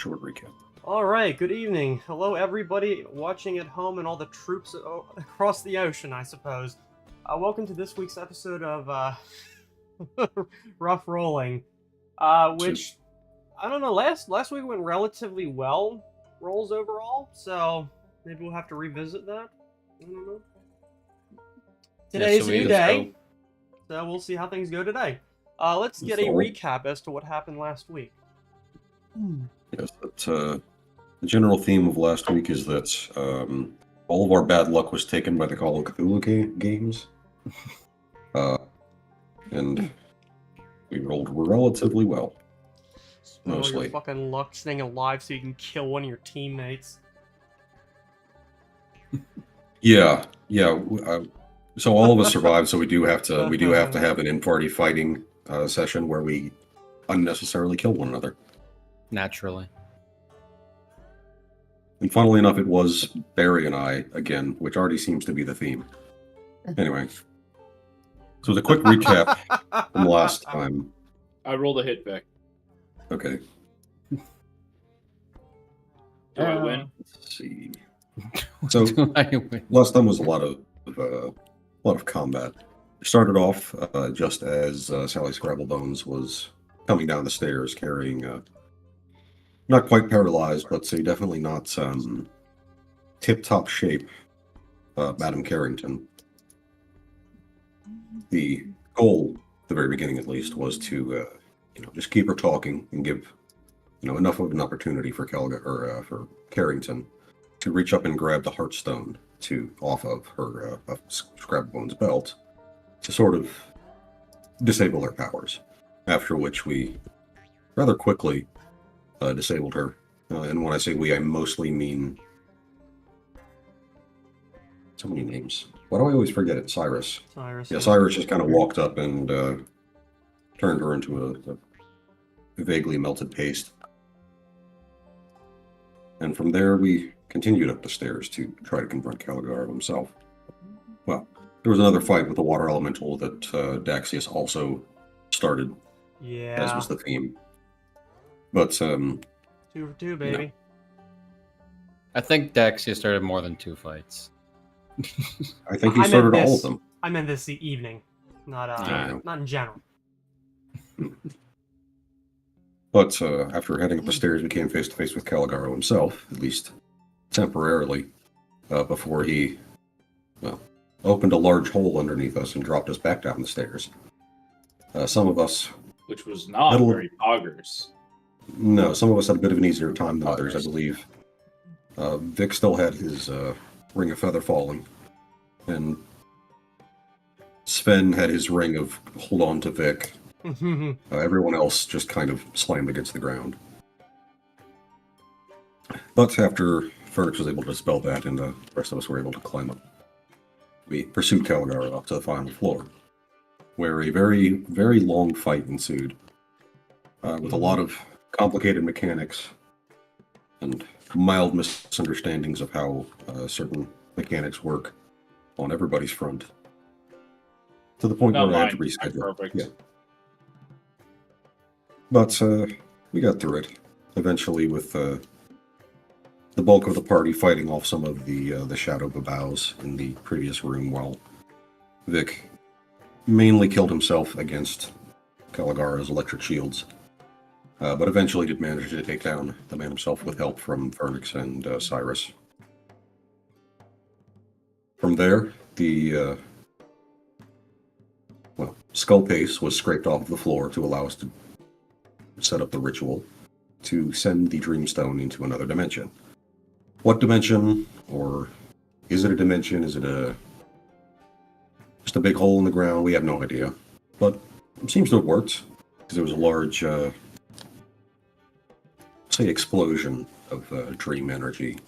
short recap. All right, good evening. Hello, everybody watching at home and all the troops across the ocean, I suppose. Welcome to this week's episode of Rough Rolling, which, I don't know, last week went relatively well, rolls overall, so maybe we'll have to revisit that. I don't know. Today's a new day, so we'll see how things go today. Let's get a recap as to what happened last week. Yes, the general theme of last week is that all of our bad luck was taken by the Call of Cthulhu games. And we rolled relatively well. Mostly. Your fucking luck staying alive so you can kill one of your teammates. Yeah. So all of us survived. So we do have to have an in-party fighting session where we unnecessarily kill one another. Naturally. And funnily enough, it was Barry and I again, which already seems to be the theme. Anyway, so the quick recap from last time. I rolled a hit, Vic. Okay. Do I win? Let's see. So last time was a lot of combat. It started off just as Sally Scrabblebones was coming down the stairs carrying, not quite paralyzed, but say definitely not tip-top shape, Madam Carrington. The goal, at the very beginning at least, was to just keep her talking and give enough of an opportunity for for Carrington to reach up and grab the Heartstone off of her Scrabblebones belt to sort of disable her powers. After which we rather quickly disabled her. And when I say we, I mostly mean so many names. Why do I always forget it? Cyrus. Yeah, Cyrus just kind of walked up and turned her into a vaguely melted paste. And from there, we continued up the stairs to try to confront Caligaro himself. Well, there was another fight with the water elemental that Daxius also started, as was the theme. But, 2 for 2, baby. I think Daxia started more than 2 fights. I think he started all of them. I meant this evening, not in general. But after heading up the stairs, we came face to face with Caligaro himself, at least temporarily, before he, opened a large hole underneath us and dropped us back down the stairs. Some of us... Which was not very poggers. No, some of us had a bit of an easier time than others, I believe. Vic still had his ring of feather falling, and Sven had his ring of hold on to Vic. Everyone else just kind of slammed against the ground. But after Fernix was able to dispel that and the rest of us were able to climb up, we pursued Caligaro up to the final floor, where a very, very long fight ensued, with a lot of complicated mechanics and mild misunderstandings of how certain mechanics work on everybody's front, to the point where I had to reschedule. Perfect. Yeah. But we got through it, eventually with the bulk of the party fighting off some of the shadow babaus in the previous room, while Vic mainly killed himself against Caligaro's electric shields. But eventually did manage to take down the man himself with help from Fernix and Cyrus. From there, the skull paste was scraped off of the floor to allow us to set up the ritual to send the Dreamstone into another dimension. What dimension, or is it a dimension? Is it just a big hole in the ground? We have no idea. But it seems to have worked, because there was a large, explosion of dream energy,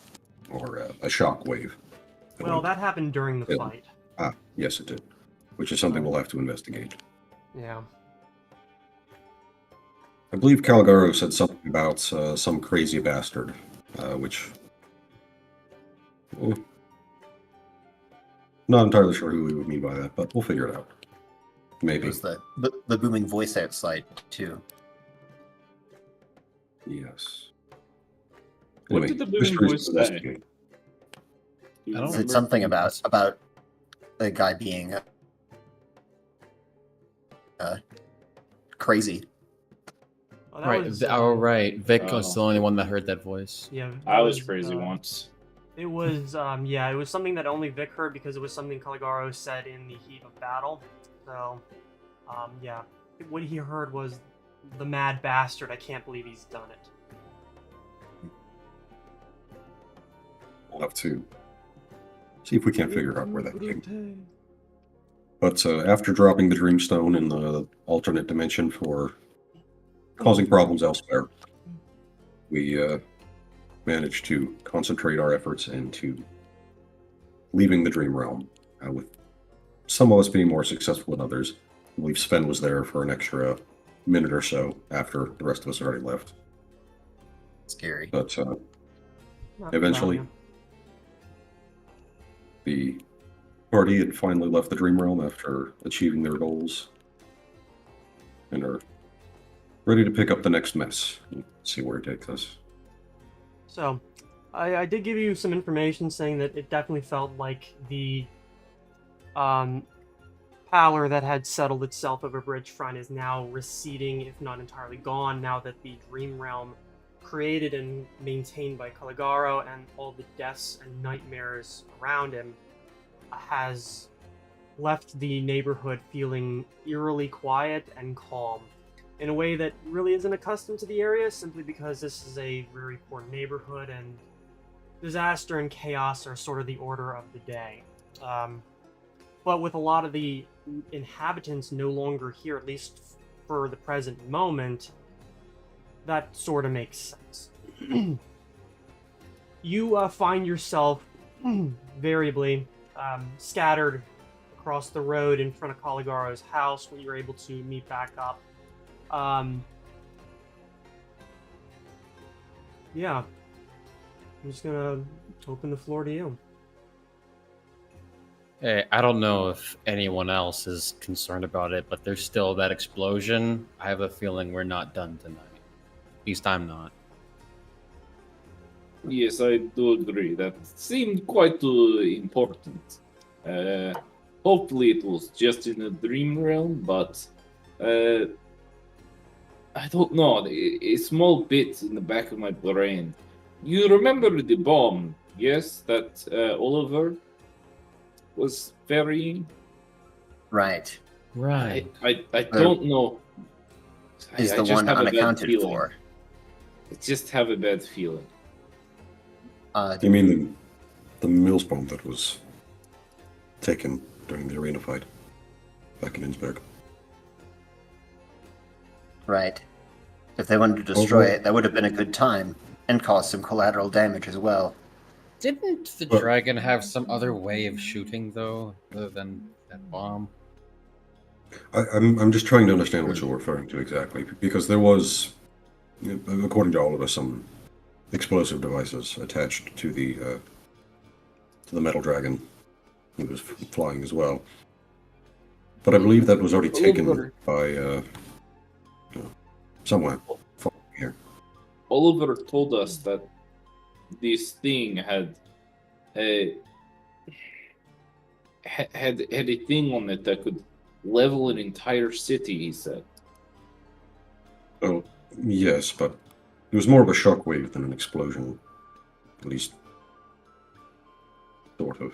or a shock wave. Well, that happened during the fight. Ah, yes it did. Which is something we'll have to investigate. Yeah. I believe Caligaro said something about some crazy bastard, which... not entirely sure who we would mean by that, but we'll figure it out. Maybe. It was the booming voice outside, too. Yes. What Anyway, did the booming mysteries voice to say? investigate. Do you I don't Is remember? it something about a guy being crazy? Oh, that Right. was, Right. Vic was Oh. the only one that heard that voice. Yeah, I that was crazy uh, once. It was, yeah, it was something that only Vic heard because it was something Caligaro said in the heat of battle. So, yeah, what he heard was, "The mad bastard, I can't believe he's done it." We'll have to see if we can't figure out where that came. But after dropping the Dreamstone in the alternate dimension for causing problems elsewhere, we managed to concentrate our efforts into leaving the Dream Realm, with some of us being more successful than others. I believe Sven was there for an extra minute or so after the rest of us already left. Scary. But Not eventually, bad, the party had finally left the Dream Realm after achieving their goals and are ready to pick up the next mess and see where it takes us. So, I did give you some information saying that it definitely felt like the pallor that had settled itself over Bridgefront is now receding, if not entirely gone, now that the Dream Realm, created and maintained by Caligaro and all the deaths and nightmares around him, has left the neighborhood feeling eerily quiet and calm, in a way that really isn't accustomed to the area, simply because this is a very poor neighborhood and disaster and chaos are sort of the order of the day. But with a lot of the inhabitants no longer here, at least for the present moment, that sort of makes sense. You find yourself variably scattered across the road in front of Caligaro's house when you're able to meet back up. Yeah. I'm just gonna open the floor to you. Hey, I don't know if anyone else is concerned about it, but there's still that explosion. I have a feeling we're not done tonight. At least I'm not. Yes, I do agree. That seemed quite important. Hopefully, it was just in a dream realm, but I don't know. A small bit in the back of my brain. You remember the bomb, yes? That Oliver was ferrying? Right. Right. I don't know. Is I the just one have a bad unaccounted feeling. for. I just have a bad feeling. You mean the Mills bomb that was taken during the arena fight back in Innsbruck? Right. If they wanted to destroy well- it, that would have been a good time and cause some collateral damage as well. Didn't the Well- dragon have some other way of shooting, though, other than that bomb? I'm just trying to understand what you're referring to exactly, because there was, according to all of us, some explosive devices attached to the metal dragon. He was flying as well, but I believe that was already taken by someone here. Oliver told us that this thing had a thing on it that could level an entire city. He said. Oh, yes, but it was more of a shockwave than an explosion, at least sort of.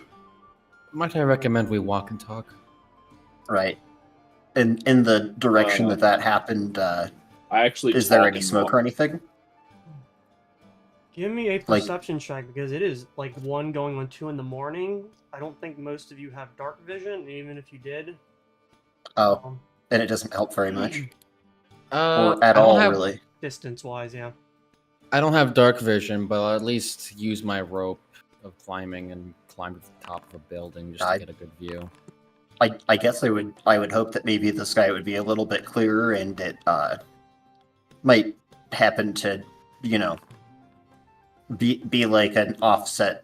Might I recommend we walk and talk? Right. In the direction Uh, that happened, I actually is there talk any and smoke walk. or anything? Give me a Like- perception check, because it is like 1 going on 2 in the morning. I don't think most of you have dark vision, and even if you did, Oh, um, then it doesn't help very much. Uh, Or at I don't all, have, really. distance-wise, yeah. I don't have dark vision, but I'll at least use my rope of climbing and climb to the top of a building just I- to get a good view. I guess I would hope that maybe the sky would be a little bit clearer and it might happen to, be like an offset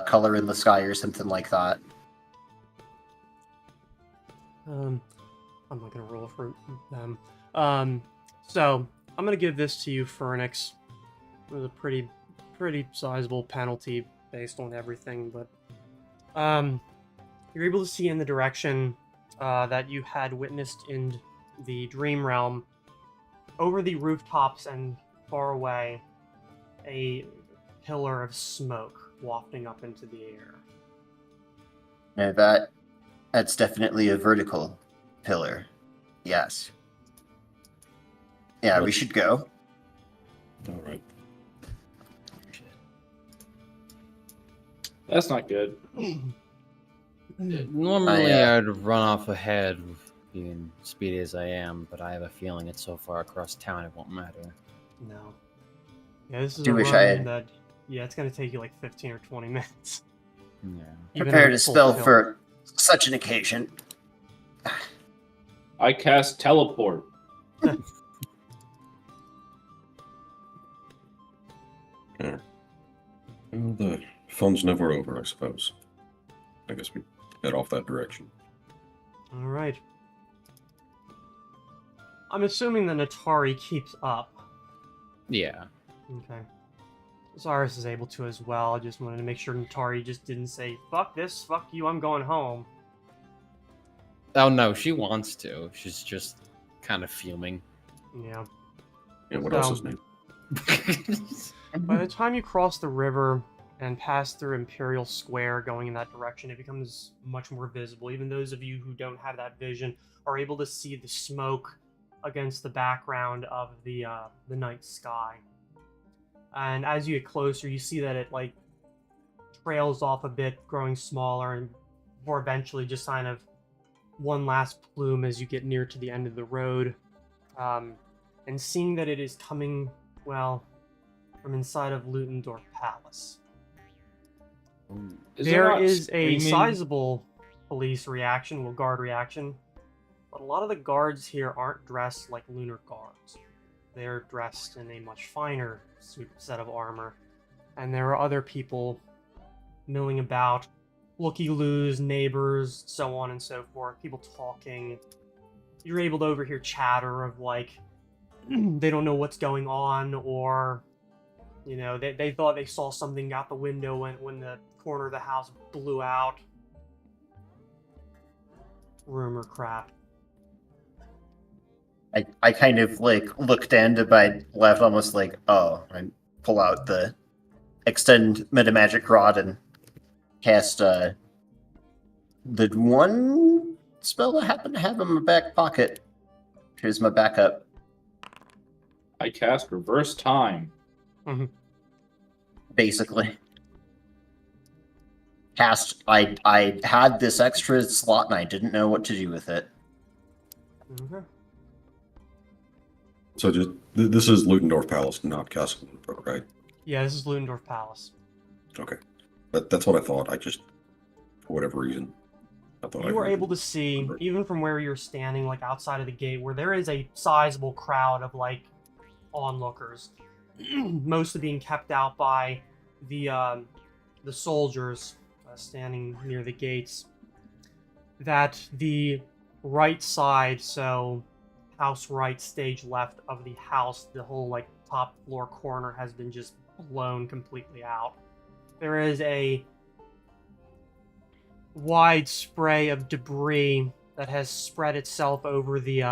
color in the sky or something like that. I'm not gonna roll for them. So I'm gonna give this to you for it was a pretty pretty sizable penalty based on everything, but you're able to see in the direction that you had witnessed in the dream realm, over the rooftops and far away, a pillar of smoke wafting up into the air. Now that's definitely a vertical pillar. Yes. Yeah, we should go. All right. That's not good. Normally, I'd run off ahead, being speedy as I am, but I have a feeling it's so far across town it won't matter. No. Yeah, this is Do a wish run I had- that... Yeah, it's going to take you like 15 or 20 minutes. Yeah. Even Prepared with a full spell kill. for such an occasion. I cast teleport. Well, the fun's never over, I suppose. I guess we head off that direction. All right. I'm assuming that Atari keeps up. Yeah. Okay. Cyrus is able to as well. I just wanted to make sure Natari just didn't say, fuck this, fuck you, I'm going home. Oh no, she wants to. She's just kind of fuming. Yeah. Yeah, what So- else is new? By the time you cross the river and pass through Imperial Square going in that direction, it becomes much more visible. Even those of you who don't have that vision are able to see the smoke against the background of the night sky. And as you get closer, you see that it like trails off a bit, growing smaller, and before eventually just kind of one last plume as you get near to the end of the road. And seeing that it is coming, well, from inside of Lutendorf Palace. There is a sizable police reaction, well, guard reaction, but a lot of the guards here aren't dressed like lunar guards. They're dressed in a much finer set of armor, and there are other people milling about, looky-loos, neighbors, so on and so forth, people talking. You're able to overhear chatter of, like, they don't know what's going on, or, you know, they thought they saw something out the window when the corner of the house blew out. Rumor crap. I kind of like look down to my left, almost like, oh, and pull out extend metamagic rod and cast the one spell I happen to have in my back pocket. Here's my backup. I cast reverse time. Basically. I had this extra slot and I didn't know what to do with it. Okay. So just this is Ludendorff Palace, not Castle Ludendorff, right? Yeah, this is Ludendorff Palace. Okay. That's what I thought. I just, for whatever reason, I thought You were able to see, even from where you're standing, like outside of the gate, where there is a sizable crowd of like onlookers, mostly being kept out by the soldiers standing near the gates. That the right side, so house right, stage left of the house, the whole like top floor corner has been just blown completely out. There is a wide spray of debris that has spread itself over the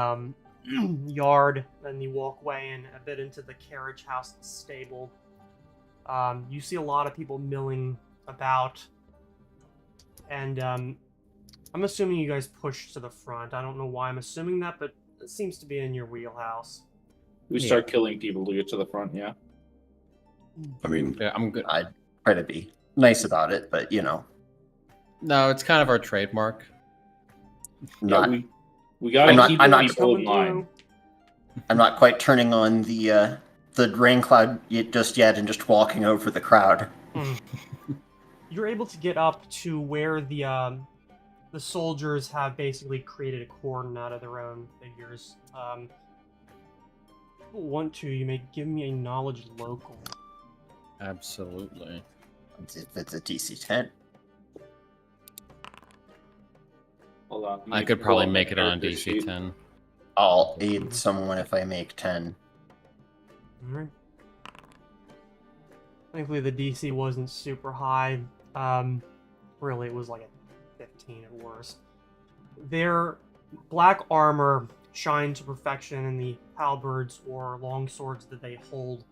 yard and the walkway and a bit into the carriage house and stable. You see a lot of people milling about, and I'm assuming you guys push to the front. I don't know why I'm assuming that, but it seems to be in your wheelhouse. We start killing people to get to the front, yeah. I mean, Yeah, I'm good. I'd try to be nice about it, but you know, No, it's kind of our trademark. not We gotta I'm not- keep I'm the not people in Coming line. I'm not quite turning on the rain cloud just yet and just walking over the crowd. You're able to get up to where the soldiers have basically created a cordon out of their own figures. If you want to, you may give me a knowledge local. Absolutely. It's a DC 10. Hold on. I could probably make it on a DC 10. I'll aid someone if I make 10. Alright. Thankfully, the DC wasn't super high. Really, it was like a 15 at worst. Their black armor shine to perfection, and the halberds or longswords that they hold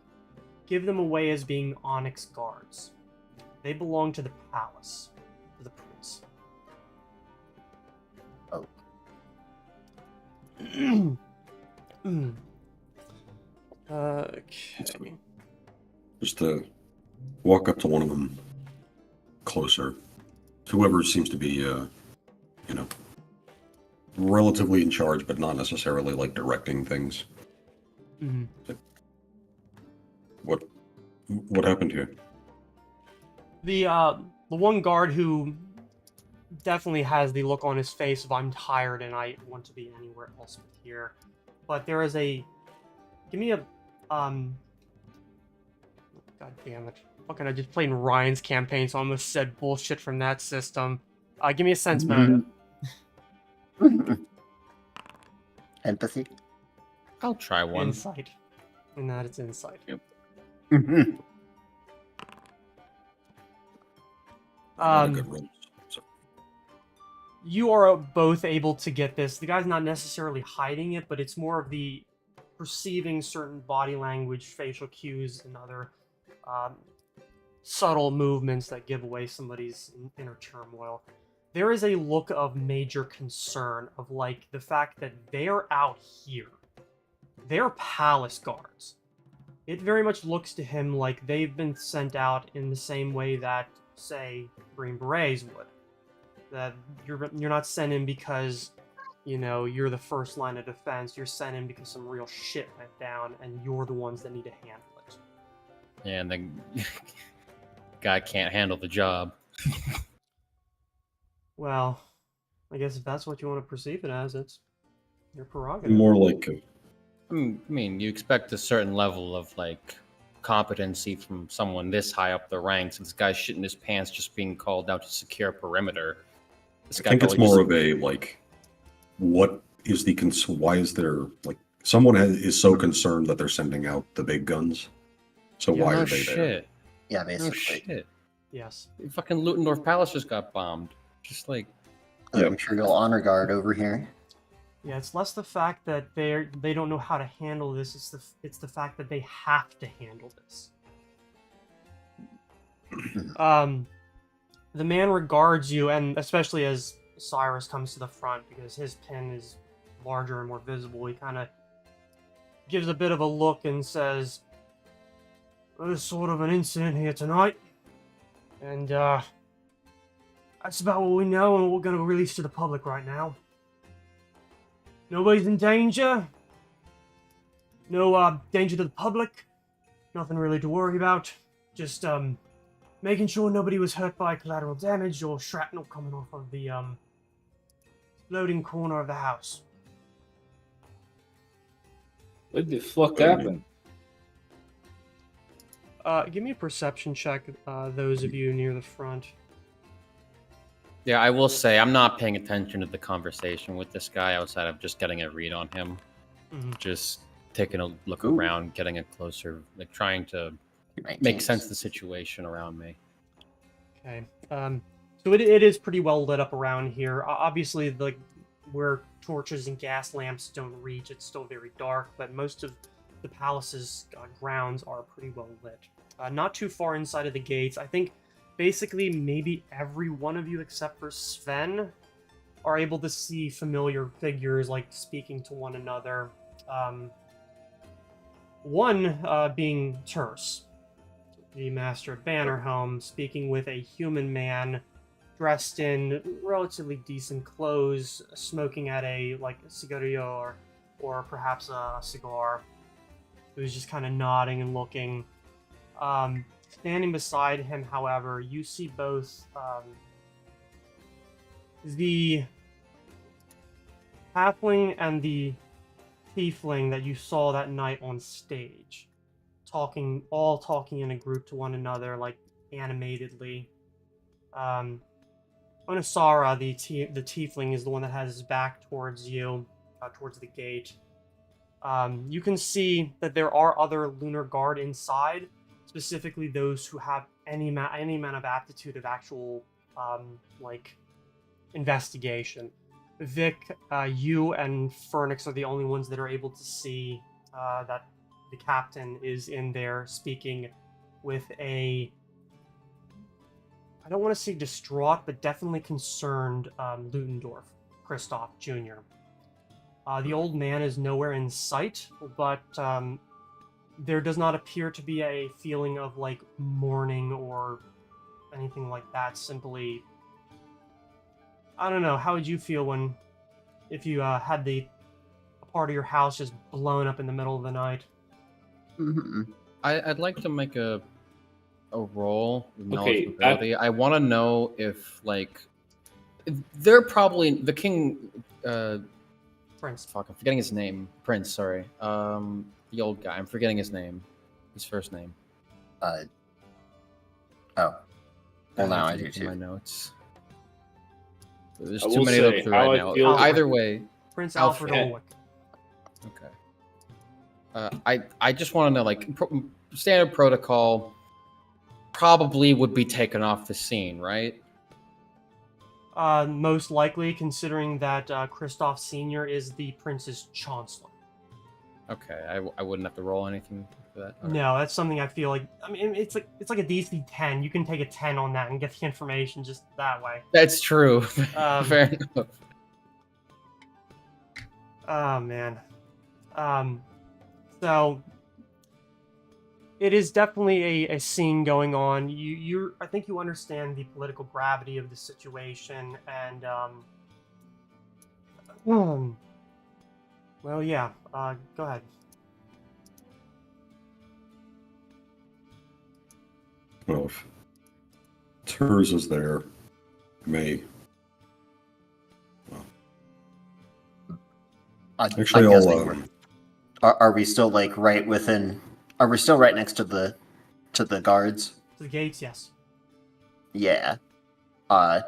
give them away as being onyx guards. They belong to the palace, to the prince. Oh. Okay. Just to walk up to one of them closer. Whoever seems to be, you know, relatively in charge, but not necessarily like directing things. Mhm. What happened here? The one guard who definitely has the look on his face of I'm tired and I want to be anywhere else but here. But there is a give me a God damn it. Fucking I just played in Ryan's campaign, so I almost said bullshit from that system. Give me a sense motive. Empathy. I'll try one. Insight. And that it's insight. Yep. Not a good roll. So, You are both able to get this. The guy's not necessarily hiding it, but it's more of the perceiving certain body language, facial cues, and other subtle movements that give away somebody's inner turmoil. There is a look of major concern of like the fact that they're out here. They're palace guards. It very much looks to him like they've been sent out in the same way that, say, Green Berets would. That you're not sent in because, you know, you're the first line of defense. You're sent in because some real shit went down, and you're the ones that need to handle it. And the guy can't handle the job. Well, I guess if that's what you want to perceive it as, it's your prerogative. more like I mean, you expect a certain level of like competency from someone this high up the ranks. This guy's shitting his pants just being called out to secure a perimeter. This I guy think it's probably more just- of a like, what is the why is there like someone is so concerned that they're sending out the big guns? So Yeah, why no are they there? shit. Yeah, No basically. shit. Yes. Fucking Ludendorff Palace just got bombed. Just like Yeah. Imperial Honor Guard over here. Yeah, it's less the fact that they don't know how to handle this. It's the fact that they have to handle this. The man regards you, and especially as Cyrus comes to the front, because his pin is larger and more visible, he kind of gives a bit of a look and says, "There's sort of an incident here tonight, and that's about what we know and what we're going to release to the public right now. Nobody's in danger. No danger to the public. Nothing really to worry about. Just making sure nobody was hurt by collateral damage or shrapnel coming off of the loading corner of the house." What the fuck happened? Give me a perception check, those of you near the front. yeah, I will say I'm not paying attention to the conversation with this guy outside of just getting a read on him. Mhm. Just taking a look Ooh. around, getting a closer, like trying to make sense of the situation around me. Okay. So it is pretty well lit up around here. Obviously, like where torches and gas lamps don't reach, it's still very dark. But most of the palace's grounds are pretty well lit. Not too far inside of the gates. I think basically maybe every one of you except for Sven are able to see familiar figures like speaking to one another. One being Terse, the master of Bannerhelm, speaking with a human man dressed in relatively decent clothes, smoking at a cigarillo or perhaps a cigar, who's just kind of nodding and looking. Standing beside him, however, you see both the halfling and the tiefling that you saw that night on stage, all talking in a group to one another, like animatedly. Onasara, the tiefling, is the one that has his back towards you, towards the gate. You can see that there are other Lunar Guard inside, specifically those who have any amount of aptitude of actual like investigation. Vic, you and Fernix are the only ones that are able to see that the captain is in there speaking with a, I don't want to say distraught, but definitely concerned Ludendorff, Christoph Jr. The old man is nowhere in sight, but there does not appear to be a feeling of like mourning or anything like that. Simply, I don't know. How would you feel if you had a part of your house just blown up in the middle of the night? Mhm. I'd like to make a roll with Okay, knowledgeability. I want to know if they're probably the king. Prince. Fuck, I'm forgetting his name. Prince, sorry. The old guy. I'm forgetting his name. His first name. Oh. Well, now I do In my too. notes. There's I too will many to say look through how right I now. feel- Either way, Prince Alfred. Alfred Ulwick. okay. I just want to know, like, standard protocol probably would be taken off the scene, right? Most likely, considering that Christoph Sr. is the prince's chancellor. Okay, I wouldn't have to roll anything for that. All right. No, that's something I feel like. I mean, it's like a DC 10. You can take a 10 on that and get the information just that way. That's true. Um, Fair enough. Oh man. So it is definitely a scene going on. I think you understand the political gravity of the situation, and well, yeah. Go ahead. Well, if Turs is there, may. Actually, I guess I'll. are we still like right within? Are we still right next to the guards? To the gates, yes. Yeah. I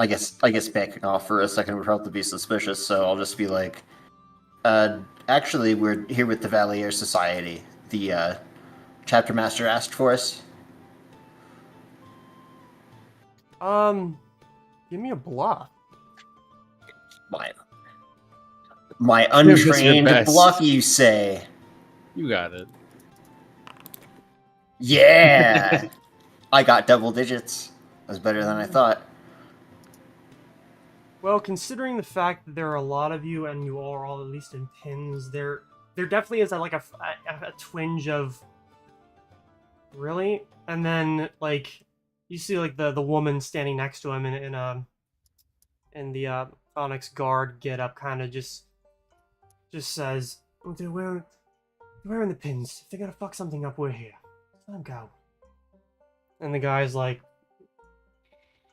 guess backing off for a second would probably be suspicious, so I'll just be like, actually, we're here with the Valier Society. The chapter master asked for us. Give me a bluff. My Give us your untrained best. bluff, you say? You got it. Yeah! I got double digits. That's better than I thought. Well, considering the fact that there are a lot of you and you are all at least in pins, there definitely is a twinge of really, and then like you see like the woman standing next to him in the Onyx guard get up, kind of just says, "Oh, they're wearing the pins. If they're gonna fuck something up, we're here. Let them go." And the guy's like,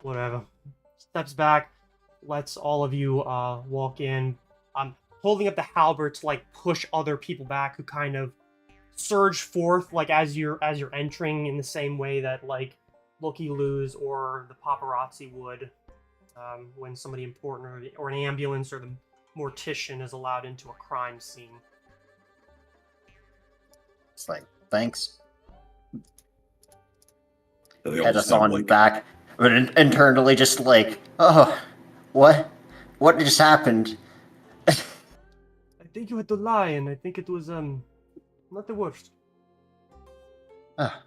whatever. Steps back, lets all of you walk in. I'm holding up the halberd to like push other people back who kind of surge forth like as you're entering, in the same way that like looky-loos or the paparazzi would when somebody important or an ambulance or the mortician is allowed into a crime scene. It's like, thanks. They all Head us sound on like- back. But internally, just like, oh, what just happened? I think you had to lie, and I think it was not the worst. Ah,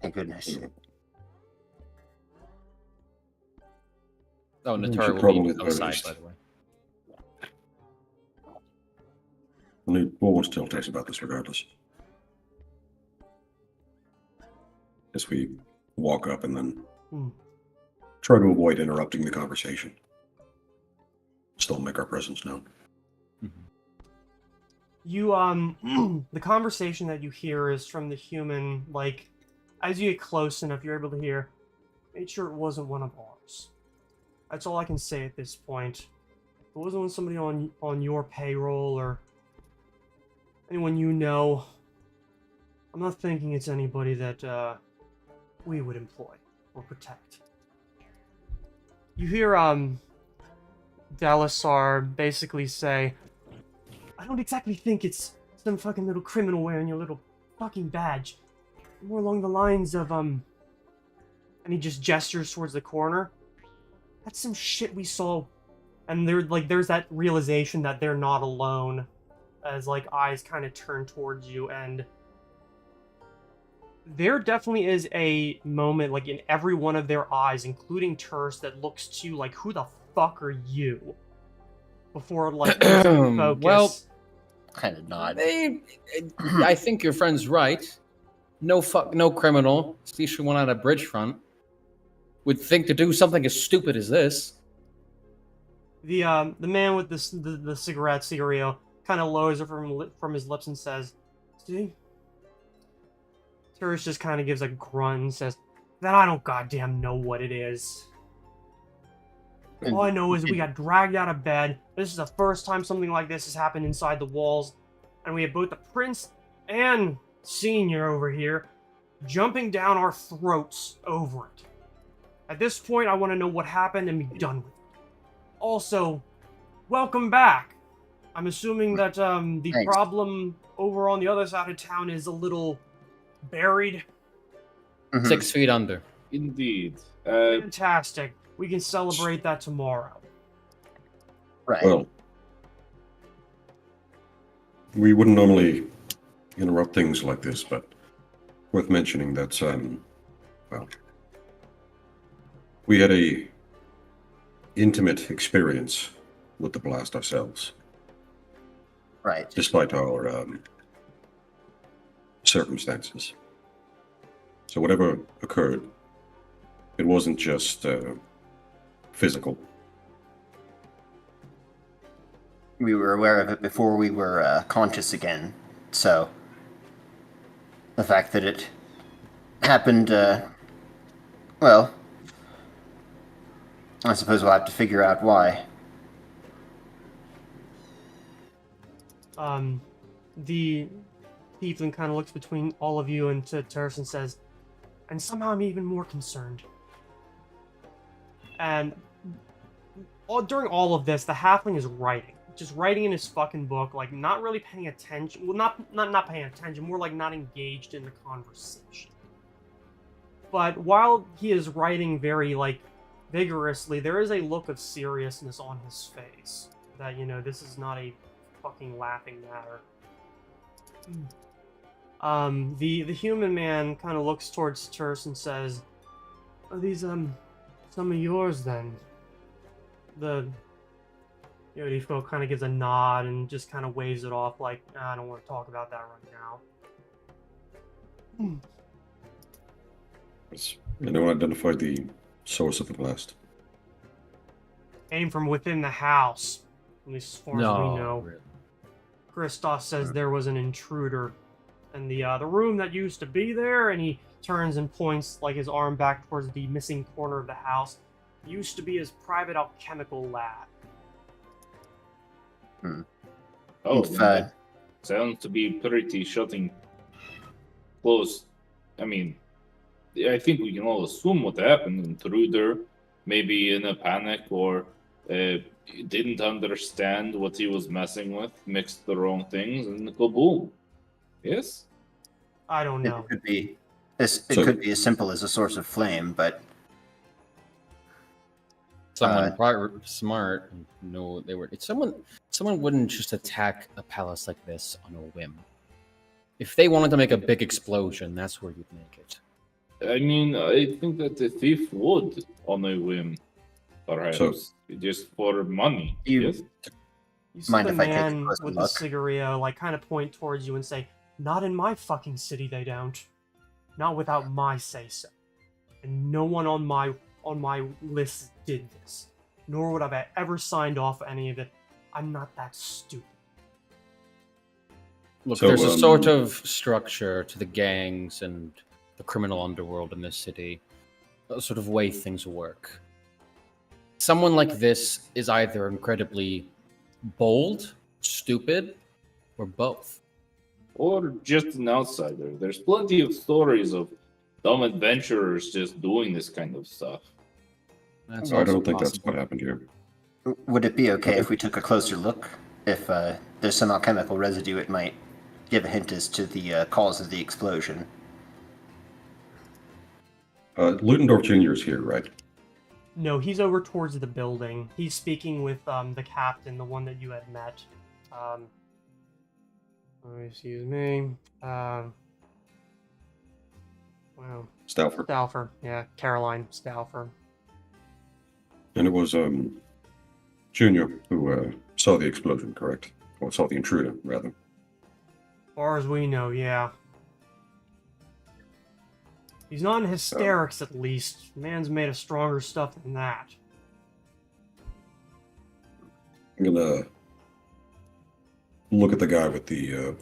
thank goodness. Oh, You Natari should will probably be on the side, noticed. by the way. We'll still taste about this regardless. As we walk up and then try to avoid interrupting the conversation. Still make our presence known. You the conversation that you hear is from the human. Like, as you get close enough, you're able to hear, "Made sure it wasn't one of ours." That's all I can say at this point. If it wasn't somebody on your payroll or anyone you know, I'm not thinking it's anybody that we would employ or protect. You hear Delisar basically say, "I don't exactly think it's some fucking little criminal wearing your little fucking badge. more along the lines of, and he just gestures towards the corner. That's some shit we saw. And there's that realization that they're not alone, as, like, eyes kind of turn towards you, and there definitely is a moment, like, in every one of their eyes, including Terse, that looks to you like, who the fuck are you? Before, like, losing focus. Well, Kind of nod. I think your friend's right. No criminal, especially one on a bridge front, would think to do something as stupid as this. The man with the cigarette kind of lowers it from his lips and says, "See?" Terse just kind of gives a grunt and says, "Then I don't goddamn know what it is. All I know is we got dragged out of bed. This is the first time something like this has happened inside the walls, and we have both the prince and senior over here jumping down our throats over it. At this point, I want to know what happened and be done with it. Also, welcome back. I'm assuming that the Thanks. problem over on the other side of town is a little buried. Mhm. 6 feet under. Indeed. Fantastic. We can celebrate that tomorrow." Right. Well, we wouldn't normally interrupt things like this, but worth mentioning that, well, we had a intimate experience with the blast ourselves, Right. despite our circumstances. So whatever occurred, it wasn't just physical. We were aware of it before we were conscious again, so the fact that it happened, well, I suppose we'll have to figure out why. The tiefling kind of looks between all of you and to Terse and says, "And somehow I'm even more concerned." And during all of this, the halfling is writing. Just writing in his fucking book, like, not really paying attention. Well, not paying attention, more like not engaged in the conversation. But while he is writing very, like, vigorously, there is a look of seriousness on his face. That, you know, this is not a fucking laughing matter. The human man kind of looks towards Terse and says, "Are these, some of yours, then?" The Yodifo kind of gives a nod and just kind of waves it off like, "I don't want to talk about that right now." Has anyone identified the source of the blast? Came from within the house, at least as far as we know. Really. Christoph says there was an intruder in the room that used to be there, and he turns and points like his arm back towards the missing corner of the house. It used to be his private alchemical lab. Oh, If, that sounds to be pretty shutting close. I mean, I think we can all assume what happened. Intruder, maybe in a panic or didn't understand what he was messing with, mixed the wrong things, and kaboom. Yes? I don't It know. could be. It So- could be as simple as a source of flame, but Someone probably smart know they were. It's someone wouldn't just attack a palace like this on a whim. If they wanted to make a big explosion, that's where you'd make it. I mean, I think that the thief would on a whim, perhaps. So- Just for money. You- Yes? You see Mind the if I take a man closer with the look? cigarillo like kind of point towards you and say, "Not in my fucking city, they don't. Not without my say so. And no one on my list did this. Nor would I have ever signed off any of it. I'm not that stupid." Look, So, there's a sort of structure to the gangs and the criminal underworld in this city, a sort of way things work. Someone like this is either incredibly bold, stupid, or both. Or just an outsider. There's plenty of stories of dumb adventurers just doing this kind of stuff. That's I also don't think that's possible. what happened here. would it be okay if we took a closer look? If there's some alchemical residue, it might give a hint as to the cause of the explosion. Ludendorff Jr. is here, right? No, he's over towards the building. He's speaking with the captain, the one that you had met. Excuse me. Wow. Stauffer. Stauffer. Yeah, Caroline Stauffer. And it was Junior who saw the explosion, correct? Or saw the intruder, rather. As far as we know, yeah. He's not in hysterics, at least. Man's made of stronger stuff than that. I'm gonna look at the guy with the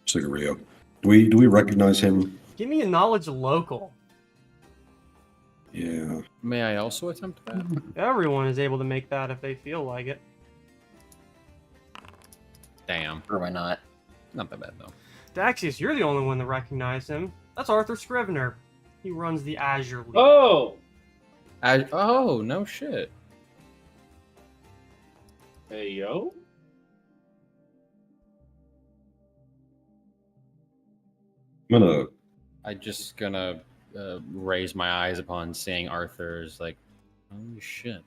cigarillo. Do we recognize him? Give me a knowledge local. Yeah. May I also attempt that? Everyone is able to make that if they feel like it. Damn. Or why not? Not that bad, though. Daxius, you're the only one that recognized him. That's Arthur Scrivener. He runs the Azure League. Oh! Oh, no shit. Hey, yo? I'm just gonna raise my eyes upon seeing Arthur's, like, holy shit.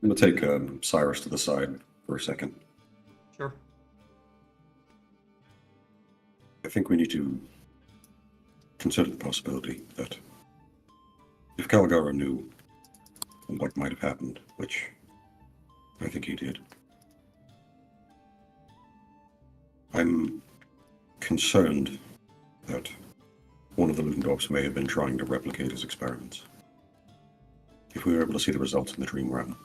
gonna take Cyrus to the side for a second. Sure. I think we need to consider the possibility that if Caligara knew what might have happened, which I think he did, I'm concerned that one of the Ludendorffs may have been trying to replicate his experiments. If we were able to see the results in the dream realm.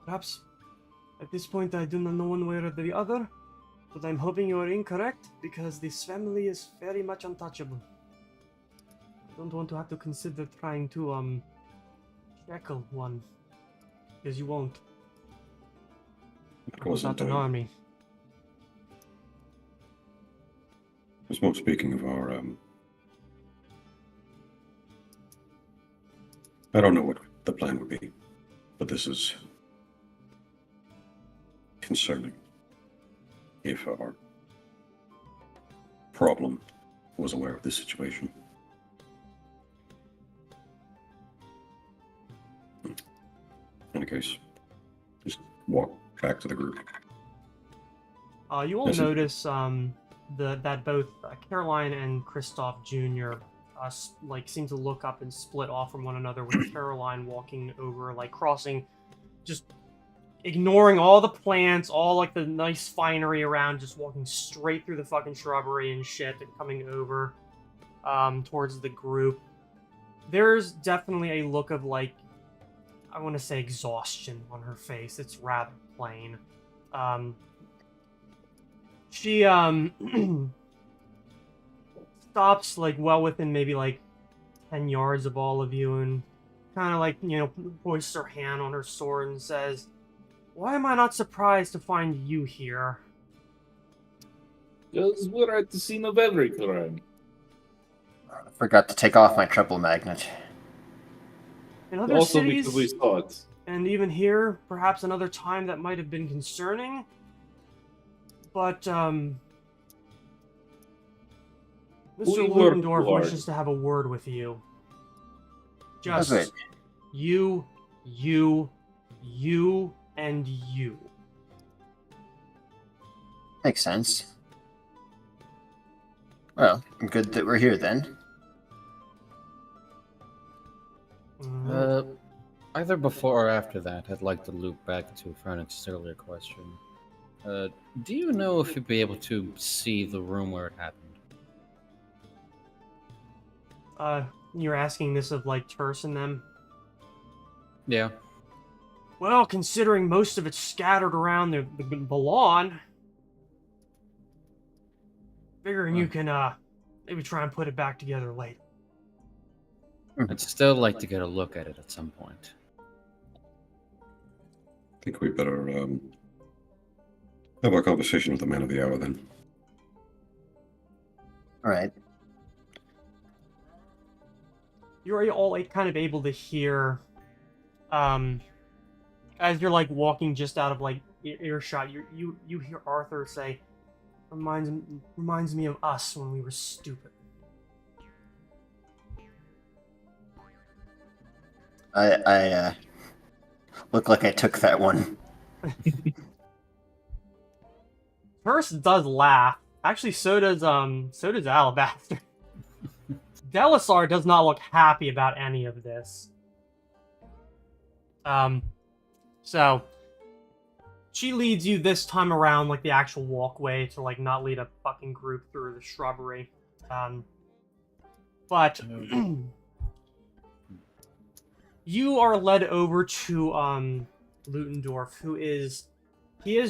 Perhaps at this point I do not know one way or the other, but I'm hoping you are incorrect because this family is very much untouchable. I don't want to have to consider trying to shackle one, because you won't. It wasn't, Not an army. I was more speaking of our, I don't know what the plan would be, but this is concerning. If our problem was aware of this situation. In any case, just walk back to the group. You will Yes, sir. notice that both Caroline and Christoph Jr. Seem to look up and split off from one another, with Caroline walking over, like crossing, just ignoring all the plants, all like the nice finery around, just walking straight through the fucking shrubbery and shit and coming over towards the group. There's definitely a look of, like, I want to say exhaustion on her face. It's rather plain. She stops like well within maybe like 10 yards of all of you and kind of like, hoists her hand on her sword and says, "Why am I not surprised to find you here?" Because we're at the scene of every crime. I forgot to take off my triple magnet. In other Also cities, because we saw it. and even here, perhaps another time that might have been concerning, but Mr. We work Ludendorff hard. wishes to have a word with you. Just That's it. you, and you. Makes sense. Well, good that we're here then. Either before or after that, I'd like to loop back to Fernix's earlier question. Do you know if you'd be able to see the room where it happened? You're asking this of like Terse and them? Yeah. Well, considering most of it's scattered around the lawn, figuring you can maybe try and put it back together later. I'd still like to get a look at it at some point. I think we better have our conversation with the man of the hour then. Alright. You're all like, kind of able to hear, as you're like walking just out of like earshot, you hear Arthur say, reminds me of us when we were stupid. I look like I took that one. First does laugh. Actually, so does Alabaster. Delisar does not look happy about any of this. So she leads you this time around, like, the actual walkway to, like, not lead a fucking group through the shrubbery. But you are led over to Ludendorff, who is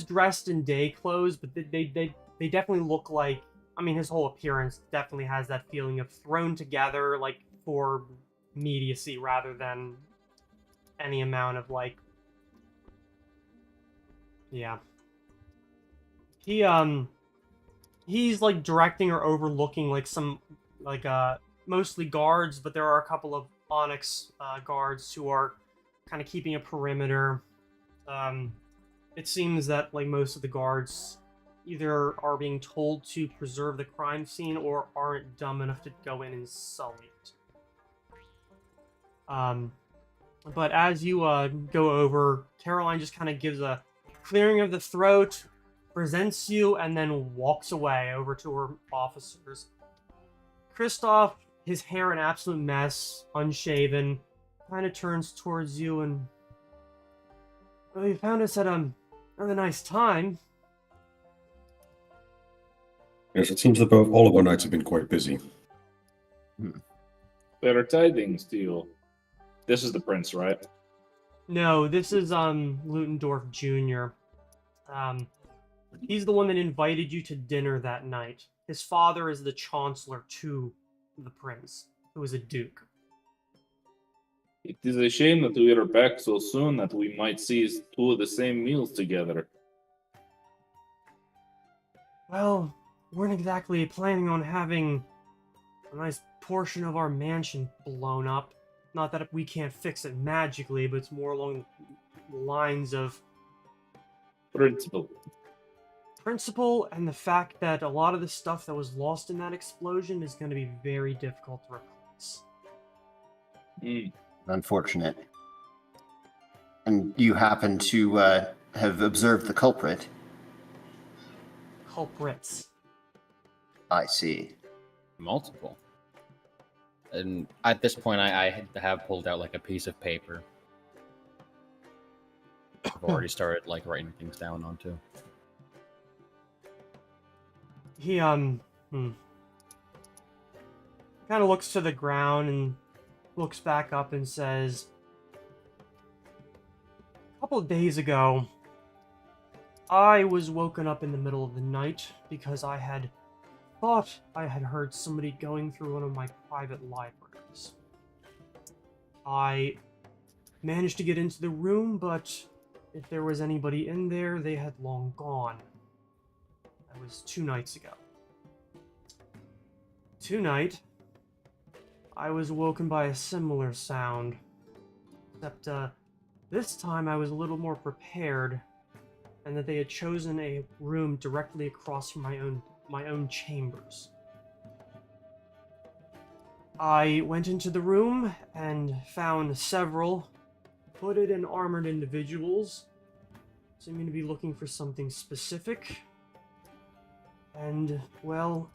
dressed in day clothes, but they definitely look like, I mean, his whole appearance definitely has that feeling of thrown together, like, for immediacy rather than any amount of, like, yeah. He's like directing or overlooking like some, like, mostly guards, but there are a couple of Onyx guards who are kind of keeping a perimeter. It seems that, like, most of the guards either are being told to preserve the crime scene or aren't dumb enough to go in and sully it. But as you go over, Caroline just kind of gives a clearing of the throat, presents you, and then walks away over to her officers. Kristoff, his hair an absolute mess, unshaven, kind of turns towards you and... Well, you found us at a rather nice time. Yes, it seems that all of our nights have been quite busy. Better tidings to you. This is the prince, right? No, this is Ludendorff Jr. He's the one that invited you to dinner that night. His father is the chancellor to the prince, who is a duke. It is a shame that we are back so soon that we might see two of the same meals together. Well, weren't exactly planning on having a nice portion of our mansion blown up. Not that we can't fix it magically, but it's more along the lines of principle and the fact that a lot of the stuff that was lost in that explosion is going to be very difficult to replace. Unfortunate. And you happen to have observed the culprit. Culprits. I see. Multiple. And at this point, I have pulled out like a piece of paper. I've already started like writing things down onto. He kind of looks to the ground and looks back up and says, a couple of days ago, I was woken up in the middle of the night because I had thought I had heard somebody going through one of my private libraries. I managed to get into the room, but if there was anybody in there, they had long gone. That was 2 nights ago. Tonight, I was awoken by a similar sound, except this time I was a little more prepared, and that they had chosen a room directly across from my own chambers. I went into the room and found several hooded and armored individuals, seeming to be looking for something specific. And, well,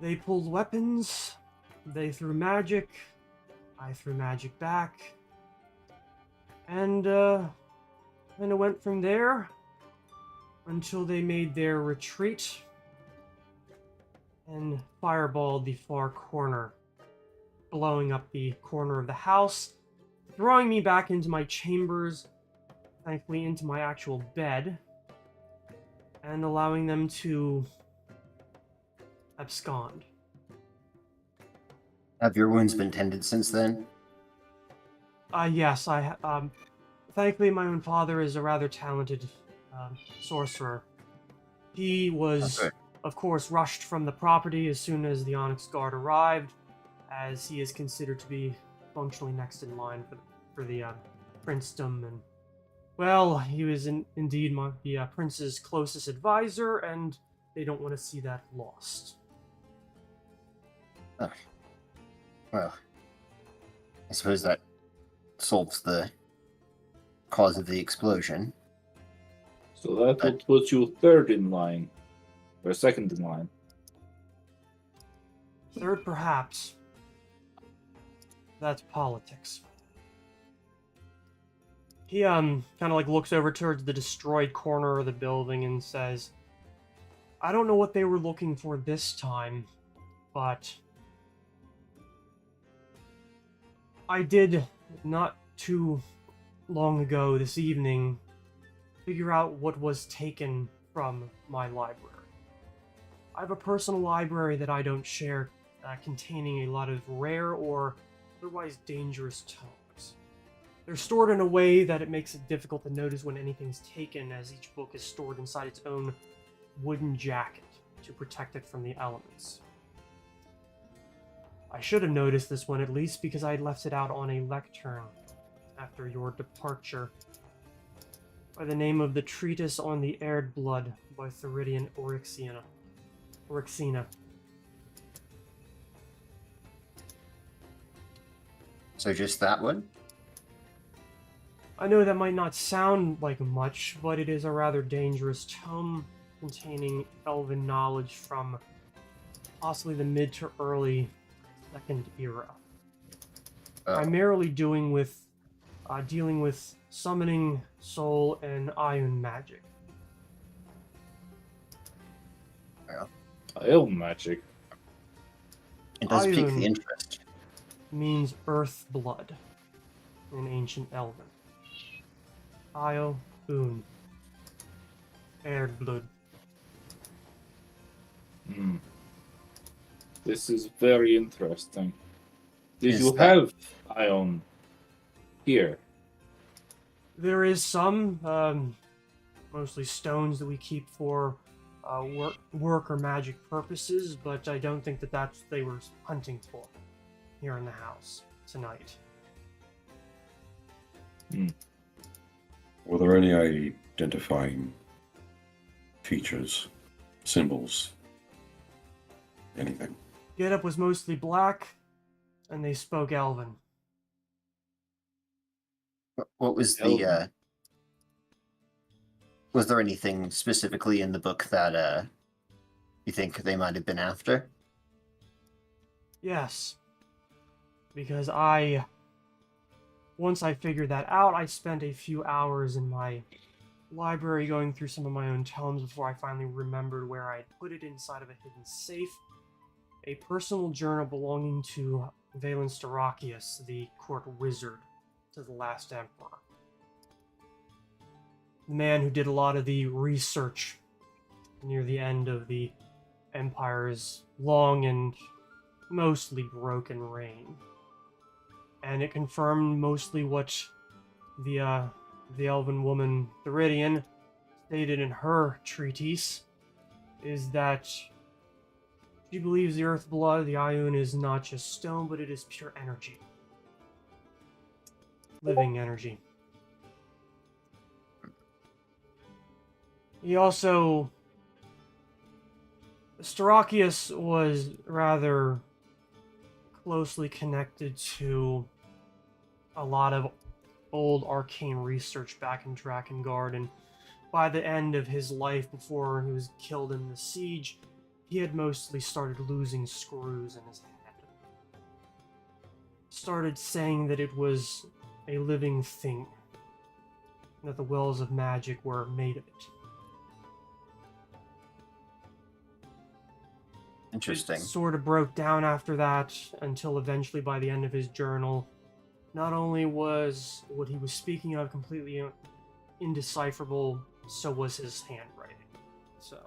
they pulled weapons, they threw magic, I threw magic back, and it went from there until they made their retreat and fireballed the far corner, blowing up the corner of the house, throwing me back into my chambers, thankfully into my actual bed, and allowing them to abscond. Have your wounds been tended since then? Yes, thankfully my own father is a rather talented sorcerer. He was, Okay. of course, rushed from the property as soon as the Onyx Guard arrived, as he is considered to be functionally next in line for the princedom and Well, he was indeed the prince's closest advisor, and they don't want to see that lost. Well, I suppose that solves the cause of the explosion. So that would put you third in line, or second in line. Third, perhaps. That's politics. He kind of like looks over towards the destroyed corner of the building and says, I don't know what they were looking for this time, but I did not too long ago this evening figure out what was taken from my library. I have a personal library that I don't share, containing a lot of rare or otherwise dangerous tomes. They're stored in a way that it makes it difficult to notice when anything's taken, as each book is stored inside its own wooden jacket to protect it from the elements. I should have noticed this one at least because I had left it out on a lectern after your departure, by the name of the Treatise on the Aired Blood by Theridian Orixina. So just that one? I know that might not sound like much, but it is a rather dangerous tome containing elven knowledge from possibly the mid to early Second Era. Primarily dealing with summoning, soul, and Ioun magic. Ioun magic. It does pique Ioun the interest. means earth blood in ancient Elven. Ioun. Aired blood. This is very interesting. Did Is you that- have Ioun here? There is some, mostly stones that we keep for work or magic purposes, but I don't think that that's what they were hunting for here in the house tonight. Were there any identifying features, symbols, anything? Getup was mostly black, and they spoke Elven. What was the, was there anything specifically in the book that, you think they might have been after? Yes. Because once I figured that out, I spent a few hours in my library going through some of my own tomes before I finally remembered where I had put it inside of a hidden safe. A personal journal belonging to Valen Starakius, the court wizard to the last emperor. The man who did a lot of the research near the end of the Empire's long and mostly broken reign. And it confirmed mostly what the elven woman Theridian stated in her treatise, is that she believes the earth blood, the Ioun, is not just stone, but it is pure energy. Living energy. He also... Starakius was rather closely connected to a lot of old arcane research back in Drakengard, and by the end of his life, before he was killed in the siege, he had mostly started losing screws in his head. Started saying that it was a living thing, and that the wells of magic were made of it. Interesting. It sort of broke down after that, until eventually by the end of his journal, not only was what he was speaking of completely indecipherable, so was his handwriting. So,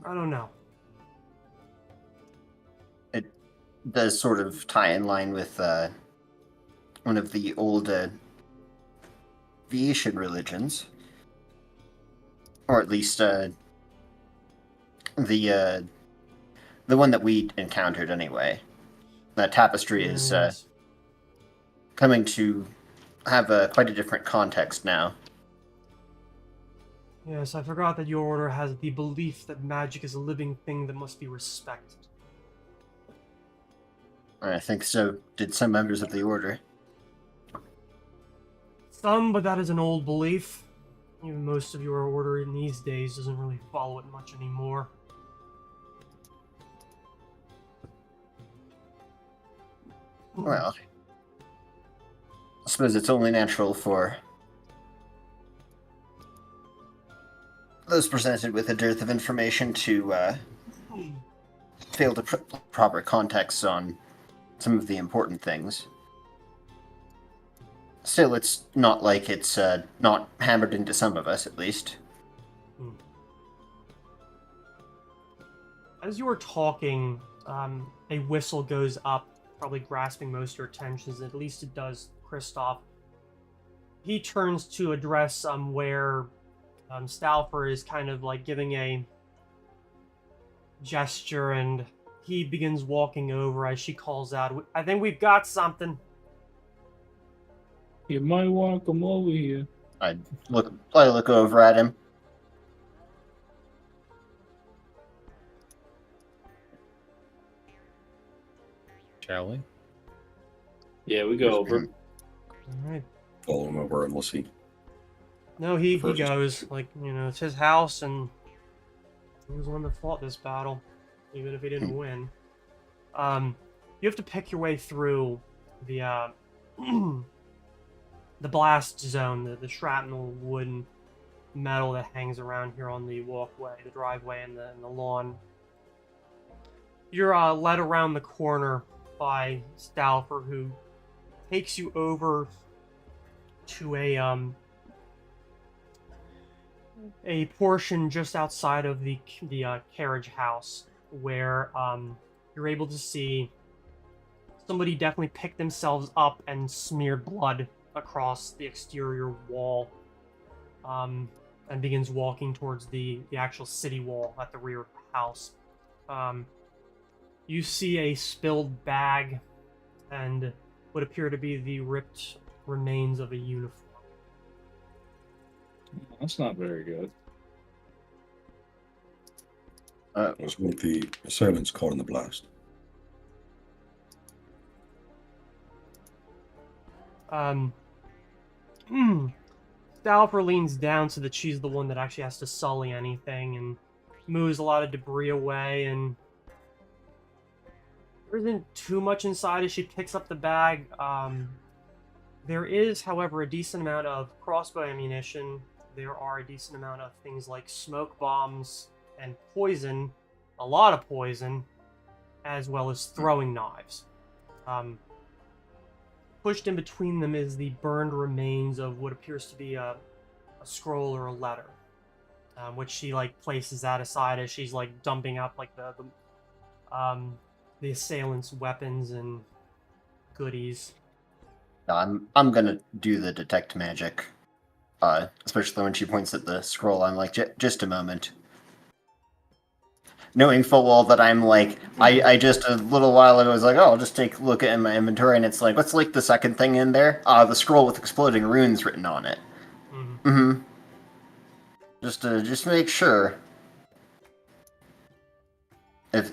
I don't know. It does sort of tie in line with one of the old Vietian religions, or at least the one that we encountered anyway. That tapestry is coming to have quite a different context now. Yes, I forgot that your order has the belief that magic is a living thing that must be respected. I think so did some members of the order. Some, but that is an old belief. Even most of your order in these days doesn't really follow it much anymore. Well, I suppose it's only natural for those presented with a dearth of information to fail to proper context on some of the important things. Still, it's not like it's not hammered into some of us, at least. As you are talking, a whistle goes up, probably grasping most of your attentions. At least it does Kristoff. He turns to address where Stauffer is kind of like giving a gesture, and he begins walking over as she calls out, "I think we've got something." You might want to come over here. I look over at him. Shall we? Yeah, we go over. Alright. Follow him over and we'll see. No, he First. goes. Like, it's his house, and he was the one that fought this battle, even if he didn't win. You have to pick your way through the the blast zone, the shrapnel wood and metal that hangs around here on the walkway, the driveway, and the lawn. You're led around the corner by Stauffer, who takes you over to a portion just outside of the carriage house, where you're able to see somebody definitely pick themselves up and smeared blood across the exterior wall, and begins walking towards the actual city wall at the rear of the house. You see a spilled bag and what appear to be the ripped remains of a uniform. That's not very good. It was one of the assailants caught in the blast. Stauffer leans down so that she's the one that actually has to sully anything and moves a lot of debris away, and there isn't too much inside as she picks up the bag. There is, however, a decent amount of crossbow ammunition. There are a decent amount of things like smoke bombs and poison, a lot of poison, as well as throwing knives. Pushed in between them is the burned remains of what appears to be a scroll or a letter, which she places that aside as she's dumping out the assailants' weapons and goodies. I'm gonna do the detect magic, especially when she points at the scroll. I'm like, just a moment. Knowing full well that I'm I just a little while ago was like, oh, I'll just take a look at my inventory, and it's what's the second thing in there? The scroll with exploding runes written on it. Mm-hmm. Just make sure.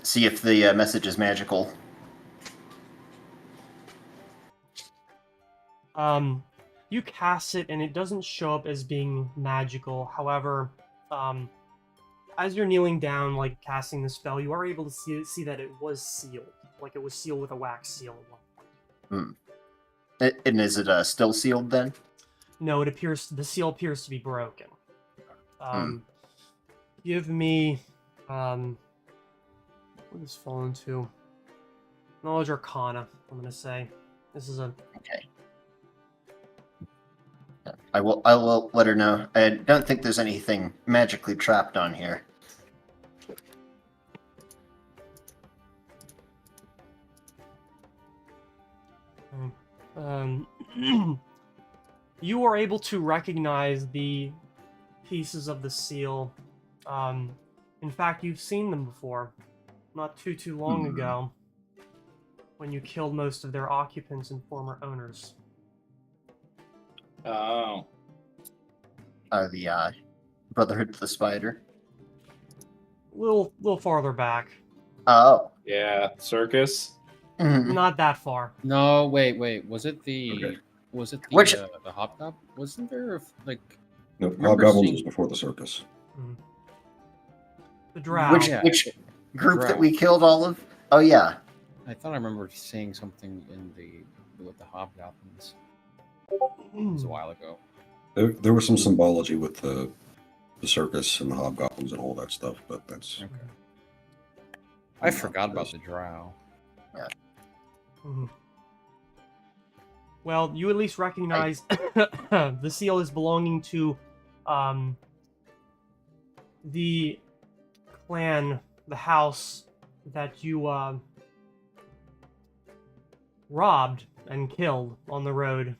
See if the message is magical. You cast it, and it doesn't show up as being magical. However, as you're kneeling down, casting the spell, you are able to see that it was sealed. It was sealed with a wax seal at one point. And is it still sealed then? No, the seal appears to be broken. Give me, what does this fall into? Knowledge Arcana, I'm gonna say. This is Okay. I will let her know. I don't think there's anything magically trapped on here. You are able to recognize the pieces of the seal. In fact, you've seen them before, not too long ago, when you killed most of their occupants and former owners. Oh. The Brotherhood of the Spider. Little farther back. Oh. Yeah, circus. Mhm. Not that far. No, wait. Was it the Okay. the hobgoblin? Wasn't there like No, Remember Hobgoblins seeing- was before the circus. The drow. Which Yeah, which group that Drow. we killed all of? Oh yeah. I thought I remember seeing something in with the hobgoblins. It was a while ago. There was some symbology with the circus and the hobgoblins and all that stuff, but that's Okay. I forgot about the drow. Mhm. Well, you at least recognize the seal is belonging to the clan, the house that you robbed and killed on the road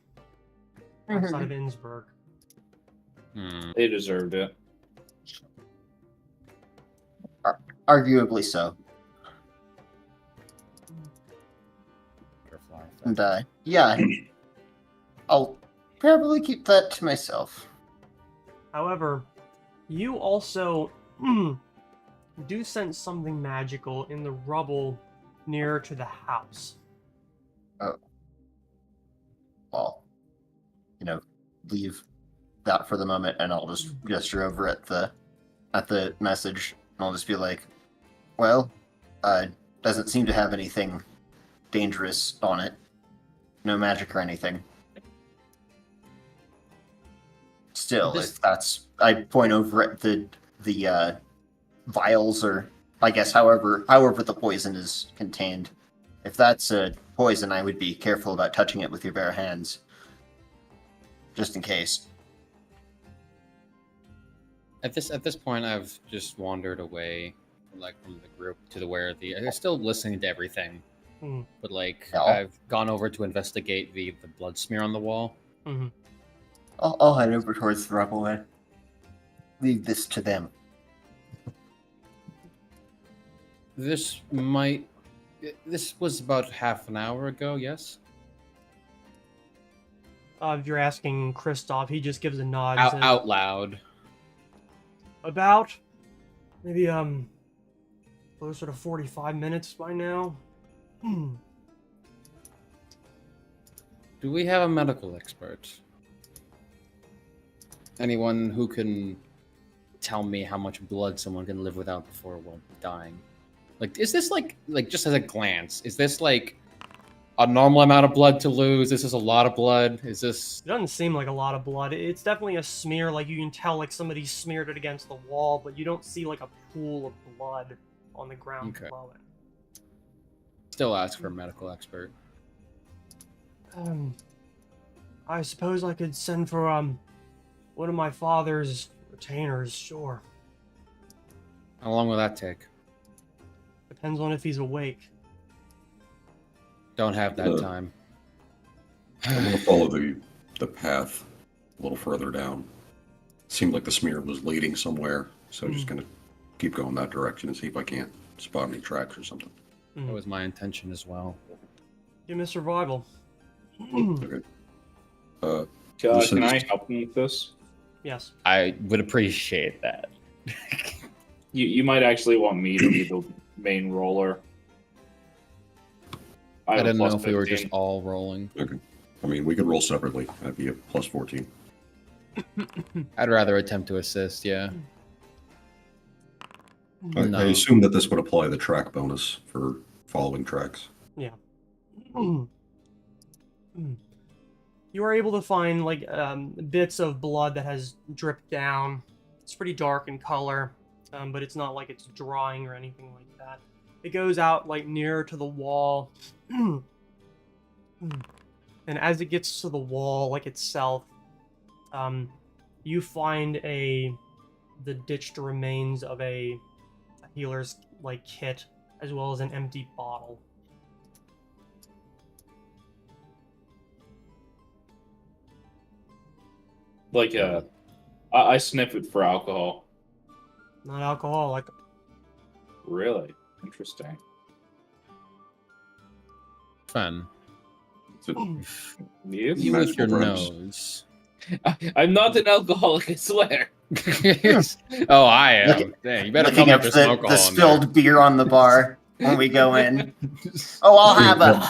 outside of Innsbruck. Hmm. They deserved it. Arguably so. Butterfly effect. And yeah, I'll probably keep that to myself. However, you also do sense something magical in the rubble nearer to the house. I'll, leave that for the moment, and I'll just gesture over at the message, and I'll just be like, "Well, doesn't seem to have anything dangerous on it. No magic or anything. Still, This- if that's, I point over at the vials, or I guess however the poison is contained. If that's a poison, I would be careful about touching it with your bare hands, just in case." At this point, I've just wandered away, from the group to I'm still listening to everything, Hmm. but Yeah. I've gone over to investigate the blood smear on the wall. Hmm. I'll head over towards the rubble and leave this to them. This was about half an hour ago. Yes, If you're asking Kristoff, he just gives a nod. And says, out loud. About maybe closer to 45 minutes by now. Do we have a medical expert? Anyone who can tell me how much blood someone can live without before dying? Is this like just as a glance? Is this like a normal amount of blood to lose? Is this a lot of blood? Is this? It doesn't seem like a lot of blood. It's definitely a smear. Like you can tell, like somebody smeared it against the wall, but you don't see like a pool of blood on the ground Okay. below it. Still ask for a medical expert. I suppose I could send for one of my father's retainers. Sure. How long will that take? Depends on if he's awake. Don't have that Uh, time. I'm gonna follow the path a little further down. Seemed like the smear was leading somewhere, so I'm just gonna keep going that direction and see if I can't spot any tracks or something. That was my intention as well. Give me survival. Okay. Can This I is- help him with this? Yes. I would appreciate that. You might actually want me to be the main roller. I have a didn't know plus if we were 15. just all rolling. Okay. I mean, we could roll separately. That'd be a plus 14. I'd rather attempt to assist, yeah. I No. assume that this would apply the track bonus for following tracks. You are able to find like bits of blood that has dripped down. It's pretty dark in color, but it's not like it's drying or anything like that. It goes out like nearer to the wall, and as it gets to the wall, like itself, you find the ditched remains of a healer's like kit, as well as an empty bottle. I sniff it for alcohol. Not alcoholic. Really interesting. Fun. Is it Yes. You with your Magical perhaps? nose. I'm not an alcoholic, I swear. Oh, I am. Look- Dang, you better tell Looking me up if there's some the alcohol in there. spilled beer on the bar when we go in. Oh, I'll have a.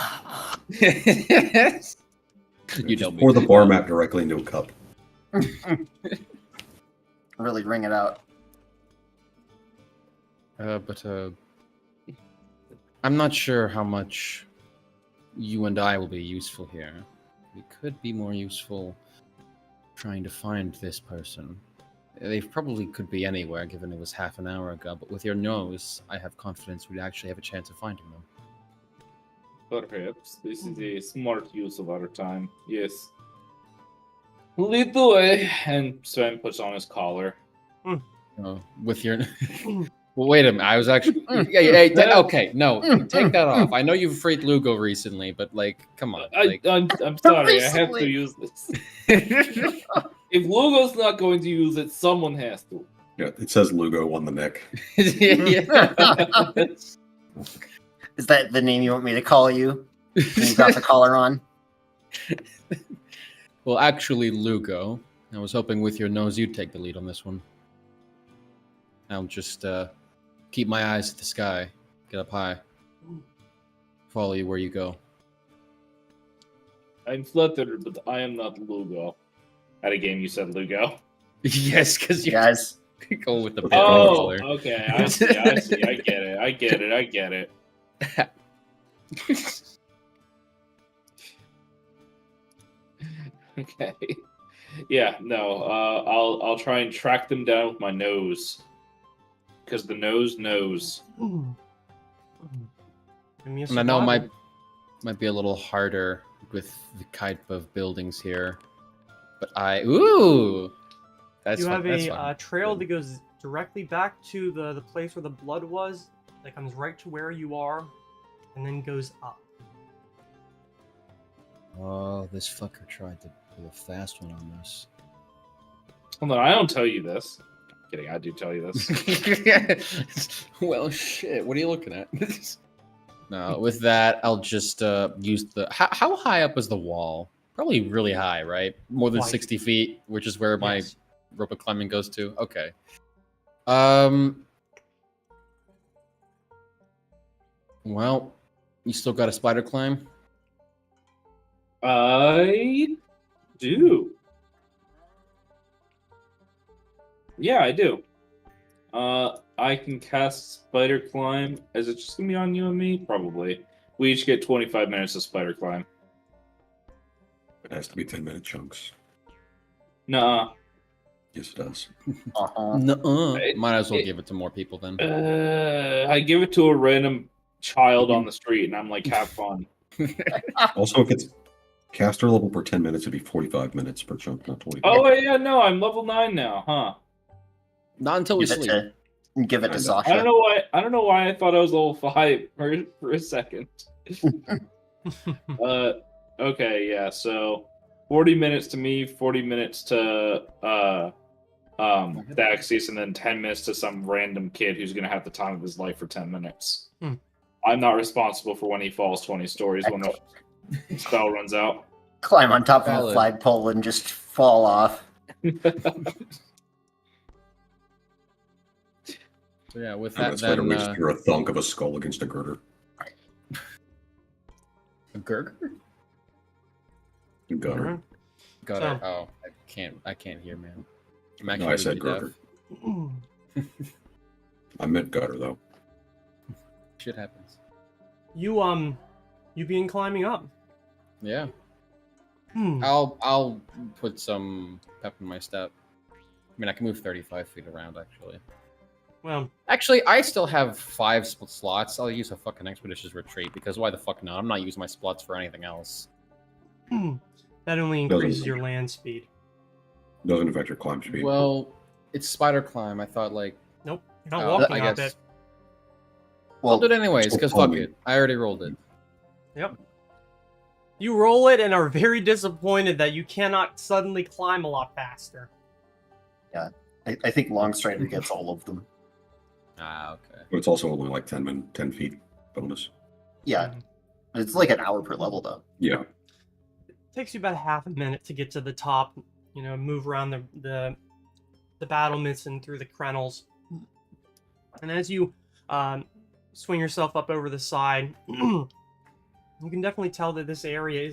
You Just know pour me. the bar mat directly into a cup. Really ring it out. But I'm not sure how much you and I will be useful here. We could be more useful trying to find this person. They probably could be anywhere, given it was half an hour ago, but with your nose, I have confidence we'd actually have a chance of finding them. Perhaps this is a smart use of our time. Yes. Lead the way. And Sven puts on his collar. With your... Well, wait a minute. I was actually... okay, no. Take that off. I know you've freed Lugo recently, but, like, come on. Like... I'm sorry, I have to Recently. use this. If Lugo's not going to use it, someone has to. Yeah, it says Lugo on the neck. Yeah. Is that the name you want me to call you? When you got the collar on? Well, actually, Lugo. I was hoping with your nose you'd take the lead on this one. I'll just keep my eyes at the sky, get up high, follow you where you go. I'm flattered, but I am not Lugo. At a game, you said Lugo. Yes, because you Guys, go with the Okay. Oh, color. okay. I see. I get it. Okay. Yeah, no. I'll try and track them down with my nose. Because the nose knows. Give me a And I know survival. might be a little harder with the type of buildings here, but ooh, that's You fun, have that's a fun. trail that goes directly back to the place where the blood was, that comes right to where you are, and then goes up. Oh, this fucker tried to do a fast one on this. Hold on, I don't tell you this. Kidding, I do tell you this. Well, shit. What are you looking at? No, with that, I'll just use the. How high up is the wall? Probably really high, right? More than Quite. 60 feet, which is where my Yes. rope of climbing goes to. Okay. Well, you still got a spider climb? I do. Yeah, I do. I can cast Spider Climb. Is it just gonna be on you and me? Probably. We each get 25 minutes of Spider Climb. It has to be 10-minute chunks. Nah. Yes, it does. uh-huh. Nuh-uh. It- Might as well it- give it to more people then. I give it to a random child on the street, and I'm like, have fun. Also, if it's caster level per 10 minutes, it'd be 45 minutes per chunk, not 25. Oh yeah, no, I'm level 9 now, huh? Not until we Give it sleep. give it to I Sasha. I don't know why I thought I was level 5 for a second. Okay, yeah, so 40 minutes to me, 40 minutes to Daxius, and then 10 minutes to some random kid who's gonna have the time of his life for 10 minutes. I'm not responsible for when he falls 20 stories when the spell runs out. Climb on top of a Valid. flagpole and just fall off. So yeah, with And that, that's why then we just hear a thunk of a skull against a girder. a Gurger? Gutter. Mhm. Got So- it. Oh, I can't hear, man. I'm No, actually I said really deaf. girder. I meant gutter, though. Shit happens. You begin climbing up. Yeah. Hmm. I'll put some pep in my step. I mean, I can move 35 feet around, actually. Well, Actually, I still have 5 slots. I'll use a fucking expeditious retreat, because why the fuck not? I'm not using my slots for anything else. that only increases your land speed. Doesn't affect your climb speed. Well, it's spider climb. I thought, like, Nope, you're not Oh, walking I up guess. it. I'll do Well, it anyways, still because fuck climbing. it. I already rolled it. Yep. You roll it and are very disappointed that you cannot suddenly climb a lot faster. I think Longstrider gets all of them. Ah, okay. But it's also only like 10 feet bonus. Yeah, it's like an hour per level though. Yeah. It takes you about half a minute to get to the top. move around the battlements and through the crenels. And as you swing yourself up over the side, you can definitely tell that this area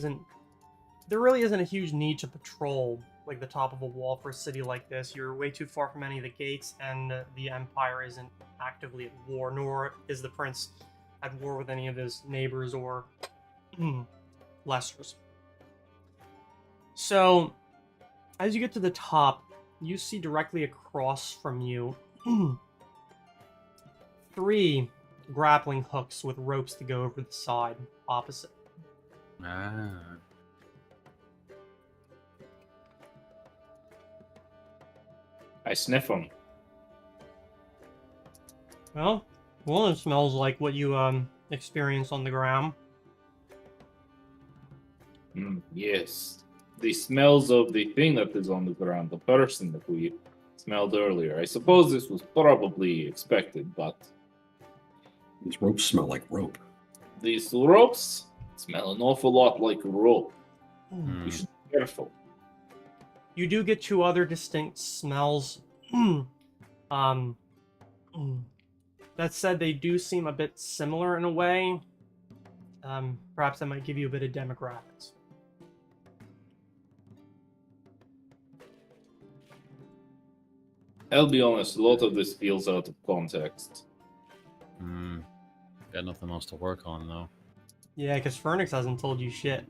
there really isn't a huge need to patrol like the top of a wall for a city like this. You're way too far from any of the gates, and the Empire isn't actively at war, nor is the Prince at war with any of his neighbors or lessers. So, as you get to the top, you see directly across from you 3 grappling hooks with ropes to go over the side opposite. Ah. I sniff them. Well, one smells like what you experienced on the ground. Yes. The smells of the thing that is on the ground, the person that we smelled earlier. I suppose this was probably expected, but These ropes smell like rope. these ropes smell an awful lot like rope. Hmm. We should be careful. You do get 2 other distinct smells. That said, they do seem a bit similar in a way. Perhaps that might give you a bit of demographics. I'll be honest, a lot of this feels out of context. Got nothing else to work on, though. Yeah, because Fernix hasn't told you shit.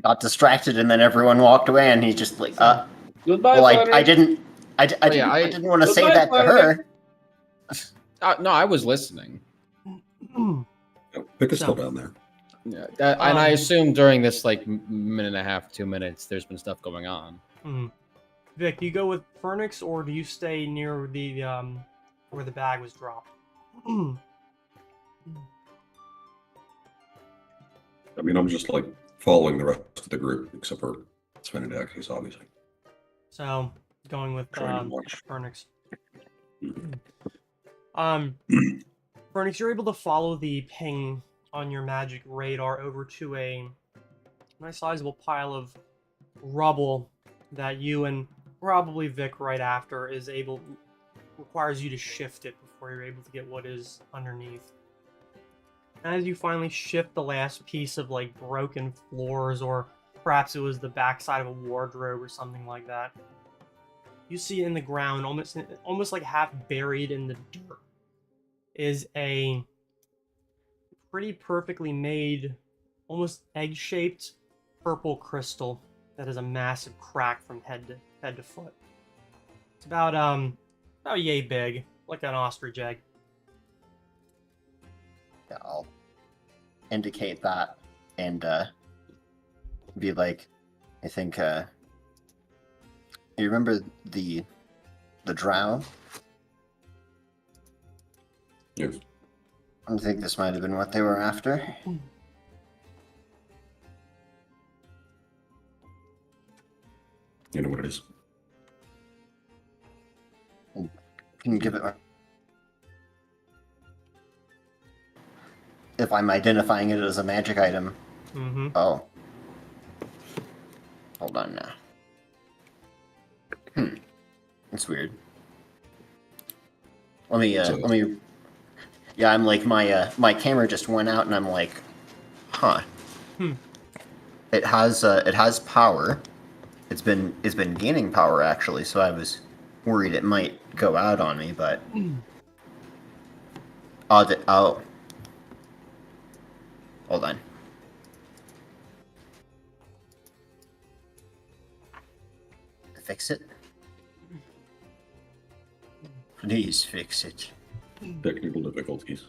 Got distracted, and then everyone walked away, and he's just like, Goodbye, well, I Frederick. didn't, I yeah, didn't want to say Goodbye, that to her. No, I was listening. Oh, Vic is still So- down there. Yeah, and I assume during this minute and a half, 2 minutes, there's been stuff going on. Vic, do you go with Fernix, or do you stay near the where the bag was dropped? I mean, I'm just like following the rest of the group, except for Svenadakis, obviously. So, going with Trying to watch. Fernix. Fernix, you're able to follow the ping on your magic radar over to a nice sizable pile of rubble that you and probably Vic right after requires you to shift it before you're able to get what is underneath. As you finally shift the last piece of like broken floors, or perhaps it was the backside of a wardrobe or something like that, you see in the ground, almost like half buried in the dirt, is a pretty perfectly made, almost egg-shaped purple crystal that has a massive crack from head to foot. It's about yay big, like an ostrich egg. Yeah, I'll indicate that and be like, I think you remember the drow? Yes. I think this might have been what they were after. You know what it is. Can you give it? If I'm identifying it as a magic item. Mm-hmm. Oh. Hold on now. It's weird. Let me. Yeah, I'm like my camera just went out, and I'm like, huh. It has power. It's been gaining power actually, so I was worried it might go out on me, but oh. Hold on. Fix it? Please fix it. Technical difficulties.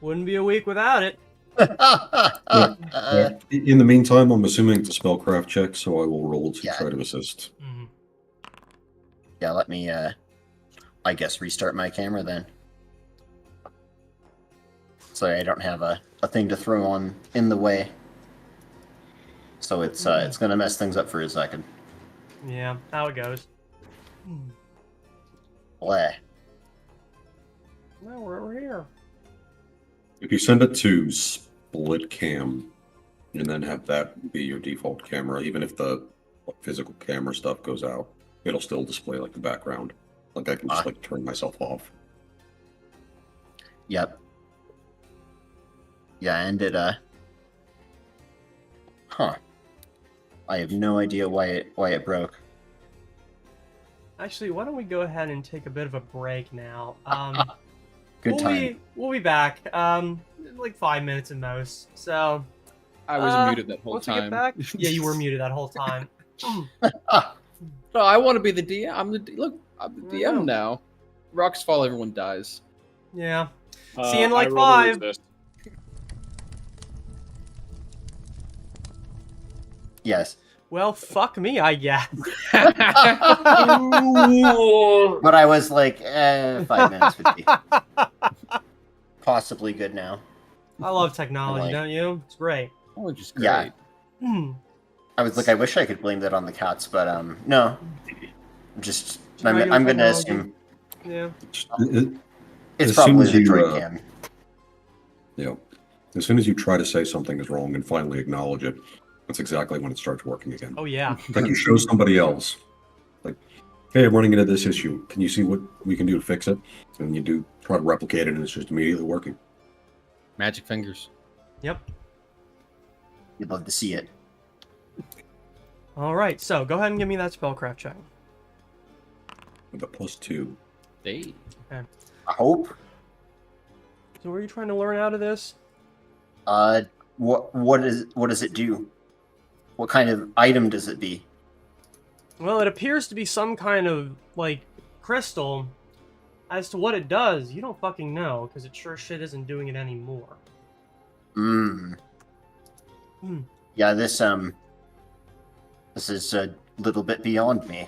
Wouldn't be a week without it. In the meantime, I'm assuming it's a spellcraft check, so I will roll to Yeah. try to assist. Mm-hmm. Yeah, let me, I guess restart my camera then. Sorry, I don't have a thing to throw on in the way. So it's gonna mess things up for a second. Yeah, how it goes. Bleh. No, we're over here. If you send it to split cam, and then have that be your default camera. Even if the physical camera stuff goes out, it'll still display like the background. Like I can just like turn myself off. Yep. Yeah, and it huh. I have no idea why it broke. Actually, why don't we go ahead and take a bit of a break now? Good time. We'll be back. Like 5 minutes at most. So I was muted that whole once time. we get back, yeah, you were muted that whole time. No, I want to be the DM. I'm the DM know. now. Rocks fall, everyone dies. Yeah. See you in like I roll 5. resist. Yes. Well, fuck me, I guess. But I was like, 5 minutes would be possibly good now. I love technology, Like- don't you? It's great. Oh, just great. Yeah. Hmm. I was like, I wish I could blame that on the cats, but no. Just Regular I'm gonna technology. assume Yeah. it's As soon probably as the you, droid cam. You know, as soon as you try to say something is wrong and finally acknowledge it, that's exactly when it starts working again. Oh yeah. Like you show somebody else, like, hey, I'm running into this issue. Can you see what we can do to fix it? And you do try to replicate it, and it's just immediately working. Magic fingers. Yep. You'd love to see it. All right. So go ahead and give me that spellcraft check. With a +2. Hey. I hope. So what are you trying to learn out of this? What does it do? What kind of item does it be? Well, it appears to be some kind of like crystal. As to what it does, you don't fucking know, because it sure shit isn't doing it anymore. Hmm. Yeah, this is a little bit beyond me.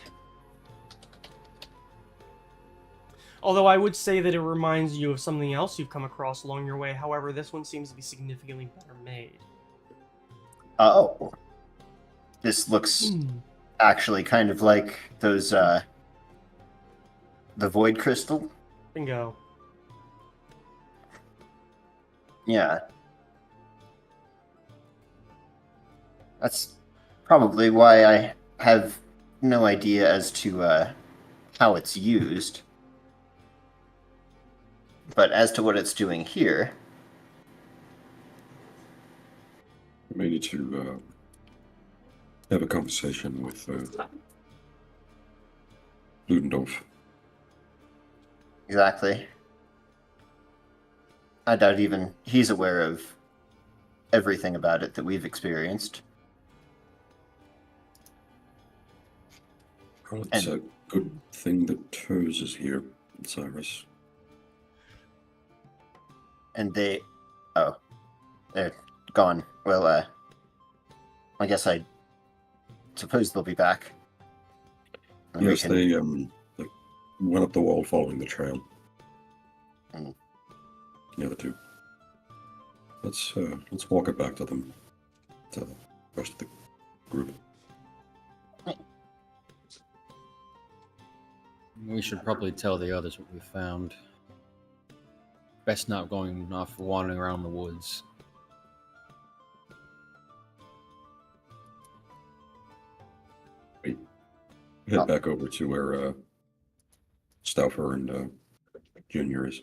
Although I would say that it reminds you of something else you've come across along your way. However, this one seems to be significantly better made. Oh. This looks actually kind of like those the void crystal. Bingo. Yeah. That's probably why I have no idea as to how it's used. But as to what it's doing here, We may need to have a conversation with Ludendorff. exactly. I doubt even he's aware of everything about it that we've experienced. Well, it's a good thing that Turs is here, Cyrus. And they're gone. Well, I guess I suppose they'll be back. And we Yes, can- they like went up the wall following the trail. Mm. The other two. Let's walk it back to them. To the rest of the group. We should probably tell the others what we found. Best not going off wandering around the woods. Head back over to where Stauffer and Junior is.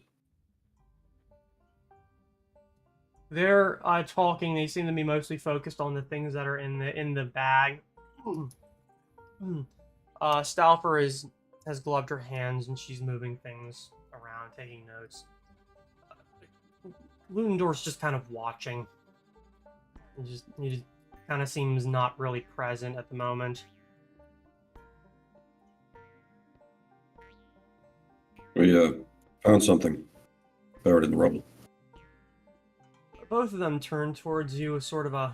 They're talking. They seem to be mostly focused on the things that are in the bag. Stauffer has gloved her hands and she's moving things around, taking notes. Ludendorff's just kind of watching. He just kind of seems not really present at the moment. We found something buried in the rubble. Both of them turn towards you with sort of a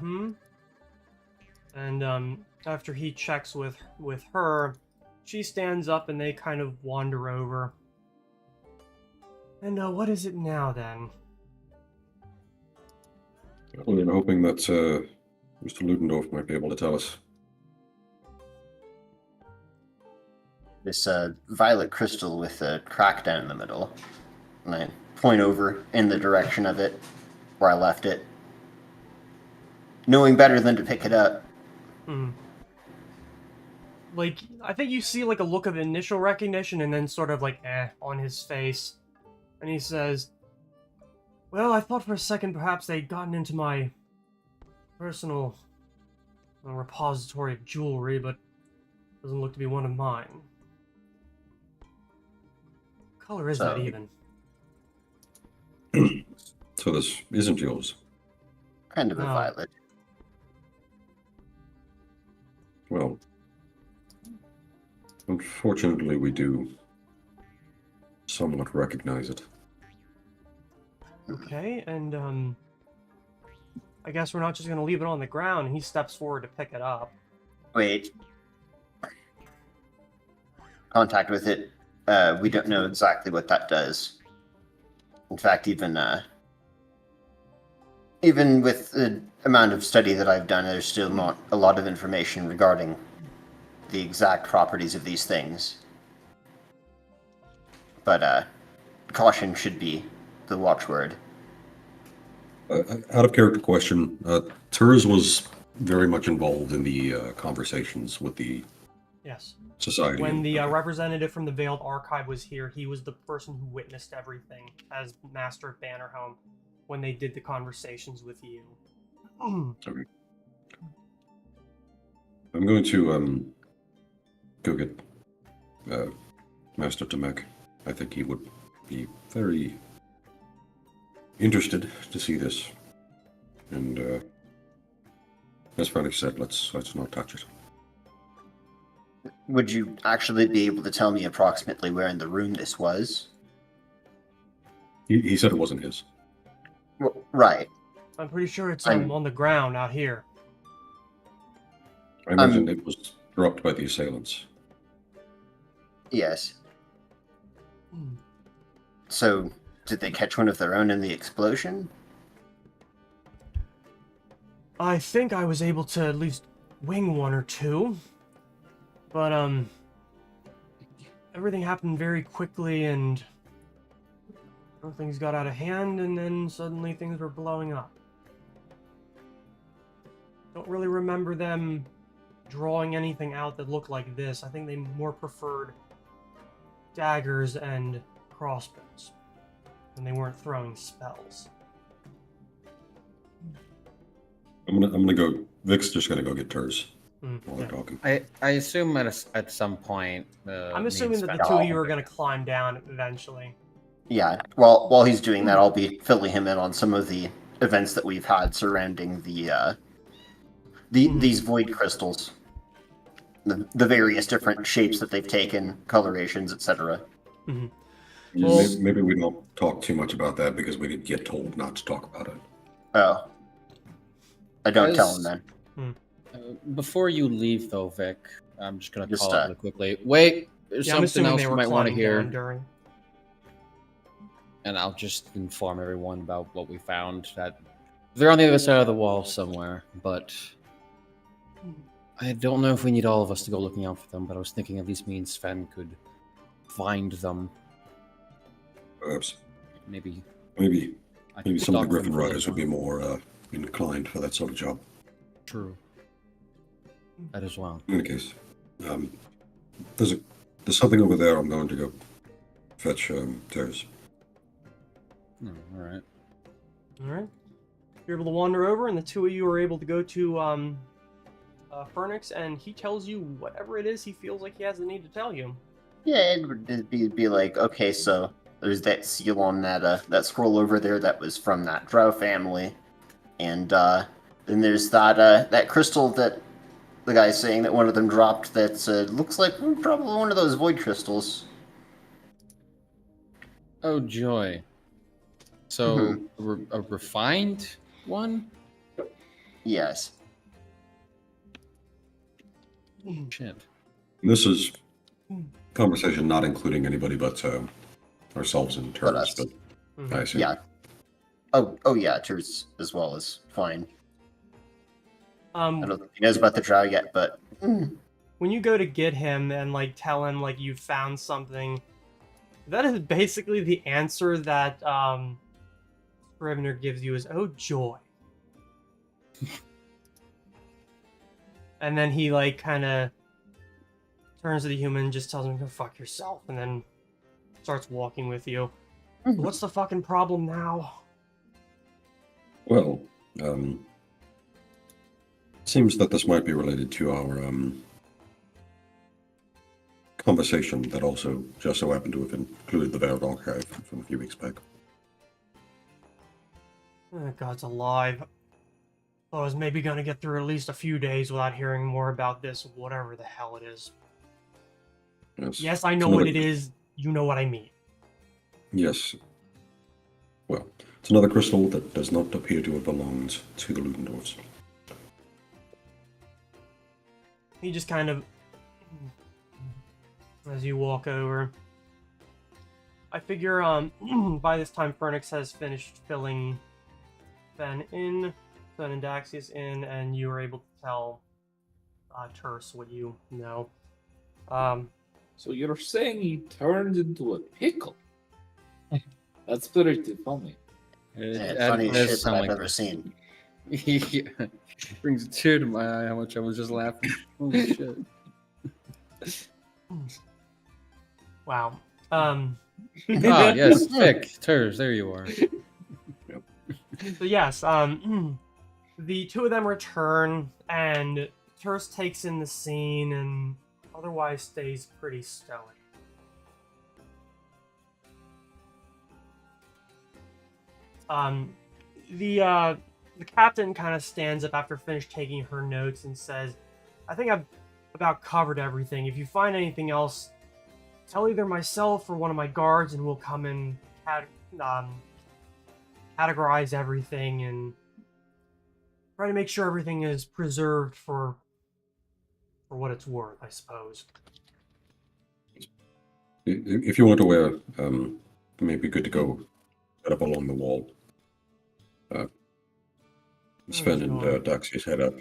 and after he checks with her, she stands up and they kind of wander over. And what is it now then? Well, I'm hoping that Mr. Ludendorff might be able to tell us. this violet crystal with a crack down in the middle. And I point over in the direction of it, where I left it. knowing better than to pick it up. Hmm. Like, I think you see, like, a look of initial recognition and then sort of, like, on his face. And he says, well, I thought for a second perhaps they'd gotten into my personal repository of jewelry, but doesn't look to be one of mine. What color is that So- even? So this isn't yours. Kind of a No. violet. Well, unfortunately, we do somewhat recognize it. Okay, and, I guess we're not just gonna leave it on the ground. He steps forward to pick it up. Wait. Contact with it. We don't know exactly what that does. In fact, even with the amount of study that I've done, there's still not a lot of information regarding the exact properties of these things. But caution should be the watchword. Out of character question, Turs was very much involved in the conversations with the Yes. society. When the Okay. representative from the Veiled Archive was here, he was the person who witnessed everything as Master of Bannerhelm when they did the conversations with you. Okay. I'm going to go get Master Tamek. I think he would be very interested to see this. And as Frank said, let's not touch it. Would you actually be able to tell me approximately where in the room this was? He said it wasn't his. Well, right. I'm pretty sure it's I'm- on the ground out here. I imagine it was dropped by the assailants. Yes. Hmm. So, did they catch one of their own in the explosion? I think I was able to at least wing one or two. But, everything happened very quickly and things got out of hand and then suddenly things were blowing up. Don't really remember them drawing anything out that looked like this. I think they more preferred daggers and crossbows when they weren't throwing spells. I'm gonna go. Vic's just gonna go get Turs while Yeah. they're talking. I assume at some point. I'm me assuming and that the Sven- two of you are going to climb down eventually. Yeah. While he's doing that, I'll be filling him in on some of the events that we've had surrounding these void crystals, the various different shapes that they've taken, colorations, etc. Well- Maybe we don't talk too much about that because we did get told not to talk about it. Oh. I don't tell him As- then. Before you leave, though, Vic, I'm just gonna Just, call it really quickly. Wait, there's Yeah, I'm something assuming else they you were might want to climbing hear, down during. and I'll just inform everyone about what we found. That they're on the other side of the wall somewhere, but I don't know if we need all of us to go looking out for them. But I was thinking at least me and Sven could find them. Perhaps. Maybe Maybe I maybe could some of the stalk them Griffin for a Riders would be little more inclined for that sort of job. while. True. That as well. In any case, there's something over there. I'm going to go fetch Turs. Oh, all right. Alright. You're able to wander over, and the two of you are able to go to Fernix, and he tells you whatever it is he feels like he has the need to tell you. Yeah, it'd be like, okay, so there's that seal on that scroll over there that was from that drow family, and then there's that crystal that the guy's saying that one of them dropped that looks like probably one of those void crystals. Oh joy. So a refined one? Yes. Shit. This is conversation not including anybody but ourselves and But Turs. us. But I assume. Yeah. Oh yeah, Turs as well is fine. I don't think he knows about the drow yet, but When you go to get him and like tell him like you found something, that is basically the answer that Scrivener gives you is, "Oh joy." And then he like kind of turns to the human, just tells him, "Go fuck yourself," and then starts walking with you. So what's the fucking problem now? Well, seems that this might be related to our conversation that also just so happened to have included the Veiled Archive from a few weeks back. Oh, God's alive. I was maybe gonna get through at least a few days without hearing more about this, whatever the hell it is. Yes, I know what it is. You know what I mean. Yes. Well, it's another crystal that does not appear to have belonged to the Ludendorffs. He just kind of, as you walk over, I figure by this time Fernix has finished filling Fen and Daxius in, and you were able to tell Terse what you know. So you're saying he turned into a pickle? That's pretty funny. Yeah, funniest shit that I've ever seen. Yeah. Brings a tear to my eye how much I was just laughing. Holy shit. Wow. Yes, Vic, Turs, there you are. So yes, the two of them return, and Terse takes in the scene and otherwise stays pretty stoic. The captain kind of stands up after finished taking her notes and says, "I think I've about covered everything. If you find anything else, tell either myself or one of my guards, and we'll come and categorize everything and try to make sure everything is preserved for what it's worth, I suppose." If you want to wear, it may be good to go head up along the wall. Sven and Daxius head up.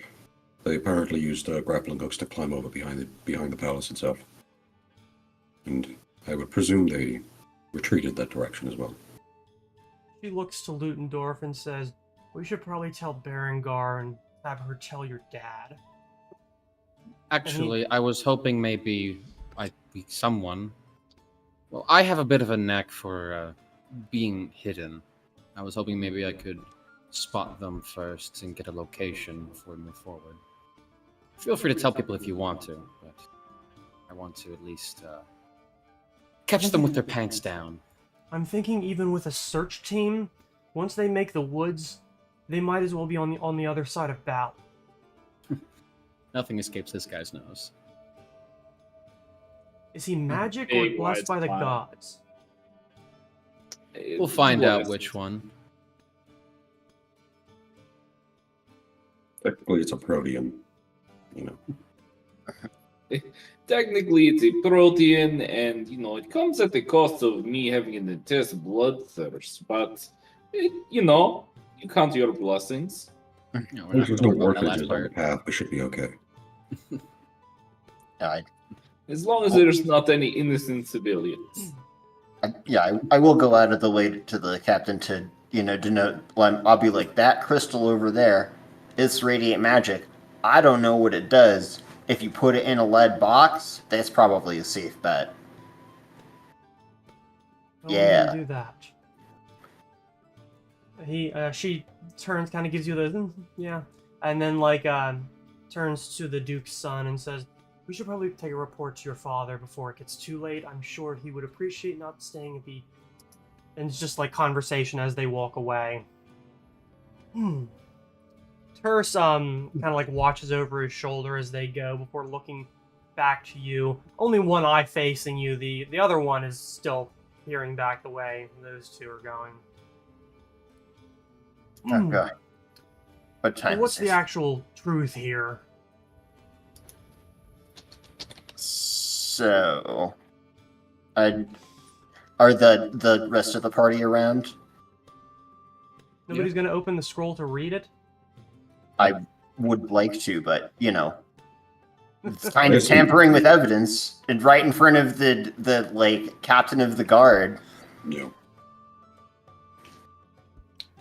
They apparently used grappling hooks to climb over behind the palace itself. And I would presume they retreated that direction as well. She looks to Ludendorff and says, "We should probably tell Berengar and have her tell your dad." Actually, I was hoping maybe I'd be someone. Well, I have a bit of a knack for being hidden. I was hoping maybe I could spot them first and get a location before we move forward. Feel free to tell people if you want to, but I want to at least catch them with their pants down. I'm thinking even with a search team, once they make the woods, they might as well be on the other side of battle. Nothing escapes this guy's nose. Is he magic or Big blessed by the smile. gods? We'll find out which one. Technically, it's a protean, you know. Technically, it's a protean, and it comes at the cost of me having an intense bloodthirst. But you count your blessings. No, we're not There's gonna no worry about that orphanages last on the part. path. We should be okay. As long as there's not any innocent civilians. I will go out of the way to the captain to denote. I'll be like, that crystal over there, it's radiant magic. I don't know what it does. If you put it in a lead box, that's probably a safe bet. Well, Yeah. we'll do that. She turns, kind of gives you the yeah, and then turns to the Duke's son and says, "We should probably take a report to your father before it gets too late. I'm sure he would appreciate not staying at the." And it's just like conversation as they walk away. Terse kind of like watches over his shoulder as they go before looking back to you. Only one eye facing you. The other one is still peering back the way those two are going. Okay. What So time what's is the it? actual truth here? So, are the rest of the party around? Nobody's gonna open the scroll to read it? I would like to, but it's kind of tampering with evidence, and right in front of the captain of the guard. Yeah.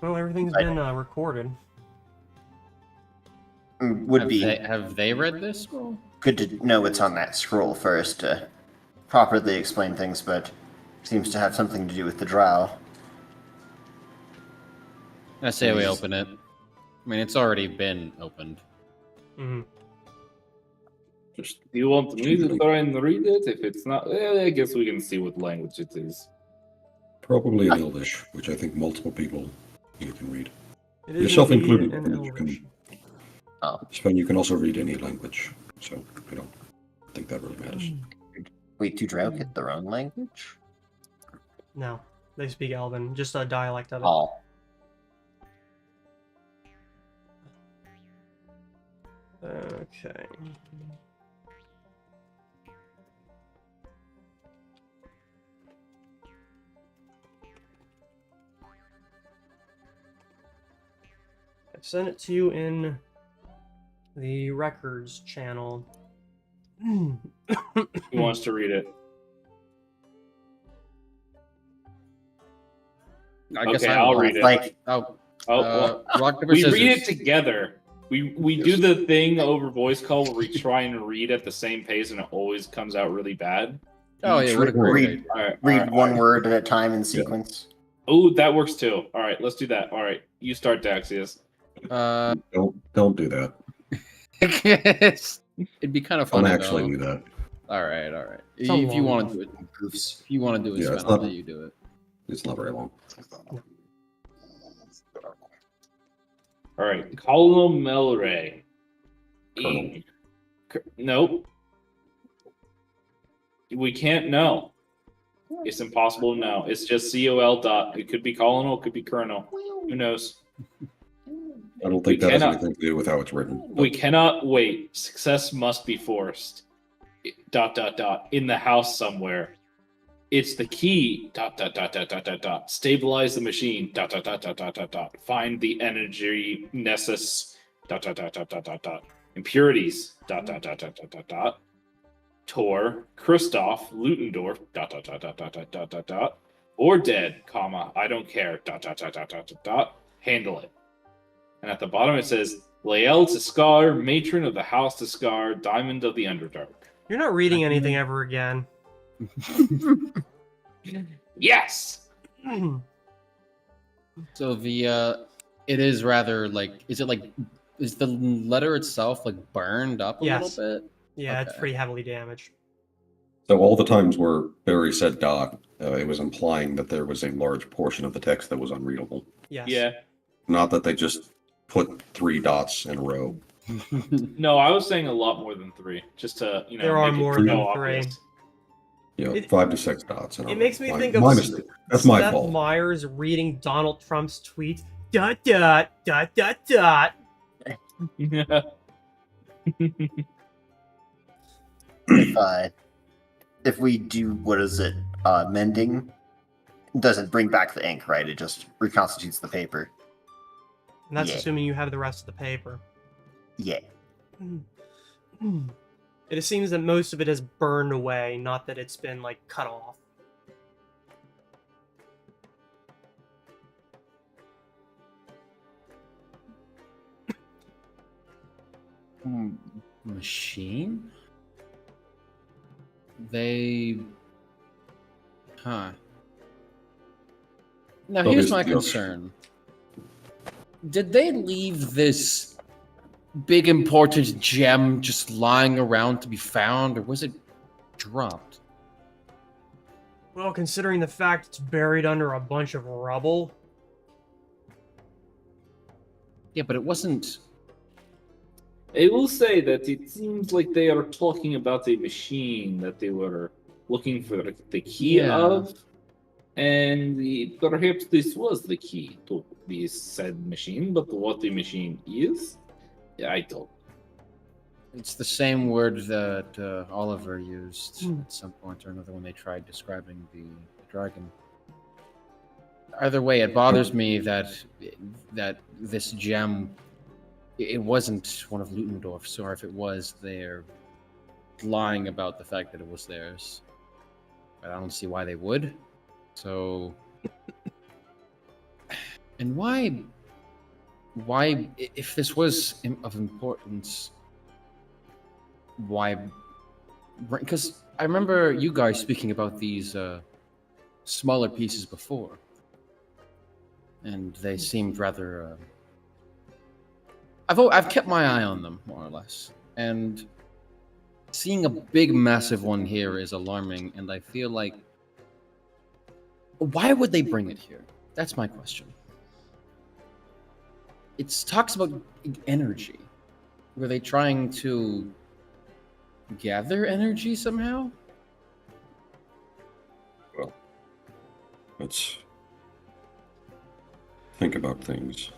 Well, everything's been recorded. Would be Have they read this scroll? good to know what's on that scroll first to properly explain things, but seems to have something to do with the drow. I say we open it. I mean, it's already been opened. Mhm. Just, do you want me to try and read it? If it's not, I guess we can see what language it is. Probably in Elvish, which I think multiple people you can read. It is Yourself indeed included. in and you Elvish. can, Oh, Sven, you can also read any language, so I don't think that really matters. wait, do drow get their own language? No, they speak Elven, just a dialect of it. Oh, Okay. I sent it to you in the records channel. Who wants to read it? I guess Okay, I I'll will. read it. like Oh, Oh, well, rock paper we scissors. read it together. We do the thing over voice call where we try and read at the same pace, and it always comes out really bad. Oh yeah, what a great read- idea. All right, read one word at a time in sequence. Oh, that works too. All right, let's do that. All right, you start, Daxius. Don't do that. It'd be kind of Don't funny actually though. do that. All right, all right. It's If you long want enough. to do it, Goofs. if you want to do it, Yeah, Sven, it's I'll not- let you do it. It's not very long. All right, Colonel Melray. Colonel. Nope. We can't know. It's impossible to know. It's just COL dot. It could be Colonel, it could be Colonel. Who knows? I don't We think that has cannot- anything to do with how it's written. We cannot wait. Success must be forced. Dot dot dot. In the house somewhere. It's the key. Dot dot dot dot dot dot dot. Stabilize the machine. Dot dot dot dot dot dot dot. Find the energy nessus. Dot dot dot dot dot dot dot. Impurities. Dot dot dot dot dot dot dot. Tor, Christoph, Lutendorf. Dot dot dot dot dot dot dot dot dot. Or dead, comma. I don't care. Dot dot dot dot dot dot dot. Handle it. And at the bottom it says Lael Tiscar, matron of the House Tiscar, Diamond of the Underdark. You're not reading anything ever again. Yes. So the it is rather like is the letter itself like burned up a Yes. little bit? Yeah, it's Okay. pretty heavily damaged. So all the times where Barry said dot, it was implying that there was a large portion of the text that was unreadable. Yes. Yeah. Not that they just put 3 dots in a row. No, I was saying a lot more than 3, just to There are make it more so than obvious. You know, It- 5 to 6 dots in a row. It makes me My- think of my mistake. That's my Seth fault. Meyers reading Donald Trump's tweet. Dot dot dot dot dot. If we do what is it, mending, it doesn't bring back the ink, right? It just reconstitutes the paper. And that's Yeah. assuming you have the rest of the paper. Yeah. It seems that most of it has burned away, not that it's been like cut off. Machine? They Huh. Now Well, here's there's my the option. concern. Did they leave this big important gem just lying around to be found, or was it dropped? Well, considering the fact it's buried under a bunch of rubble. Yeah, but it wasn't. I will say that it seems like they are talking about a machine that they were looking for the key Yeah. of, and perhaps this was the key to this said machine. But what the machine is, I don't. It's the same word that Oliver used at some point or another when they tried describing the dragon. Either way, it bothers me that this gem, it wasn't one of Ludendorff's, or if it was, they're lying about the fact that it was theirs. But I don't see why they would. So, and why why, if this was of importance, why? Because I remember you guys speaking about these smaller pieces before, and they seemed rather. I've kept my eye on them more or less, and seeing a big, massive one here is alarming. And I feel like, why would they bring it here? That's my question. It talks about energy. Were they trying to gather energy somehow? Well, let's think about things.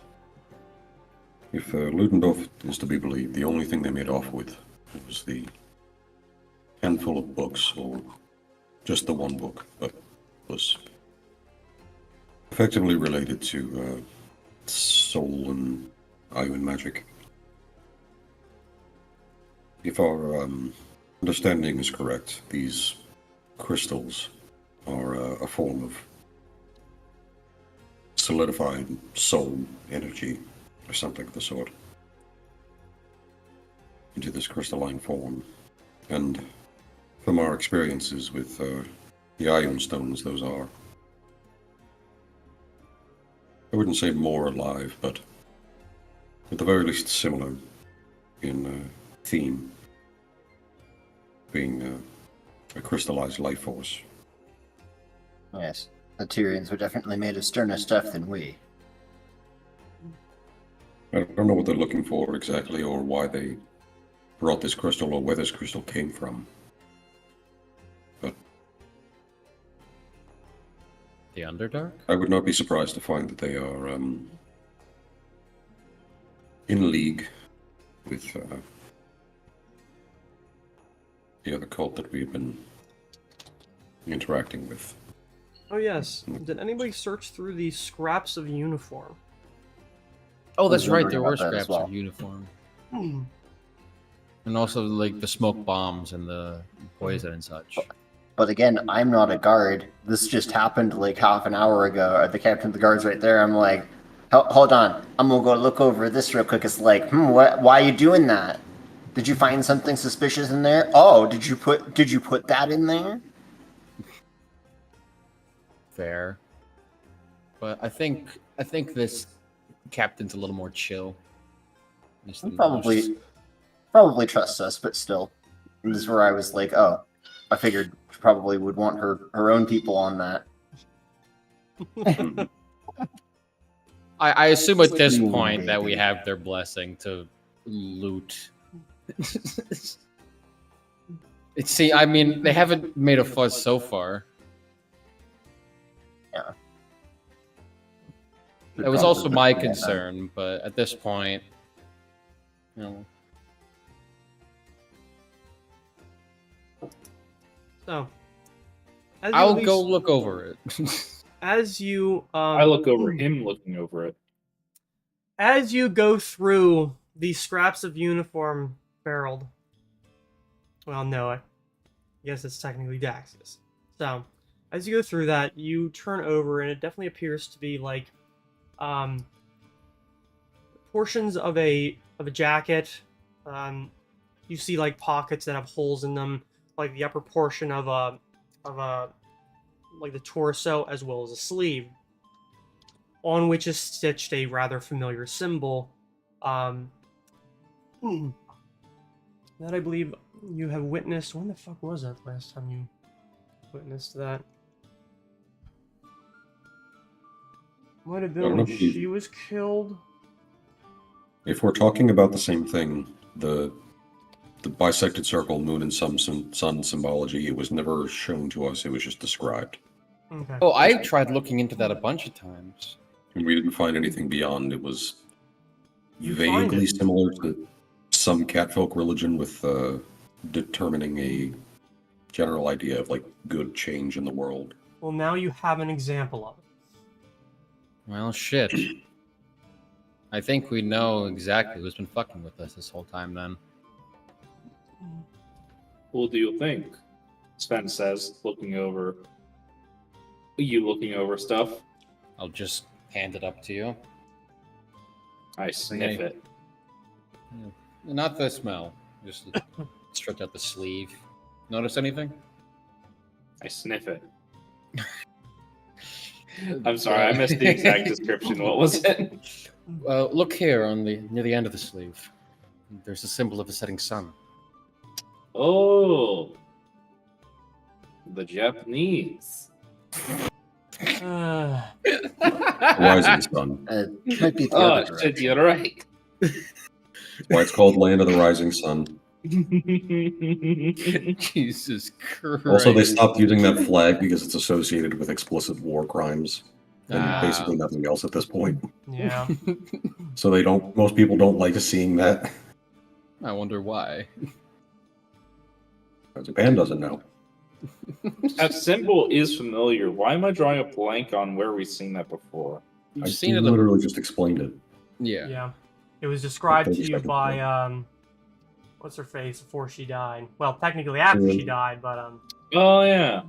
If Ludendorff is to be believed, the only thing they made off with was the handful of books, or just the one book, but was effectively related to soul and Ioun magic. If our understanding is correct, these crystals are a form of solidified soul energy, or something of the sort, into this crystalline form. And from our experiences with the Ioun stones, those are, I wouldn't say more alive, but at the very least similar in theme, being a crystallized life force. Yes, the Tyrians were definitely made of sterner stuff than we. I don't know what they're looking for exactly, or why they brought this crystal, or where this crystal came from. But The Underdark? I would not be surprised to find that they are in league with the other cult that we've been interacting with. Oh yes. Did anybody search through the scraps of uniform? Oh, that's was right. wondering There were about that as scraps well. of uniform, Hmm. and also like the smoke bombs and the poison and such. But again, I'm not a guard. This just happened like half an hour ago. The captain of the guard's right there. I'm like, hold on. I'm gonna go look over this real quick. It's like, why are you doing that? Did you find something suspicious in there? Oh, did you put that in there? Fair, but I think this captain's a little more chill. At least He than most. probably trusts us, but still, this is where I was like, oh, I figured she probably would want her own people on that. I assume at this Ooh, point that we baby. have their blessing to loot. I mean, they haven't made a fuss so far. Yeah. That was also my concern, but at this point, you know, So, as you I'll at least- go look over it. As you I look over him looking over it. as you go through the scraps of uniform barreled. Well, no, I guess it's technically Dax's. So, as you go through that, you turn over, and it definitely appears to be like portions of a jacket. You see like pockets that have holes in them, like the upper portion of a like the torso as well as a sleeve, on which is stitched a rather familiar symbol. That I believe you have witnessed. When the fuck was that last time you witnessed that? Might have I been don't when know. she was killed. If we're talking about the same thing, the bisected circle, moon and sun symbology, it was never shown to us, it was just described. Okay. Oh, I tried looking into that a bunch of times. And we didn't find anything beyond. It was You find vaguely it. similar to some catfolk religion with determining a general idea of like good change in the world. Well, now you have an example of it. Well, shit. I think we know exactly who's been fucking with us this whole time then. Who do you think? Sven says, looking over stuff. I'll just hand it up to you. I sniff Okay. it. Not the smell. Just stretch out the sleeve. Notice anything? I sniff it. I'm sorry, I missed the exact description. What was it? Look here on the near the end of the sleeve. There's a symbol of the setting sun. Oh, the Japanese. Rising sun. Might be the Oh other shit, direction. you're right. That's why it's called Land of the Rising Sun. Jesus Christ. Also, they stopped using that flag because it's associated with explicit war crimes and Ah. basically nothing else at this point. Yeah. So they don't. Most people don't like seeing that. I wonder why. Japan doesn't know. That symbol is familiar. Why am I drawing a blank on where we've seen that before? You've I seen it. literally just explained it. Yeah. Yeah. It was described to 30 you seconds by what's her face before she died. Well, technically after she Mm. died, but Oh yeah.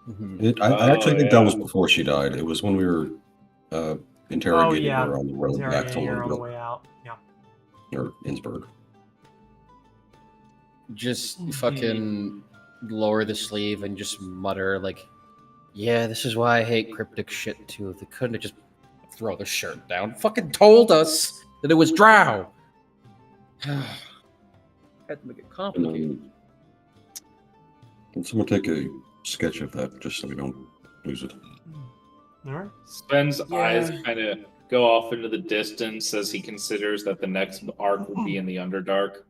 Mhm. I actually think that was yeah. before she died. It was when we were interrogating yeah, her on the road back to interrogating her on the Louisville way out. Yeah. or Innsbruck. Just fucking lower the sleeve and just mutter like, "Yeah, this is why I hate cryptic shit too. They couldn't have just throw the shirt down. Fucking told us that it was drow." Had to make it And complicated. can someone take a sketch of that just so we don't lose it? All right. Sven's Yeah. eyes kind of go off into the distance as he considers that the next arc will be in the Underdark.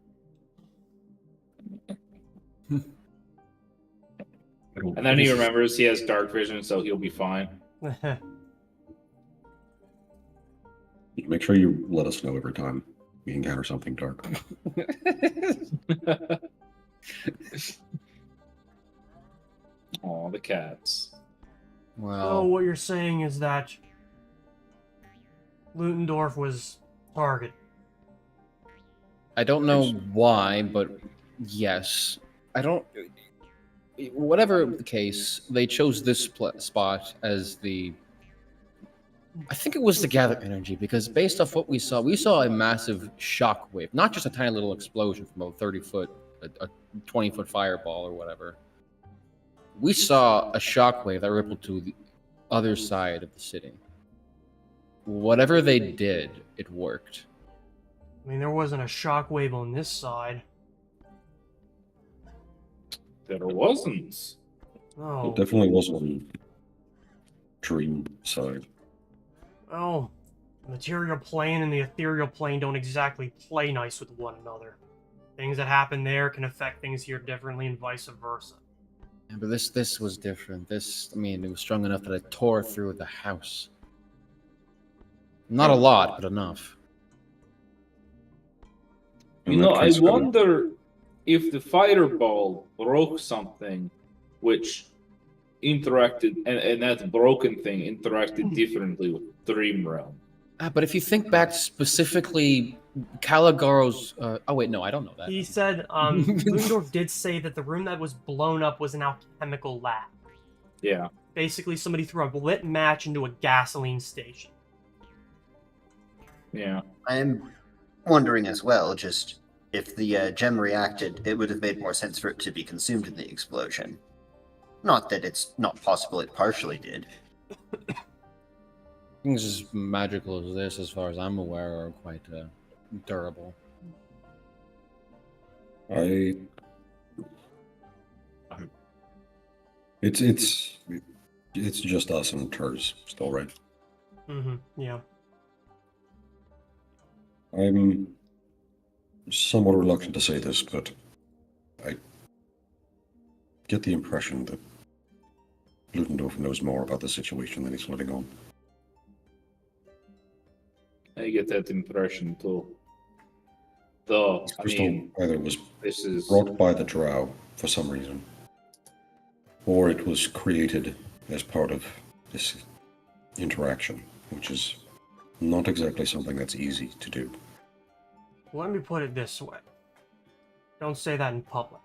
And then he remembers he has dark vision, so he'll be fine. Make sure you let us know every time we encounter something dark. Oh, the cats. So Well, what you're saying is that Ludendorff was targeted. I don't know why, but yes. I don't. Whatever the case, they chose this spot as the. I think it was to gather energy because based off what we saw a massive shock wave, not just a tiny little explosion from a 30-foot, a 20-foot fireball or whatever. We saw a shock wave that rippled to the other side of the city. Whatever they did, it worked. I mean, there wasn't a shockwave on this side. There wasn't. Oh, It definitely was on dream side. well, the material plane and the ethereal plane don't exactly play nice with one another. Things that happen there can affect things here differently and vice versa. Yeah, but this was different. I mean, it was strong enough that it tore through the house. Not a lot, but enough. In You that know, I case, wonder if the fireball broke something which interacted, and that broken thing interacted differently with Dream Realm. But if you think back specifically, Caligaro's. Oh wait, no, I don't know that. He said, Ludendorff did say that the room that was blown up was an alchemical lab. Yeah. Basically, somebody threw a lit match into a gasoline station. Yeah. I am wondering as well, just if the gem reacted, it would have made more sense for it to be consumed in the explosion. Not that it's not possible it partially did. Things as magical as this, as far as I'm aware, are quite durable. It's just us and hers still, right? Mm-hmm, yeah. I'm somewhat reluctant to say this, but I get the impression that Ludendorff knows more about the situation than he's letting on. I get that impression too. Though, This I crystal mean, either was this is. brought by the drow for some reason, or it was created as part of this interaction, which is not exactly something that's easy to do. Let me put it this way. Don't say that in public.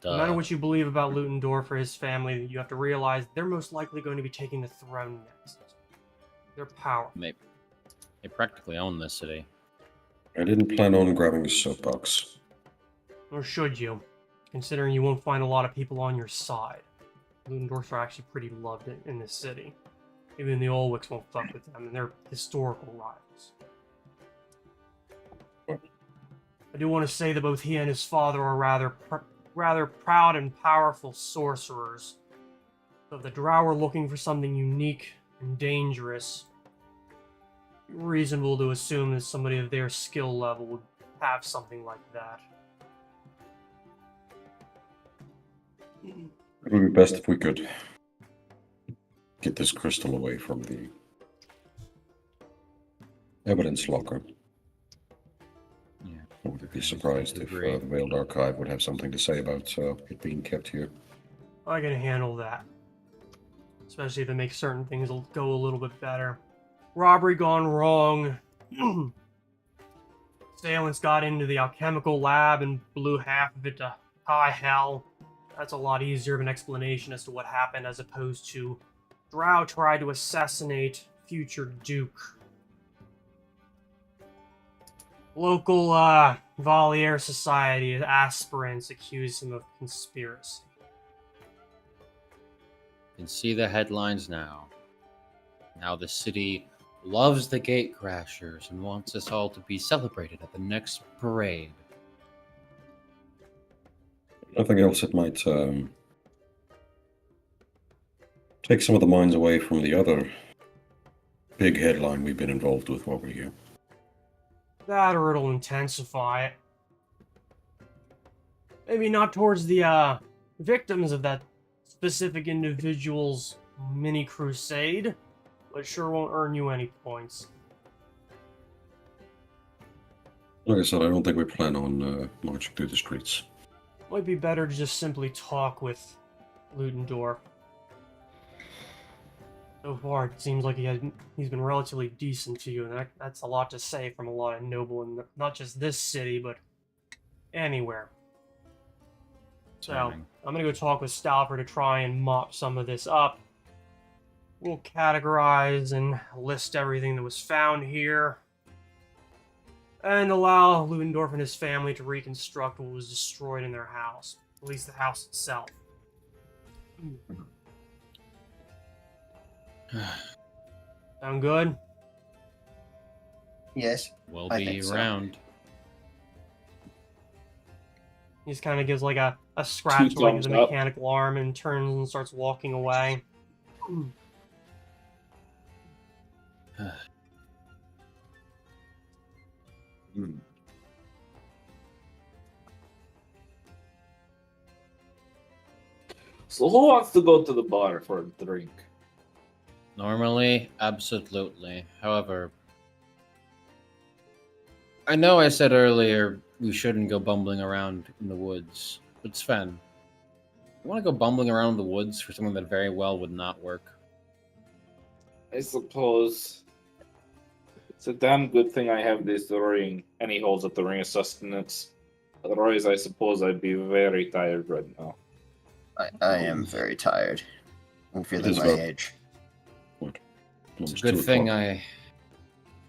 No matter what you believe about Ludendorff or his family, you have to realize they're most likely going to be taking the throne next. Their power. Maybe They practically own this city. I didn't plan on grabbing a soapbox. Or should you? Considering you won't find a lot of people on your side. Ludendorffs are actually pretty loved in this city. Even the Olwics won't fuck with them, and they're historical rivals. I do want to say that both he and his father are rather proud and powerful sorcerers. So if the Drow are looking for something unique and dangerous, it's reasonable to assume that somebody of their skill level would have something like that. It would be best if we could get this crystal away from the evidence locker. Yeah. I would be surprised if the Veiled Archive would have something to say about it being kept here. I can handle that. Especially if it makes certain things go a little bit better. Robbery gone wrong. Assailants got into the alchemical lab and blew half of it to high hell. That's a lot easier of an explanation as to what happened as opposed to Drow tried to assassinate future Duke. Local Valier Society aspirants accused him of conspiracy. You can see the headlines now. Now the city loves the gatecrashers and wants us all to be celebrated at the next parade. Nothing else that might take some of the minds away from the other big headline we've been involved with while we're here. That or it'll intensify it. Maybe not towards the victims of that specific individual's mini crusade, but sure won't earn you any points. Like I said, I don't think we plan on marching through the streets. Might be better to just simply talk with Ludendorff. So far, it seems like he's been relatively decent to you, and that's a lot to say from a lot of noble in not just this city, but anywhere. So, I'm gonna go talk with Stalfer to try and mop some of this up. We'll categorize and list everything that was found here, and allow Ludendorff and his family to reconstruct what was destroyed in their house. At least the house itself. Sound good? Yes. We'll I be think so. around. He just kind of gives like a scratch to like thumbs the up. mechanical arm and turns and starts walking away. So who wants to go to the bar for a drink? Normally, absolutely. However, I know I said earlier we shouldn't go bumbling around in the woods, but Sven, you want to go bumbling around the woods for something that very well would not work? I suppose it's a damn good thing I have this ring, and he holds up the ring of sustenance. Otherwise, I suppose I'd be very tired right now. I am very tired. I'm feeling is my about- age. It's a Almost good 2 thing o'clock. I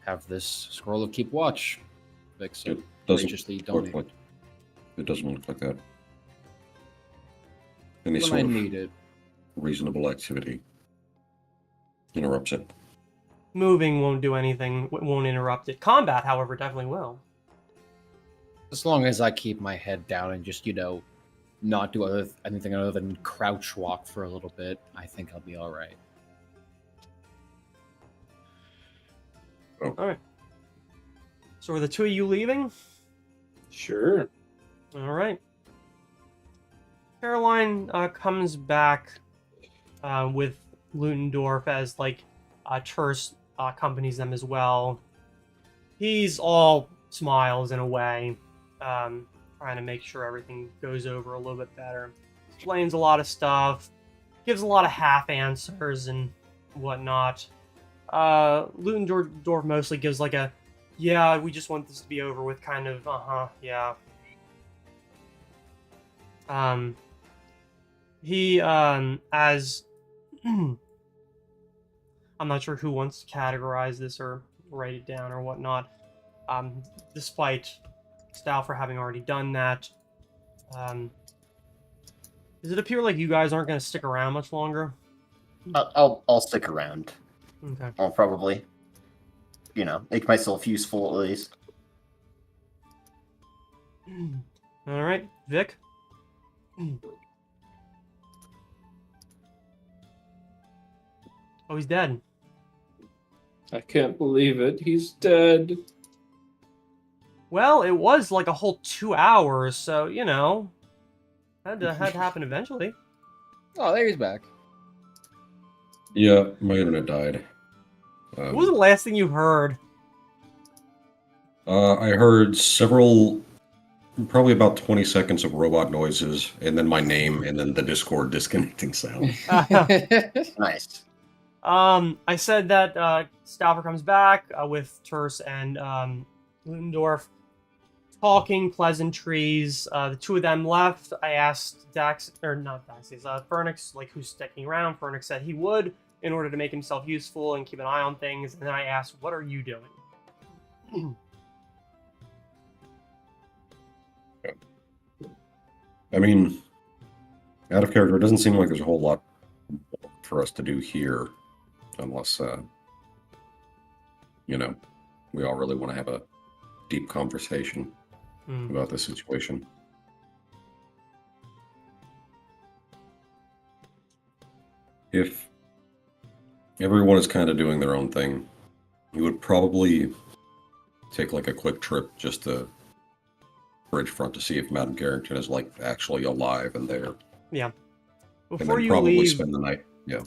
have this scroll of keep watch. Vix It doesn't graciously look donated. like it doesn't look like that. Any When sort I of need it. reasonable activity interrupts it. Moving won't do anything, won't interrupt it. Combat, however, definitely will. As long as I keep my head down and just, not do anything other than crouch walk for a little bit, I think I'll be all right. Alright. So are the two of you leaving? Sure. Alright. Caroline comes back with Ludendorff as, like, Terse accompanies them as well. He's all smiles in a way, trying to make sure everything goes over a little bit better. Explains a lot of stuff, gives a lot of half answers and whatnot. Ludendorff mostly gives like a, yeah, we just want this to be over with kind of, yeah. He, as, I'm not sure who wants to categorize this or write it down or whatnot. Despite Stauffer having already done that, does it appear like you guys aren't going to stick around much longer? I'll stick around. Okay. I'll probably, make myself useful at least. All right, Vic. Oh, he's dead. I can't believe it. He's dead. Well, it was like a whole 2 hours, so had to happen eventually. Oh, there he's back. Yeah, my internet died. What was the last thing you heard? I heard probably about 20 seconds of robot noises, and then my name, and then the Discord disconnecting sound. Nice. I said that Stauffer comes back with Terse and Ludendorff talking pleasantries. The two of them left. I asked Fernix, like, who's sticking around. Fernix said he would in order to make himself useful and keep an eye on things. And then I asked, what are you doing? I mean, out of character, it doesn't seem like there's a whole lot for us to do here, unless, we all really want to have a deep conversation about the situation. If everyone is kind of doing their own thing, you would probably take like a quick trip just to bridge front to see if Madame Carrington is like actually alive and there. Yeah. And Before then you probably leave, spend the night. Yeah.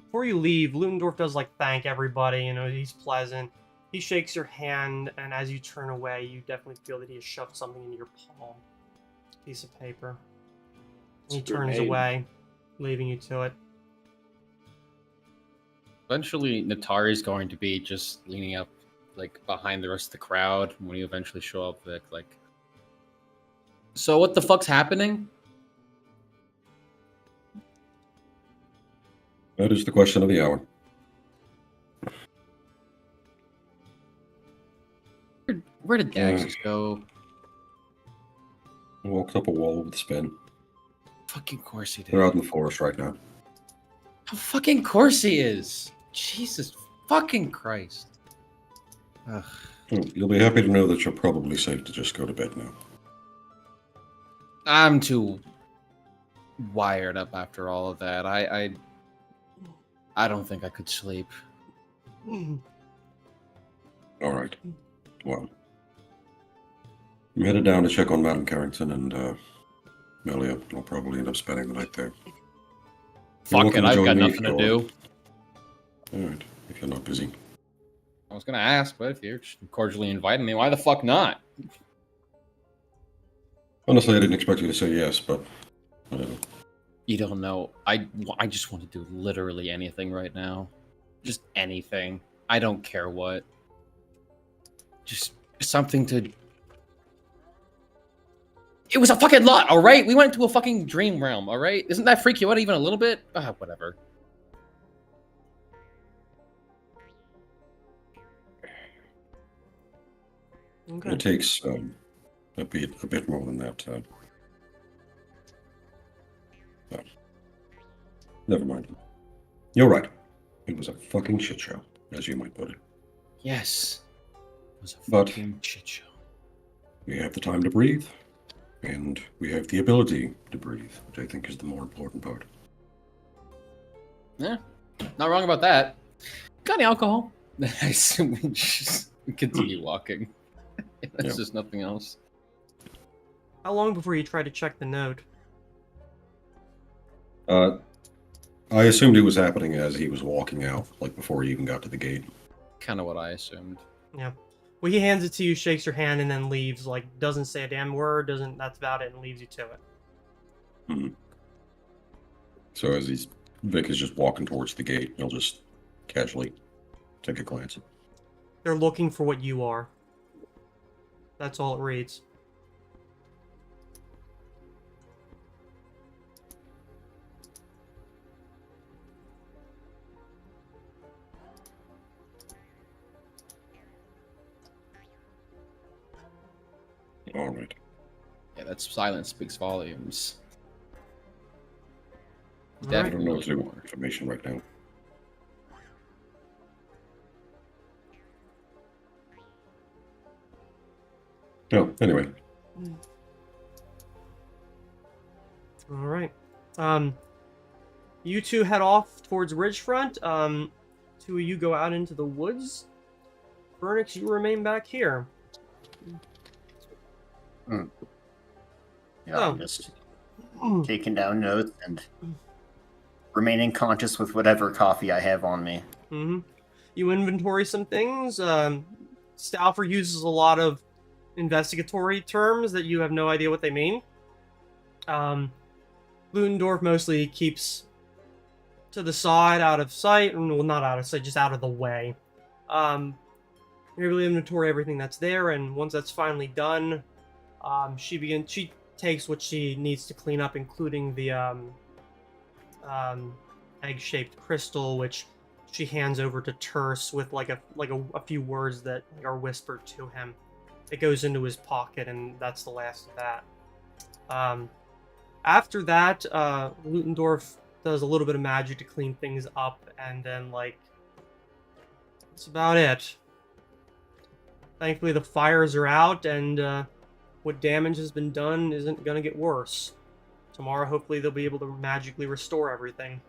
before you leave, Ludendorff does like thank everybody. He's pleasant. He shakes your hand, and as you turn away, you definitely feel that he has shoved something into your palm. Piece of paper. And he It's a turns grenade. away, leaving you to it. Eventually, Natari's going to be just leaning up, like, behind the rest of the crowd when you eventually show up, Vic. Like, so what the fuck's happening? That is the question of the hour. Where did Daxus go? I walked up a wall with a spin. Fucking course he did. They're out in the forest right now. Of fucking course he is. Jesus fucking Christ. Ugh. You'll be happy to know that you're probably safe to just go to bed now. I'm too wired up after all of that. I don't think I could sleep. All right. Well, I'm headed down to check on Madame Carrington and Melia. I'll probably end up spending the night there. You're Fuck welcome it, to I've join got me if nothing to you're- do. All right, if you're not busy. I was gonna ask, but if you're cordially inviting me, why the fuck not? Honestly, I didn't expect you to say yes, but whatever. You don't know. I just want to do literally anything right now. Just anything. I don't care what. Just something to... It was a fucking lot, alright? We went to a fucking dream realm, alright? Doesn't that freak you out even a little bit? Whatever. Okay. It takes a bit more than that. Never mind. You're right. It was a fucking shit show, as you might put it. Yes. It was a But- fucking shit show. We have the time to breathe, and we have the ability to breathe, which I think is the more important part. Yeah. Not wrong about that. Got any alcohol? I assume we just continue walking. There's Yeah. just nothing else. How long before you try to check the note? I assumed it was happening as he was walking out, like before he even got to the gate. Kind of what I assumed. Yeah. Well, he hands it to you, shakes your hand, and then leaves. Like, doesn't say a damn word. That's about it, and leaves you to it. Mhm. So as Vic is just walking towards the gate, he'll just casually take a glance. They're looking for what you are. That's all it reads. All right. Yeah, that silence speaks volumes. All right. I don't know Definitely the more. information right now. No, anyway. All right. You two head off towards Ridgefront. Two of you go out into the woods. Burnix, you remain back here. Yeah, Oh. I'm just taking down notes and remaining conscious with whatever coffee I have on me. Mm-hmm. You inventory some things. Stauffer uses a lot of investigatory terms that you have no idea what they mean. Ludendorff mostly keeps to the side, out of sight. Well, not out of sight, just out of the way. You're able to inventory everything that's there, and once that's finally done, she takes what she needs to clean up, including the egg-shaped crystal, which she hands over to Terse with like a few words that are whispered to him. It goes into his pocket, and that's the last of that. After that, Ludendorff does a little bit of magic to clean things up, and then that's about it. Thankfully, the fires are out, and what damage has been done isn't gonna get worse. Tomorrow, hopefully, they'll be able to magically restore everything.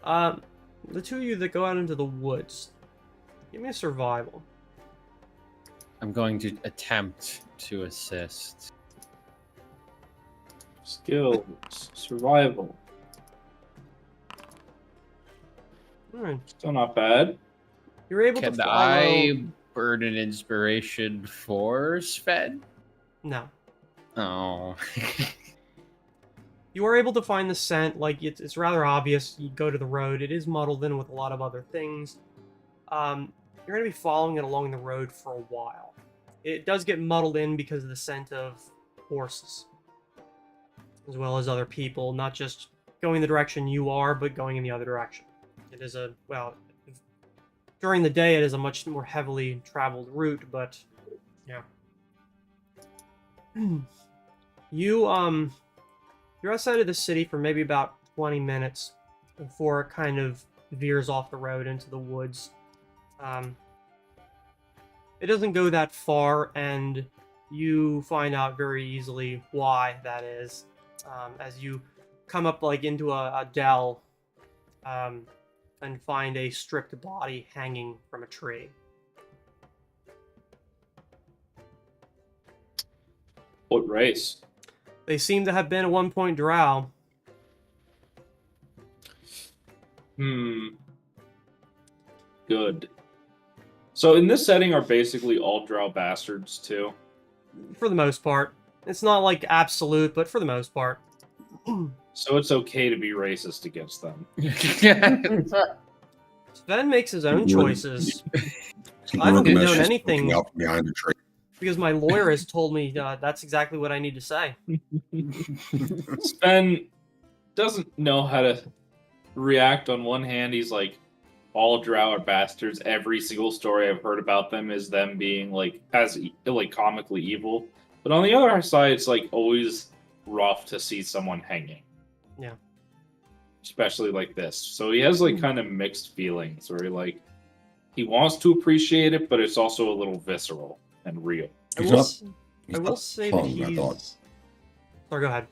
The two of you that go out into the woods, give me a survival. I'm going to attempt to assist. Skills, survival. Alright. Still not bad. You're able Can to follow... I burn an inspiration for Sven? No. Oh. You are able to find the scent, it's rather obvious. You go to the road, it is muddled in with a lot of other things. You're going to be following it along the road for a while. It does get muddled in because of the scent of horses, as well as other people, not just going the direction you are, but going in the other direction. It is during the day it is a much more heavily traveled route, but, yeah. You're outside of the city for maybe about 20 minutes before it kind of veers off the road into the woods. It doesn't go that far, and you find out very easily why that is. As you come up into a dell and find a stripped body hanging from a tree. What race? They seem to have been at one point drow. Good. So in this setting are basically all drow bastards too? For the most part. It's not absolute, but for the most part. So it's okay to be racist against them. Sven makes his own You were- choices. You I haven't Gilgamesh condone is anything. looking out behind a tree. Because my lawyer has told me that's exactly what I need to say. Sven doesn't know how to react. On one hand, he's like, all drow are bastards. Every single story I've heard about them is them being comically evil. But on the other side, it's always rough to see someone hanging. Yeah. Especially like this. So he has kind of mixed feelings where he wants to appreciate it, but it's also a little visceral and real. I He's will, not- s- He's I will not say hung, that I he's... thought. Sorry, go ahead.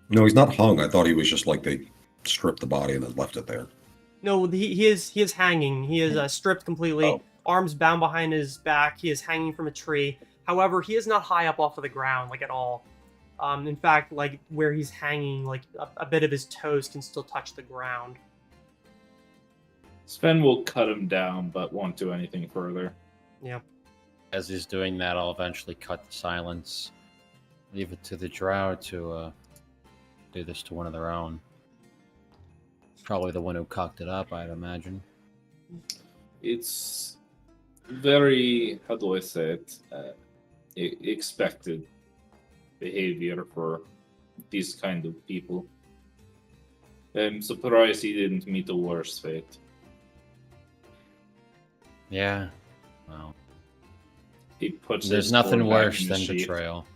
No, he's not hung. I thought he was just they stripped the body and then left it there. No, he is hanging. He is stripped completely, Oh. arms bound behind his back. He is hanging from a tree. However, he is not high up off of the ground, at all. In fact, where he's hanging, a bit of his toes can still touch the ground. Sven will cut him down, but won't do anything further. Yeah. As he's doing that, I'll eventually cut the silence. Leave it to the drow to do this to one of their own. Probably the one who cocked it up, I'd imagine. It's very, how do I say it, expected behavior for these kind of people. I'm surprised he didn't meet a worse fate. Yeah. Well, He puts there's his nothing sword back worse in the than sheath. betrayal.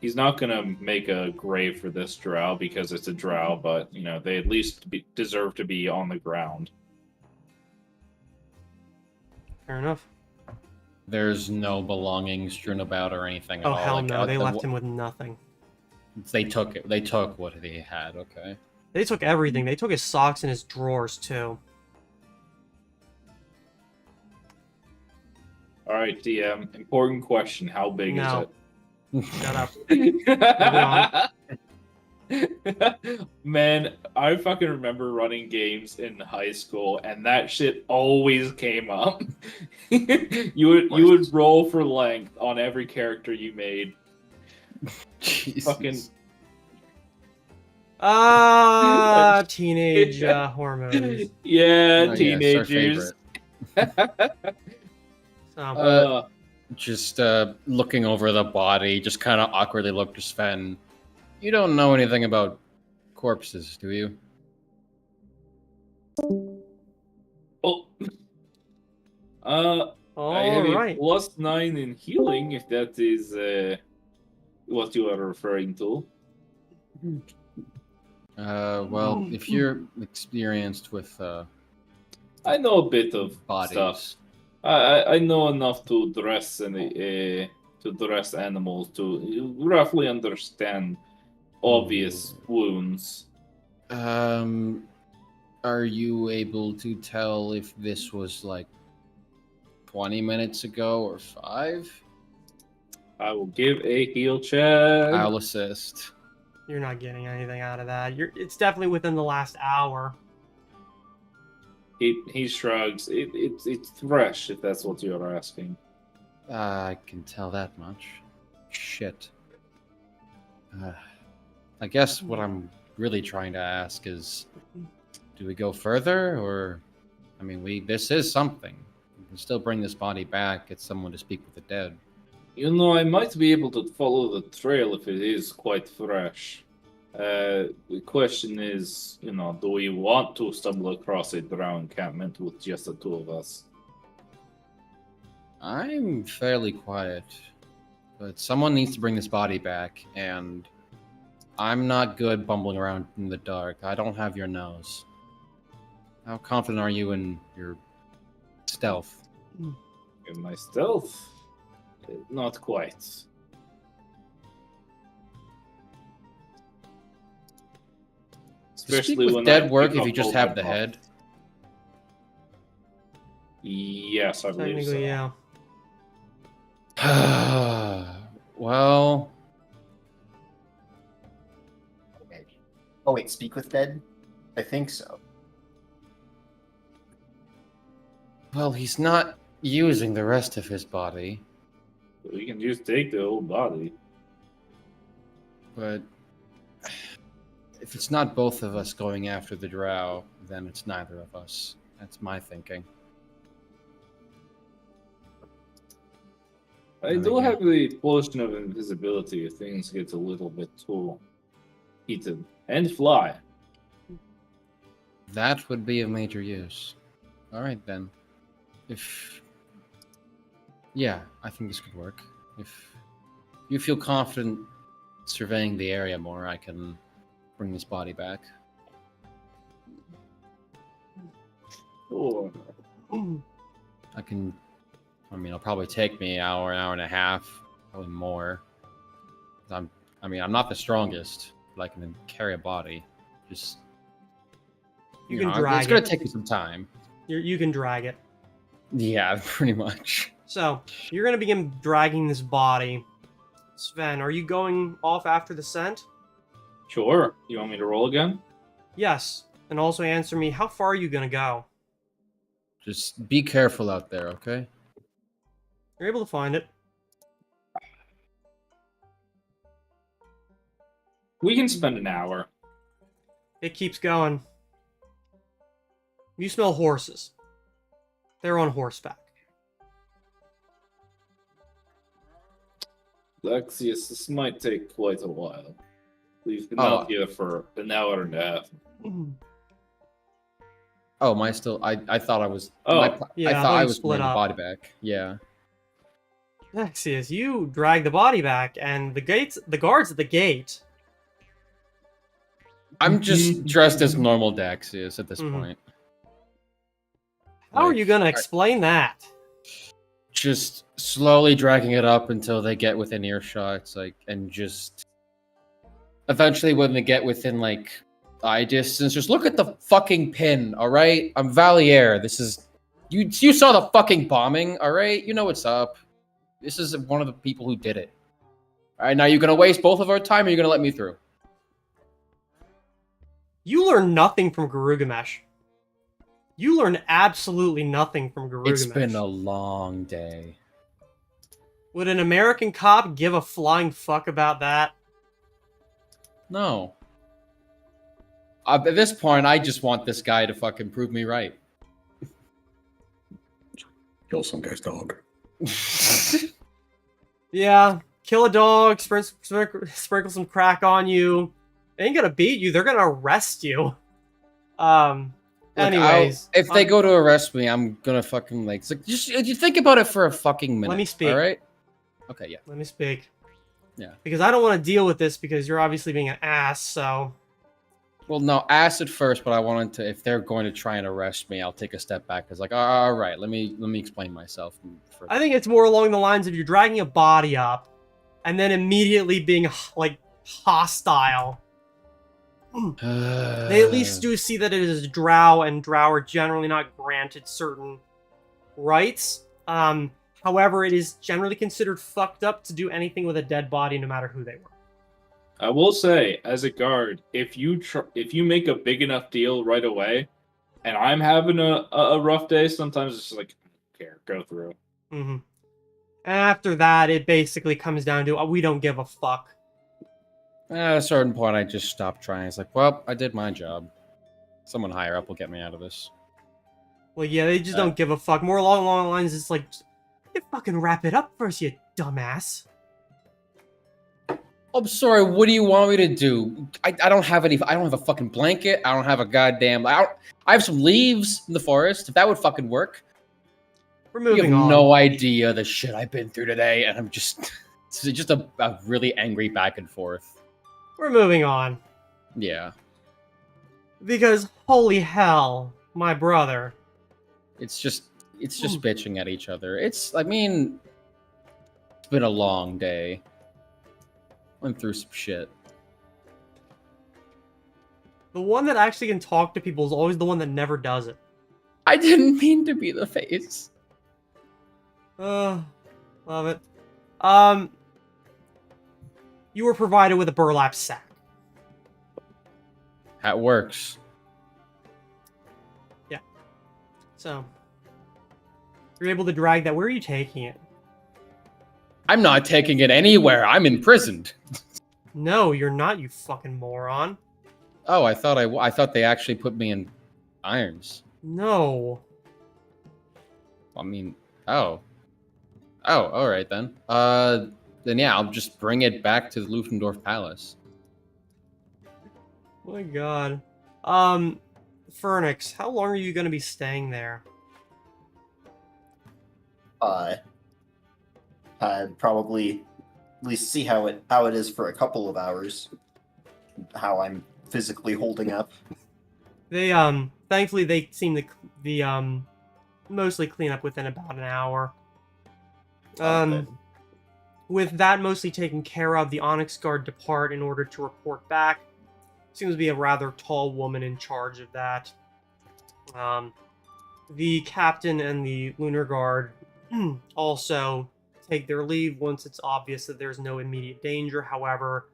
He's not gonna make a grave for this drow because it's a drow, but you know they at least deserve to be on the ground. Fair enough. There's no belongings strewn about or anything at Oh all. hell Like, no, they left him with nothing. They took it. They took what he had. Okay. They took everything. They took his socks and his drawers too. All right, DM. Important question: how big No. is it? Shut up. Man, I fucking remember running games in high school, and that shit always came up. you would roll for length on every character you made. Jesus. Fucking Teenage hormones. yeah, Oh, teenagers. Yes, our favorite. So, Just looking over the body, just kind of awkwardly look to Sven. You don't know anything about corpses, do you? oh, I have all a right. +9 in healing, if that is what you are referring to. Well, if you're experienced with I know a bit of bodies, stuff. I know enough to dress animals to roughly understand obvious wounds. are you able to tell if this was like 20 minutes ago or 5? I will give a heal check. I'll assist. You're not getting anything out of that. It's definitely within the last hour. He shrugs. It's fresh, if that's what you're asking. I can tell that much. Shit. I guess what I'm really trying to ask is, do we go further, or, I mean, this is something. We can still bring this body back, get someone to speak with the dead. You know, I might be able to follow the trail if it is quite fresh. The question is, you know, do we want to stumble across a drow encampment with just the two of us? I'm fairly quiet, but someone needs to bring this body back, and I'm not good bumbling around in the dark. I don't have your nose. How confident are you in your stealth? In my stealth? Not quite. Does speak Especially with when dead I work pick if you up just all have my the buff. head? Yes, I believe so. Technically, yeah. Well, Oh wait, speak with dead? I think so. he's not using the rest of his body, We can just take the whole body. but if it's not both of us going after the drow, then it's neither of us. That's my thinking. I And do again- have the potion of invisibility if things get a little bit too heated. And fly. That would be of major use. All right, then. Yeah, I think this could work. If you feel confident surveying the area more, I can bring this body back. Sure. It'll probably take me an hour and a half, probably more. I'm not the strongest, but I can carry a body. Just You can drag it's gonna it. take me some time. You can drag it. Yeah, pretty much. So, you're going to begin dragging this body. Sven, are you going off after the scent? Sure. You want me to roll again? Yes. And also answer me, how far are you going to go? Just be careful out there, okay? You're able to find it. We can spend an hour. It keeps going. You smell horses. They're on horseback. Lexius, this might take quite a while. We've been Oh. out here for an hour and a half. Oh, am I still? I thought I was. Oh. Yeah, I I thought thought I you was split bringing the up. body back. Yeah. Nexius, you drag the body back, and the guards at the gate. I'm just dressed as normal Daxius at this Mhm. point. How are Like, you gonna I- explain that? Just slowly dragging it up until they get within earshot. It's like, and just eventually when they get within like eye distance, just look at the fucking pin. All right, I'm Valier. This is you. You saw the fucking bombing. All right, you know what's up. This is one of the people who did it. All right, now you're gonna waste both of our time, or you're gonna let me through. You learn nothing from Garugamesh. You learn absolutely nothing from Garugamesh. It's been a long day. Would an American cop give a flying fuck about that? No. At this point, I just want this guy to fucking prove me right. Kill some guy's dog. Yeah, kill a dog, sprinkle some crack on you. They ain't gonna beat you. They're gonna arrest you. Look, Anyways, if they go to arrest me, I'm gonna fucking like. It's like just you think about it for a fucking minute. Let me speak. All right. Okay. Yeah. let me speak. Yeah. Because I don't want to deal with this because you're obviously being an ass. So Well, no, acid first, but I wanted to. If they're going to try and arrest me, I'll take a step back. It's like, all right, let me explain myself. I think it's more along the lines of you're dragging a body up, and then immediately being like hostile. They at least do see that it is drow, and drow are generally not granted certain rights. However, it is generally considered fucked up to do anything with a dead body, no matter who they were. I will say, as a guard, if you make a big enough deal right away, and I'm having a rough day, sometimes it's just like, I don't care, go through. Mm-hmm. And after that, it basically comes down to we don't give a fuck. At a certain point, I just stopped trying. It's like, well, I did my job. Someone higher up will get me out of this. Well, yeah, they just don't give a fuck. More along the lines, it's like, you fucking wrap it up first, you dumbass. I'm sorry. What do you want me to do? I don't have any. I don't have a fucking blanket. I don't have a goddamn. I have some leaves in the forest. If that would fucking work. We're You moving have on. no idea the shit I've been through today, and I'm just. It's just a really angry back and forth. We're moving on. Yeah. Because, holy hell, my brother. It's just bitching at each other. I mean, it's been a long day. Went through some shit. The one that actually can talk to people is always the one that never does it. I didn't mean to be the face. Love it. You were provided with a burlap sack. That works. So, you're able to drag that. Where are you taking it? I'm not taking it anywhere. I'm imprisoned. No, you're not, you fucking moron. Oh, I thought they actually put me in irons. No. I mean, oh, all right then. Then yeah, I'll just bring it back to the Lufendorf Palace. My god. Fernix, how long are you gonna be staying there? I'd probably at least see how it is for a couple of hours. How I'm physically holding up. They, thankfully they seem to be, mostly clean up within about an hour. Okay. With that mostly taken care of, the Onyx Guard depart in order to report back. Seems to be a rather tall woman in charge of that. The captain and the Lunar Guard also take their leave once it's obvious that there's no immediate danger. However,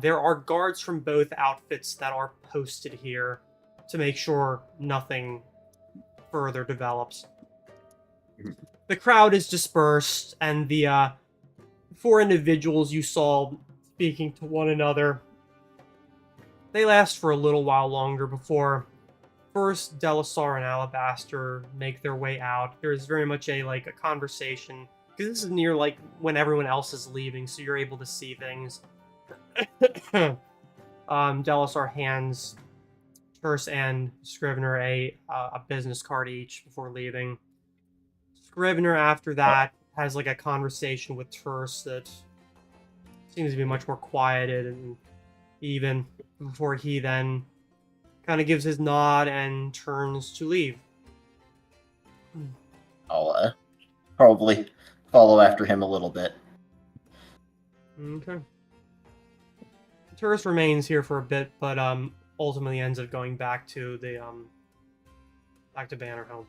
there are guards from both outfits that are posted here to make sure nothing further develops. The crowd is dispersed, and the 4 individuals you saw speaking to one another, they last for a little while longer before first Delasar and Alabaster make their way out. There's very much a conversation, because this is near when everyone else is leaving, so you're able to see things. Delisar hands Terse and Scrivener a business card each before leaving. Scrivener, after that, has like a conversation with Terse that seems to be much more quieted and even before he then kind of gives his nod and turns to leave. I'll probably follow after him a little bit. Okay. Terse remains here for a bit, but ultimately ends up going back to the back to Bannerhelm.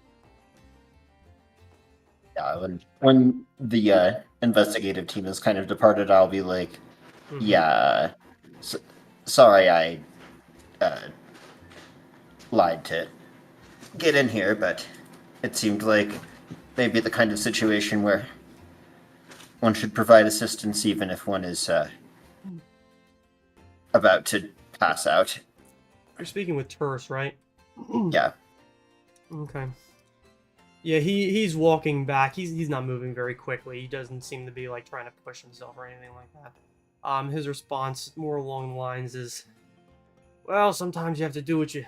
Yeah, when the investigative team has kind of departed, I'll be like, yeah, sorry I lied to get in here, but it seemed like maybe the kind of situation where one should provide assistance even if one is about to pass out. You're speaking with Terse, right? Yeah. Okay. Yeah, he's walking back. He's not moving very quickly. He doesn't seem to be like trying to push himself or anything like that. His response more along the lines is, well, sometimes you have to do what you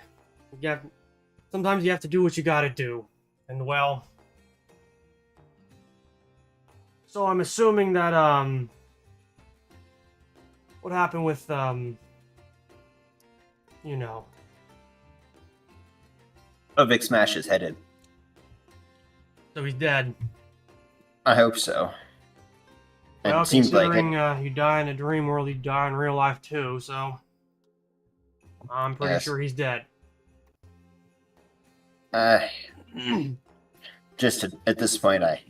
sometimes you have to do what you gotta do. And well, so I'm assuming that what happened with you know, Vic Smash is headed. so he's dead. I hope so. Well, It seems like considering it. you die in a dream world, you die in real life too, so I'm pretty Yes. sure he's dead. Just at this point, I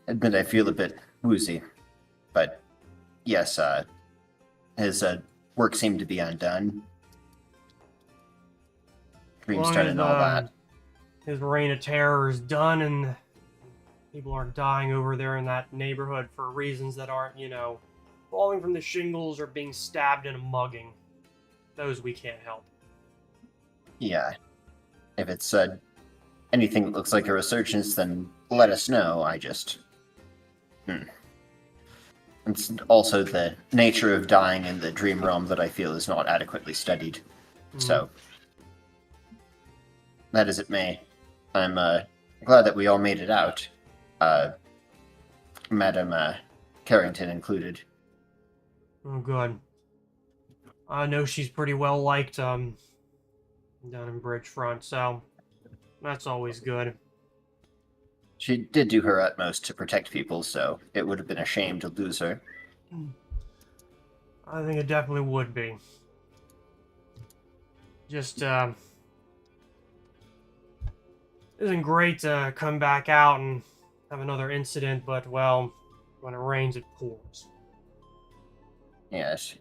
admit I feel a bit woozy. But yes, his work seemed to be undone. Dreams done and all that. His reign of terror is done and people aren't dying over there in that neighborhood for reasons that aren't, you know, falling from the shingles or being stabbed in a mugging. Those we can't help. Yeah. If it's anything that looks like a resurgence, then let us know. I just... It's also the nature of dying in the dream realm that I feel is not adequately studied. So, that as it may, I'm glad that we all made it out. Madam Carrington included. Oh, good. I know she's pretty well liked down in Bridgefront, so that's always good. She did do her utmost to protect people, so it would have been a shame to lose her. I think it definitely would be. Just, isn't great to come back out and have another incident, but, well, when it rains, it pours. Yes.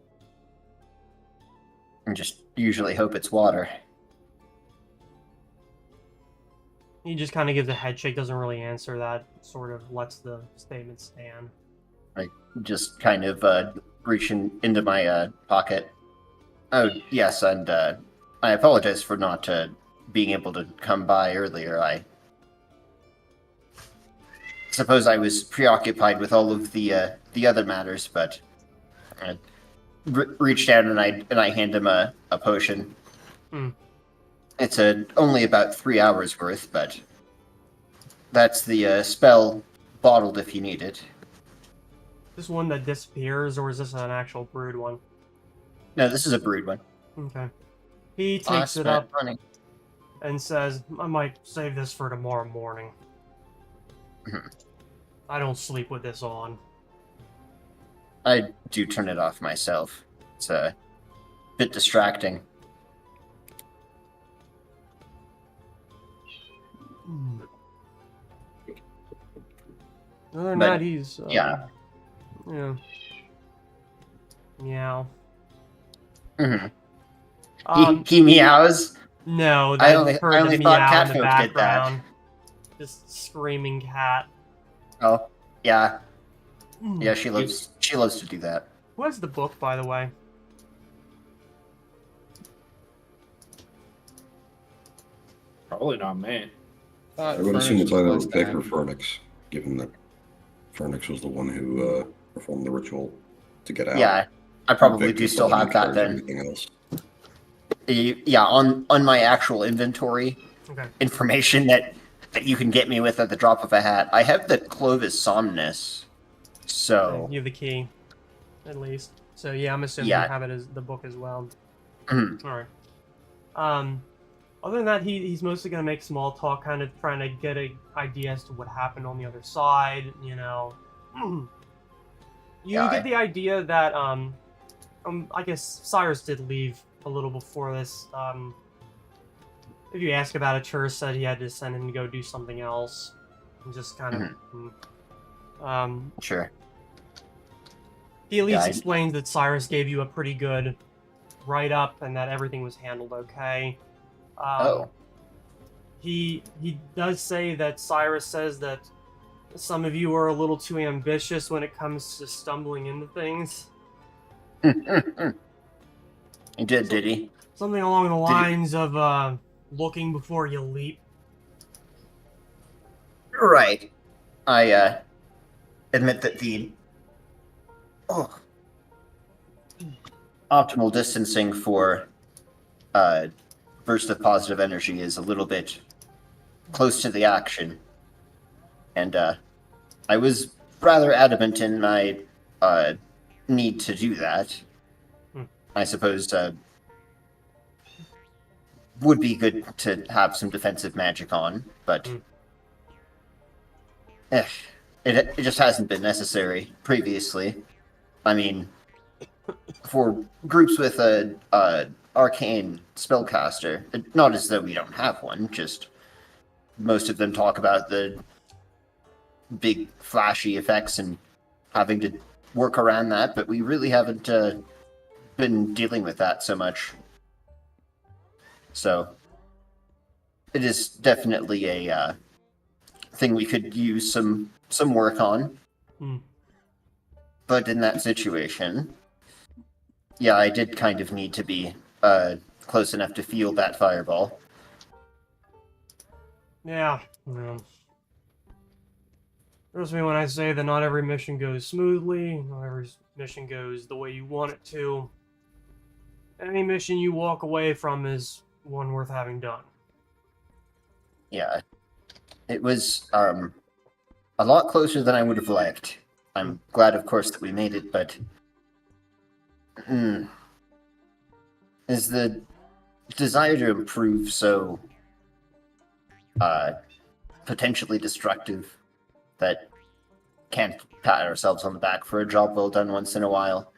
I just usually hope it's water. He just kind of gives a head shake, doesn't really answer that, sort of lets the statement stand. I just kind of reaching into my pocket. Oh, yes, and I apologize for not being able to come by earlier. I suppose I was preoccupied with all of the other matters, but I reached out and I hand him a potion. It's only about 3 hours worth, but that's the spell bottled if you need it. This one that disappears, or is this an actual brewed one? No, this is a brewed one. Okay. He takes it up Money. and says, I might save this for tomorrow morning. I don't sleep with this on. I do turn it off myself. It's a bit distracting. Other than But, that, he's... yeah. Yeah. Meow. He meows. No, I that only heard the thought meow cat in the folk did that. background. Just screaming cat. Oh, yeah. Yeah, she loves to do that. Who has the book, by the way? Probably not me. I would assume it's either Vic or Fernix, given that Fernix was the one who performed the ritual to get out. Yeah, I probably Vic do is still the one have who that carries then. everything else. Yeah, on my actual inventory Okay. information that you can get me with at the drop of a hat, I have the Clovis Somnus. So You have the key, at least. So yeah, I'm assuming you yeah. have it as the book as well. Mhm. All right. Other than that, he's mostly gonna make small talk, kind of trying to get an idea as to what happened on the other side. You know, you Yeah, get the idea that I guess Cyrus did leave a little before this. If you ask about it, Chur said he had to send him to go do something else, and just kind of. Sure. He at Yeah, least I- explains that Cyrus gave you a pretty good write-up and that everything was handled okay. Oh. He does say that Cyrus says that some of you are a little too ambitious when it comes to stumbling into things. He did he? Something along the he- lines of looking before you leap. Right. I admit that the optimal distancing for burst of positive energy is a little bit close to the action, and I was rather adamant in my need to do that. I suppose would be good to have some defensive magic on, but it just hasn't been necessary previously. I mean, for groups with a arcane spellcaster, not as though we don't have one, just most of them talk about the big flashy effects and having to work around that, but we really haven't been dealing with that so much. So it is definitely a thing we could use some work on. But in that situation, yeah, I did kind of need to be close enough to feel that fireball. Yeah. Trust me when I say that not every mission goes smoothly, not every mission goes the way you want it to. Any mission you walk away from is one worth having done. Yeah. It was a lot closer than I would have liked. I'm glad, of course, that we made it, but is the desire to improve so potentially destructive that can't pat ourselves on the back for a job well done once in a while?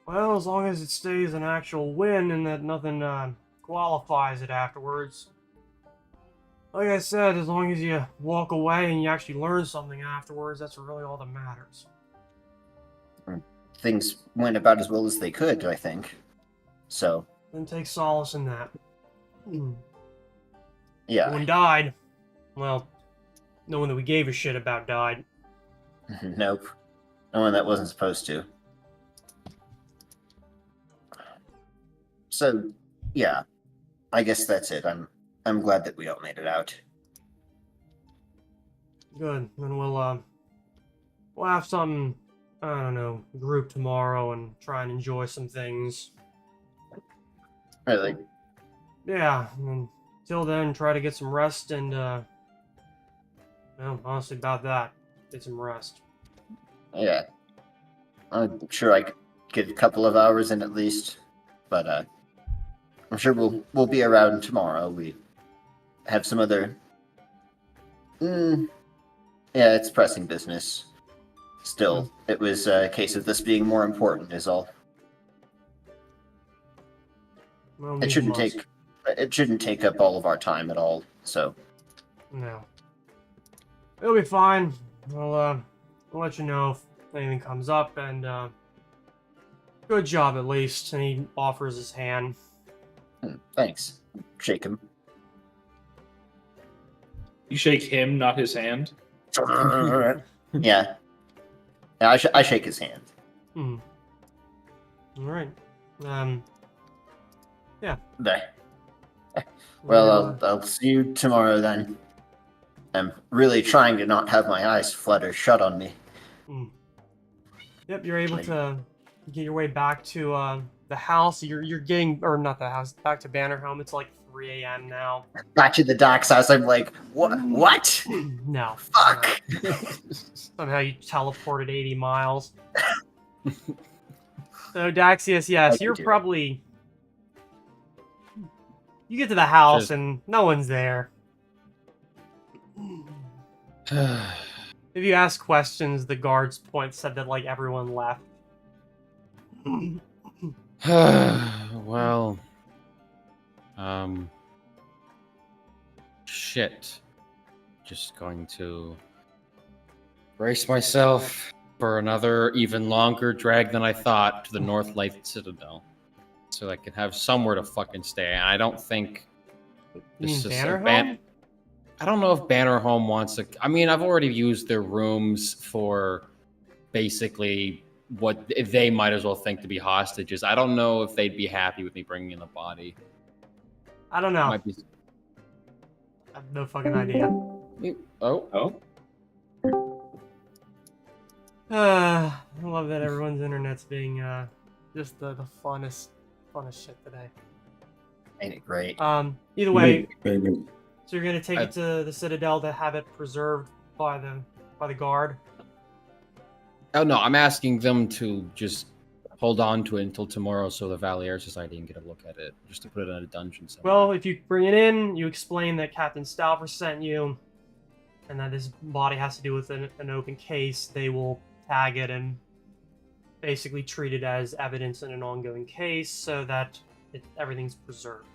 Well, as long as it stays an actual win and that nothing qualifies it afterwards. Like I said, as long as you walk away and you actually learn something afterwards, that's really all that matters. Things went about as well as they could, I think. So, Then take solace in that. yeah. No one died. Well, no one that we gave a shit about died. Nope. No one that wasn't supposed to. So, yeah. I guess that's it. I'm glad that we all made it out. Good. Then we'll have some, I don't know, group tomorrow and try and enjoy some things. Really? Yeah, and until then, try to get some rest and, well, honestly, about that. Get some rest. Yeah. I'm sure I could get a couple of hours in at least, but I'm sure we'll be around tomorrow. We have some other. Yeah, it's pressing business. Still, it was a case of this being more important, is all. Well, It shouldn't take up all of our time at all. So. No. It'll be fine. I'll let you know if anything comes up, and, good job, at least. And he offers his hand. Thanks. Shake him. You shake him, not his hand. Yeah. I shake his hand. Alright. Yeah. There. Well, I'll see you tomorrow then. I'm really trying to not have my eyes flutter shut on me. Yep, you're able to get your way back to the house. You're getting, or not the house, back to Bannerhome. It's like 3 a.m. now. Back to the doc's house. I'm like, what? No. Fuck. Somehow you teleported 80 miles. So Daxius, yes, you're probably. You get to the house Just- and no one's there. If you ask questions, the guards said that like everyone left. Well, shit. Just going to brace myself for another even longer drag than I thought to the North Light Citadel, so I can have somewhere to fucking stay. And I don't think You mean this is Bannerhome? I don't know if Bannerhome wants to. I mean, I've already used their rooms for basically what they might as well think to be hostages. I don't know if they'd be happy with me bringing in a body. I don't know. Might be. I have no fucking idea. Oh. I love that everyone's internet's being just the funnest shit today. Ain't it great? Either way, Maybe. so you're gonna take it to the Citadel to have it preserved by the guard. Oh no, I'm asking them to just hold on to it until tomorrow so the Valier Society can get a look at it. Just to put it in a dungeon somewhere. Well, if you bring it in, you explain that Captain Stalver sent you, and that this body has to do with an open case. They will tag it and basically treat it as evidence in an ongoing case so that everything's preserved.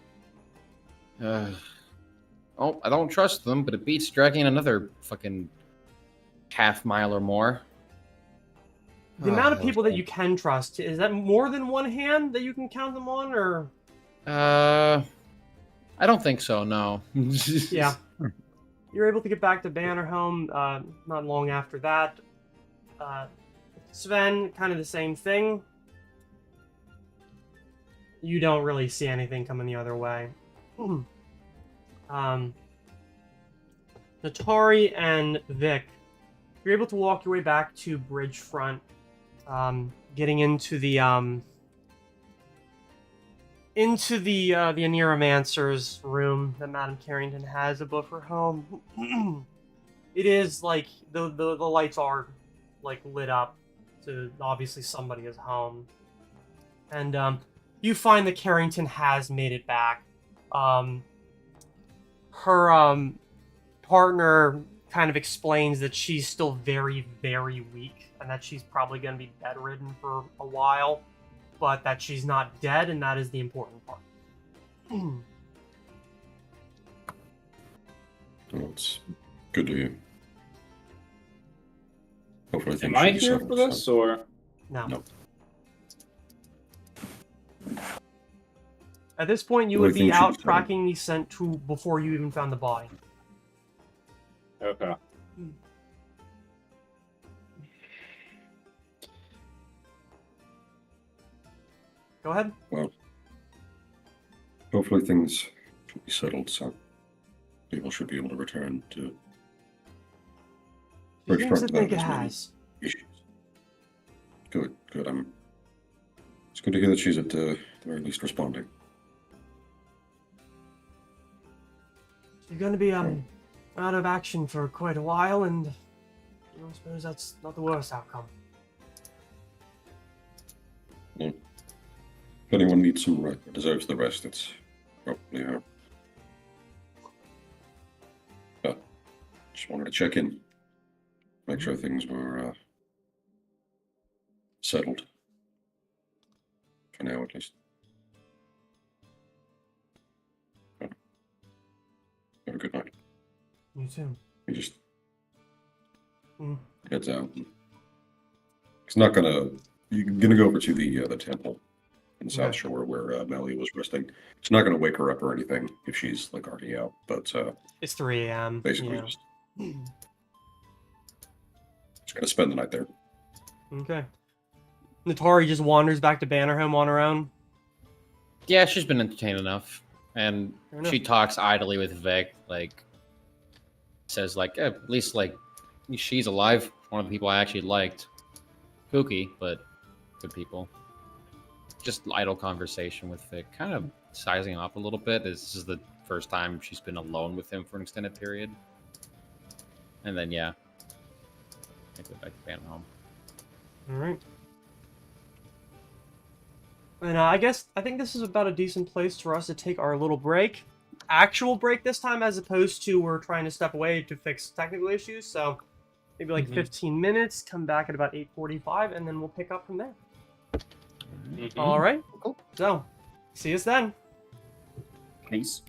Oh, I don't trust them, but it beats dragging another fucking half mile or more. The amount of people that you can trust, is that more than one hand that you can count them on, or? I don't think so, no. Yeah. You're able to get back to Bannerhome not long after that. Sven, kind of the same thing. You don't really see anything coming the other way. Natari and Vic, you're able to walk your way back to Bridgefront, getting into the Aneromancer's room that Madame Carrington has above her home. It is like the lights are like lit up, so obviously somebody is home, and you find that Carrington has made it back. Her partner kind of explains that she's still very, very weak, and that she's probably going to be bedridden for a while, but that she's not dead, and that is the important part. Well, it's good to hear. Hopefully Am I here for this, or? No. No. At this point, you Well, I would be think she out was tracking the scent to before you even found the body. Okay. Go ahead. Well, hopefully things should be settled, so people should be able to return to She seems to Bridgefront think it without as many has. issues. Good. It's good to hear that she's at the very least responding. She's going to be out of action for quite a while, and I suppose that's not the worst outcome. Yeah. If anyone needs some rest, deserves the rest, it's probably her. But just wanted to check in, make sure things were settled. For now, at least. Have a good night. You too. He just Mm. heads out. He's not gonna. You're gonna go over to the temple in South Okay. Shore where Melly was resting. It's not gonna wake her up or anything if she's like already out. But It's 3 a.m. basically, Yeah. just gonna spend the night there. Okay. Natari just wanders back to Bannerhome on her own. Yeah, she's been entertained enough. And Fair enough. she talks idly with Vic, like, says, like, at least, like, she's alive. One of the people I actually liked. Kooky, but good people. just idle conversation with Vic, kind of sizing him up a little bit. This is the first time she's been alone with him for an extended period. And then, yeah, I go back to Van home. All right. And I think this is about a decent place for us to take our little break. Actual break this time, as opposed to we're trying to step away to fix technical issues. So maybe like 15 minutes, come back at about 8:45, and then we'll pick up from there. All right. Cool. So, see us then. Peace.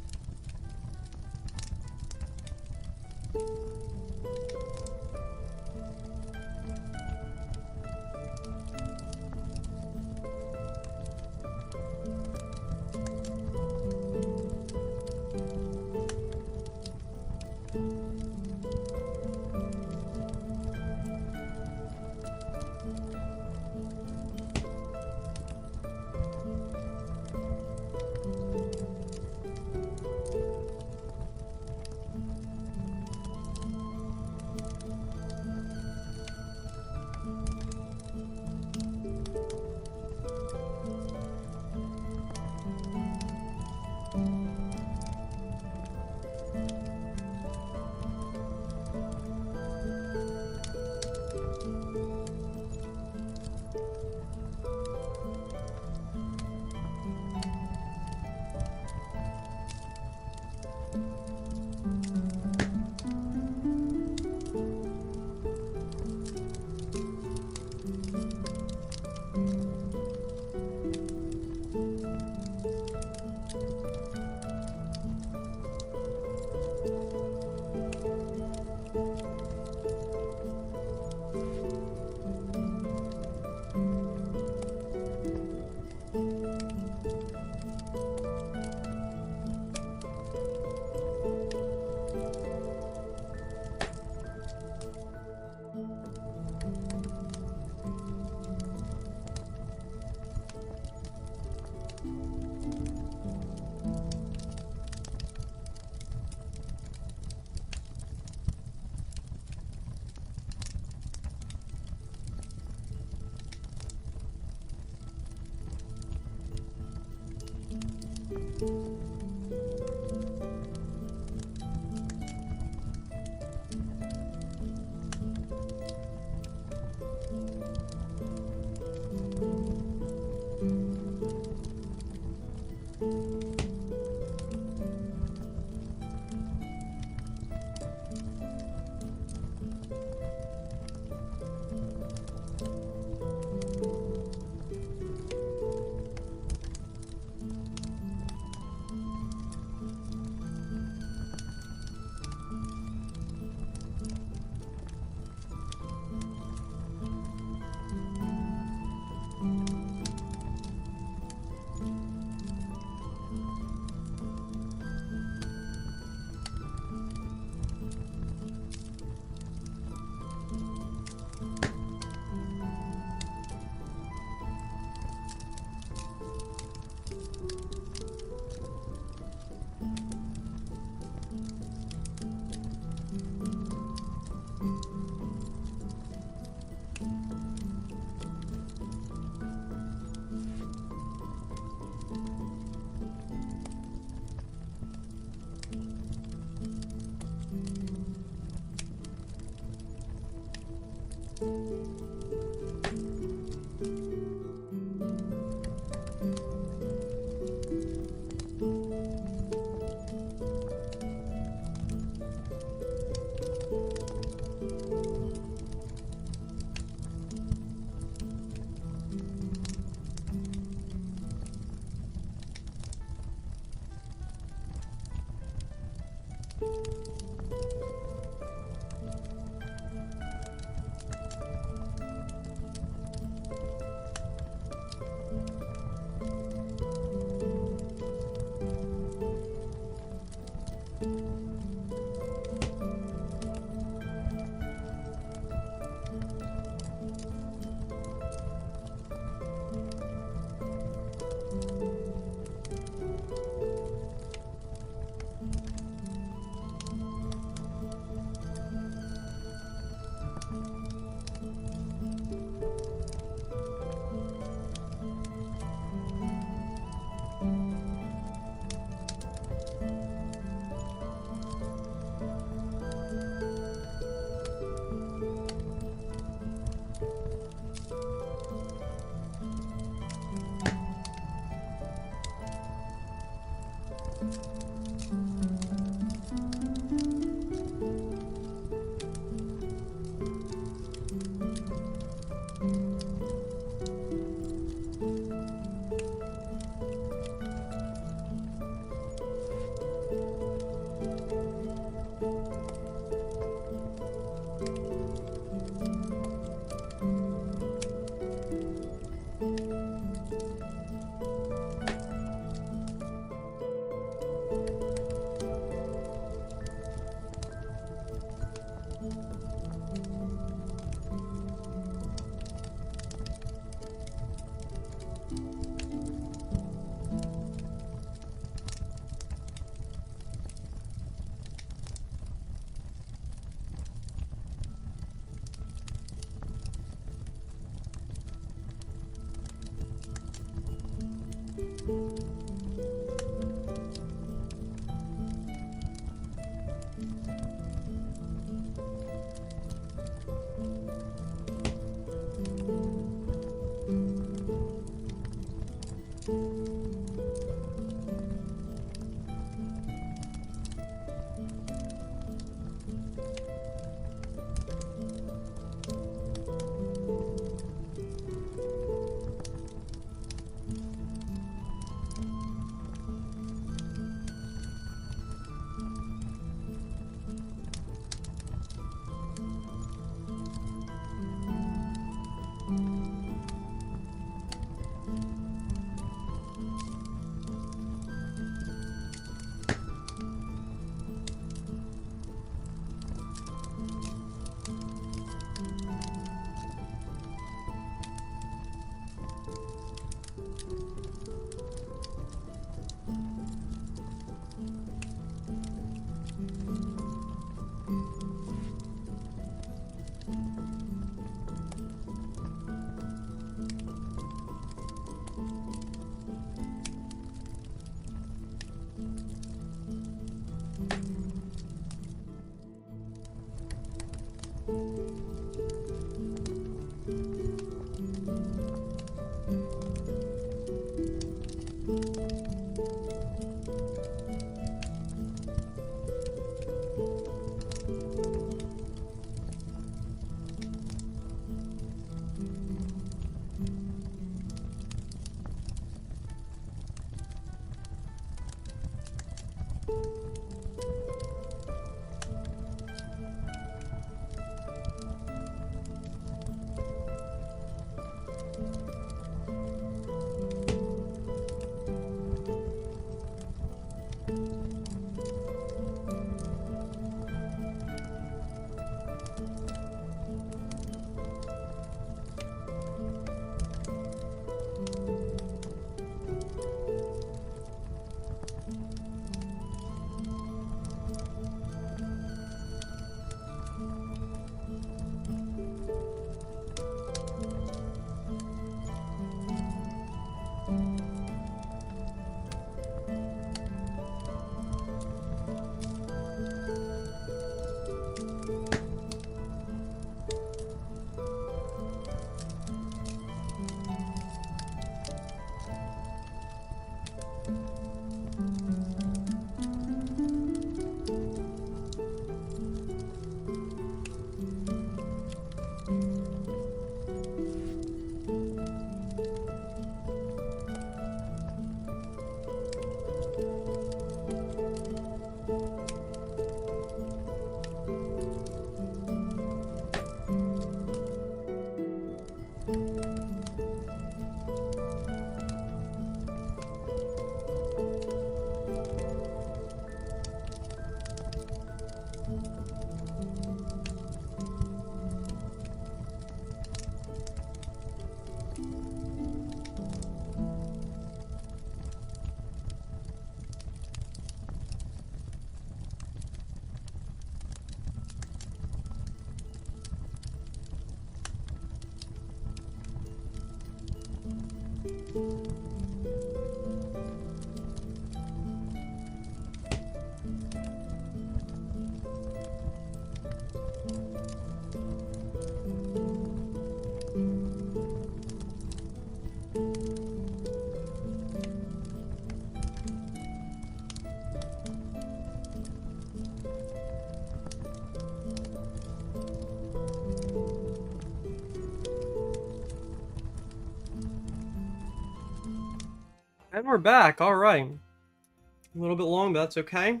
And we're back. All right. A little bit long, but that's okay.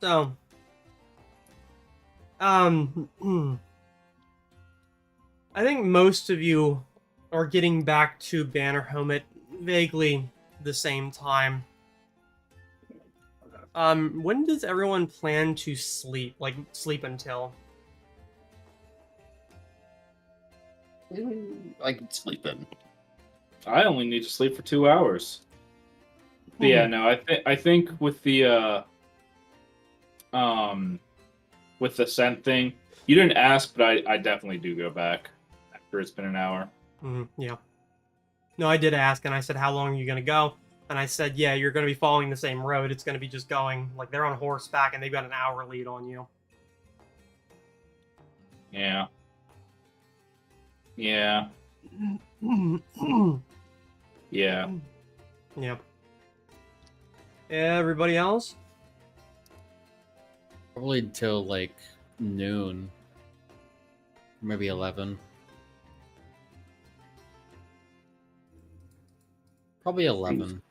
So, I think most of you are getting back to Bannerhome at vaguely the same time. When does everyone plan to sleep? Like, sleep until? I can sleep in. I only need to sleep for 2 hours. But yeah, no, I think with the scent thing, you didn't ask, but I definitely do go back after it's been an hour. Yeah. No, I did ask, and I said, how long are you going to go? And I said, yeah, you're going to be following the same road. It's going to be just going, like, they're on horseback, and they've got an hour lead on you. Yeah. Yeah. Yeah. Yeah. Everybody else? Probably until like noon, maybe 11. Probably 11.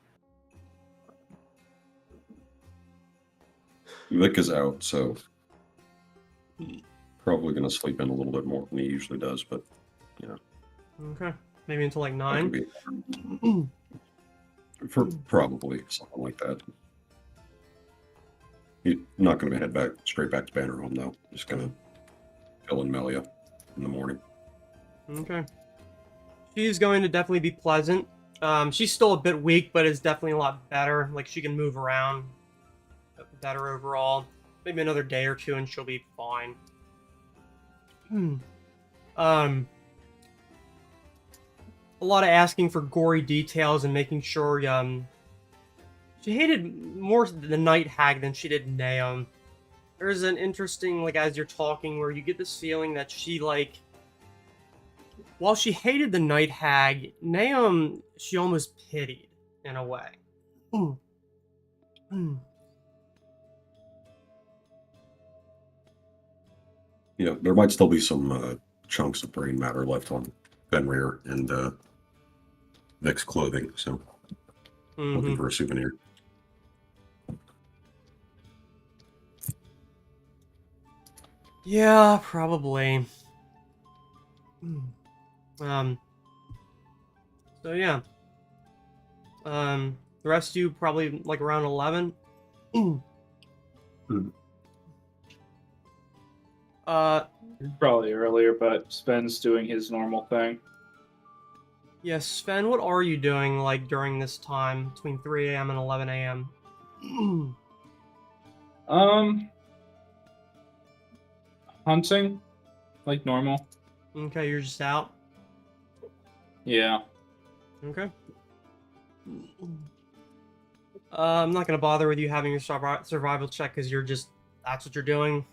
Vic is out, so probably going to sleep in a little bit more than he usually does, but, you know. Okay. Maybe until like That could 9? be for probably something like that. He's not going to head back straight back to Bannerhome, though. Just going to chill in Melia in the morning. Okay. She's going to definitely be pleasant. She's still a bit weak, but is definitely a lot better. Like, she can move around better overall. Maybe another day or two and she'll be fine. A lot of asking for gory details and making sure, she hated more the Night Hag than she did Naum. There's an interesting, like, as you're talking, where you get this feeling that she, like, while she hated the Night Hag, Naum, she almost pitied, in a way. Yeah, there might still be some chunks of brain matter left on Fenrir and Vic's clothing, so looking for a souvenir. Yeah, probably. So yeah. The rest of you probably like around 11. Probably earlier, but Sven's doing his normal thing. Yes, Sven, what are you doing like during this time between 3 a.m. and 11 a.m.? Hunting, like normal. Okay, you're just out. Yeah. Okay. I'm not gonna bother with you having your survival check because that's what you're doing.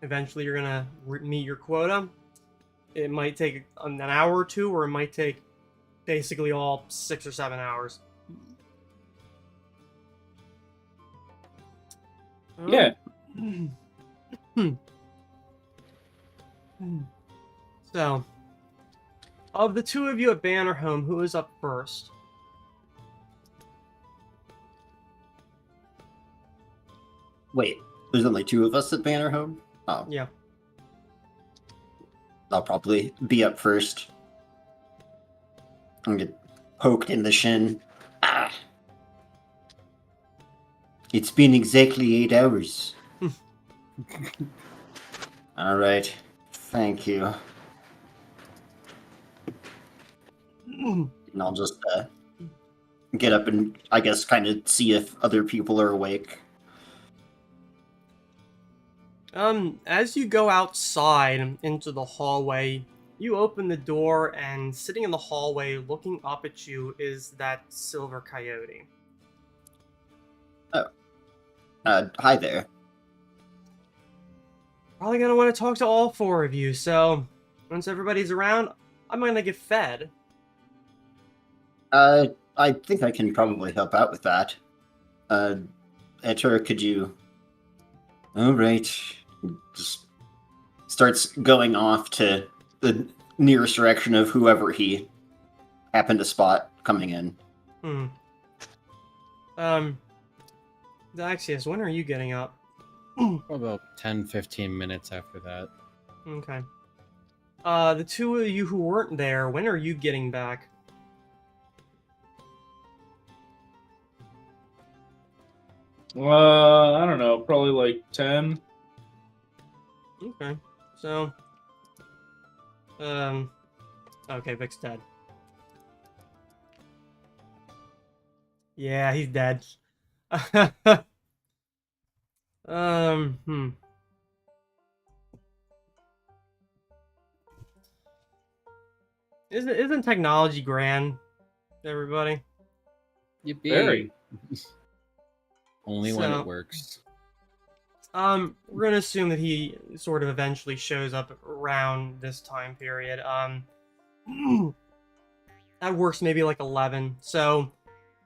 Eventually, you're gonna meet your quota. It might take an hour or two, or it might take basically all 6 or 7 hours. Yeah. So, of the two of you at Bannerhome, who is up first? Wait, there's only two of us at Bannerhome? Oh. Yeah. I'll probably be up first. I'm gonna get poked in the shin. Ah! It's been exactly 8 hours. Alright. Thank you. And I'll just get up and, I guess, kind of see if other people are awake. As you go outside into the hallway, you open the door, and sitting in the hallway looking up at you is that silver coyote. Oh. Hi there. Probably gonna want to talk to all four of you, so once everybody's around, I'm gonna get fed. I think I can probably help out with that. Etor, could you... Alright. Just starts going off to the nearest direction of whoever he happened to spot coming in. Hmm. Daxius, when are you getting up? About 10, 15 minutes after that. Okay. The two of you who weren't there, when are you getting back? I don't know, probably like 10. Okay. So, okay, Vic's dead. Yeah, he's dead. Hmm. Isn't technology grand, everybody? Yippee. Very. Only when So- it works. We're gonna assume that he sort of eventually shows up around this time period. That works maybe like 11. So,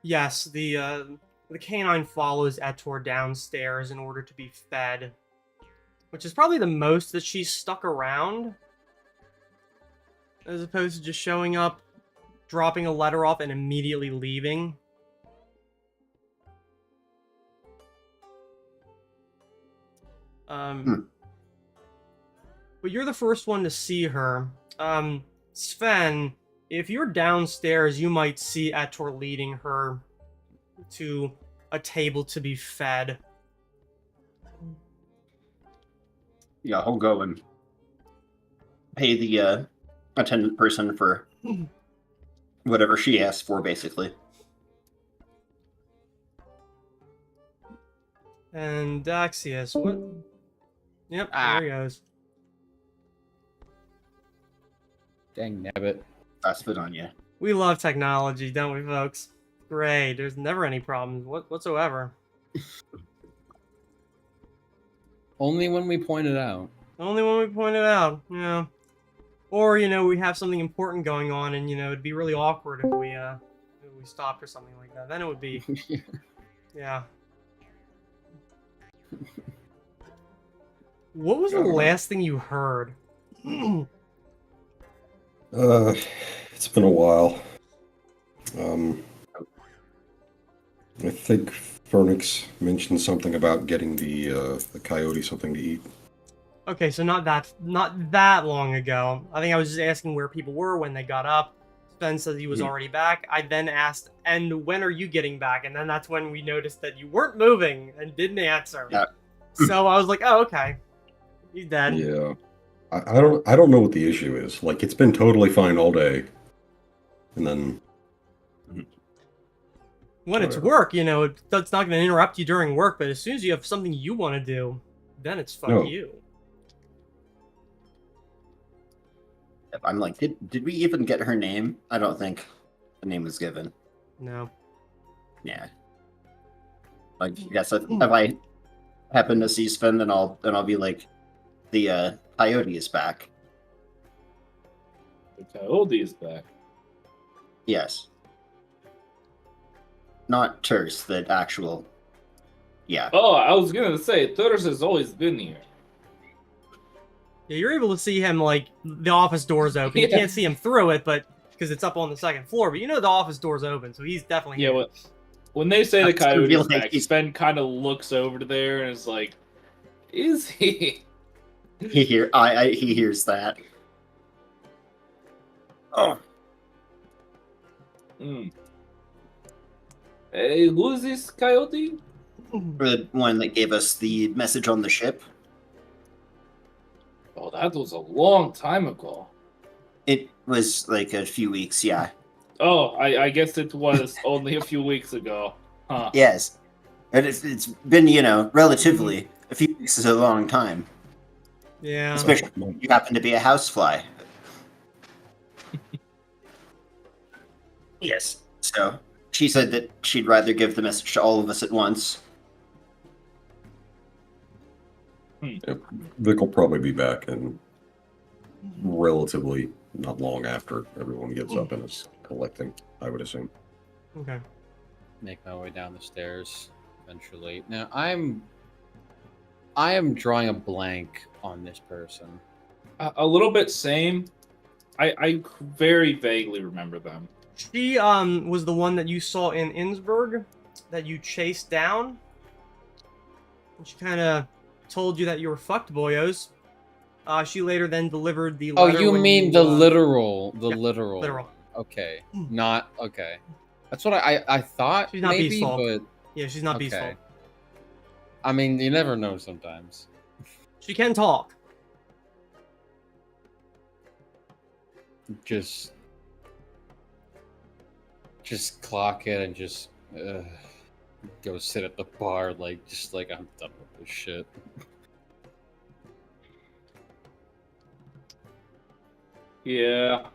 yes, the canine follows Etor downstairs in order to be fed, which is probably the most that she's stuck around, as opposed to just showing up, dropping a letter off, and immediately leaving. But you're the first one to see her. Sven, if you're downstairs, you might see Etor leading her to a table to be fed. Yeah, I'll go and pay the attendant person for whatever she asked for, basically. And Daxius, what? Yep, there he goes. Dang nabbit. I spit on you. We love technology, don't we, folks? Great. There's never any problems whatsoever. Only when we point it out. Only when we point it out, yeah. Or, we have something important going on and, it'd be really awkward if we stopped or something like that. Then it would be, yeah. What was the last thing you heard? It's been a while. I think Fernix mentioned something about getting the coyote something to eat. Okay, so not that long ago. I think I was just asking where people were when they got up. Sven said he was already back. I then asked, and when are you getting back? And then that's when we noticed that you weren't moving and didn't answer. Yeah. So I was like, oh, okay. He's dead. Yeah. I don't know what the issue is. Like, it's been totally fine all day. And then When it's Whatever. work, it's not going to interrupt you during work, but as soon as you have something you want to do, then it's fuck No. you. I'm like, did we even get her name? I don't think the name was given. No. Yeah. Like, yes, if I happen to see Sven, then I'll be like, the coyote is back. The coyote is back. Yes. Not Terse, the actual. Yeah. Oh, I was gonna say, Thurs has always been here. Yeah, you're able to see him, like, the office door's open. You Yeah. can't see him through it, but because it's up on the second floor, but the office door's open, so he's definitely Yeah, here. when they say the That's gonna coyote be is like back, he's- Sven kind of looks over there and is like, "Is he?" He hears that. Oh, Hmm. Hey, who is this coyote? the one that gave us the message on the ship. Oh, that was a long time ago. It was like a few weeks, yeah. Oh, I guess it was only a few weeks ago. Huh. Yes. But it's been, relatively. A few weeks is a long time. Yeah. Especially when you happen to be a housefly. Yes. So, she said that she'd rather give the message to all of us at once. Vic will probably be back in relatively not long after everyone gets up and is collecting, I would assume. Okay. Make my way down the stairs eventually. Now I am drawing a blank on this person. A little bit same. I very vaguely remember them. She was the one that you saw in Innsbruck that you chased down. And she kind of told you that you were fucked, boyos. She later then delivered the Oh, letter. you when mean you, the literal, yeah, literal. literal. Okay, Hmm. not okay. That's what I thought. She's not maybe, Beastfolk. but Yeah, she's not okay. Beastfolk. I mean, you never know sometimes. She can talk. Just clock it and just go sit at the bar, like just like I'm done with this shit. Yeah.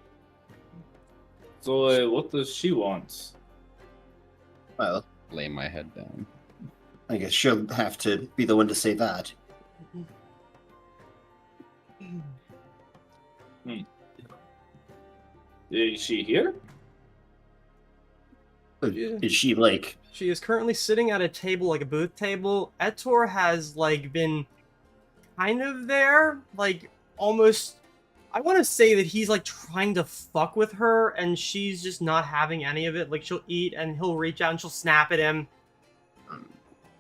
So, what does she want? Well, Lay my head down. I guess she'll have to be the one to say that. Is she here? Yeah. Is she like? She is currently sitting at a table, like a booth table. Etor has, like, been kind of there, like, almost... I want to say that he's, like, trying to fuck with her, and she's just not having any of it. Like, she'll eat, and he'll reach out, and she'll snap at him.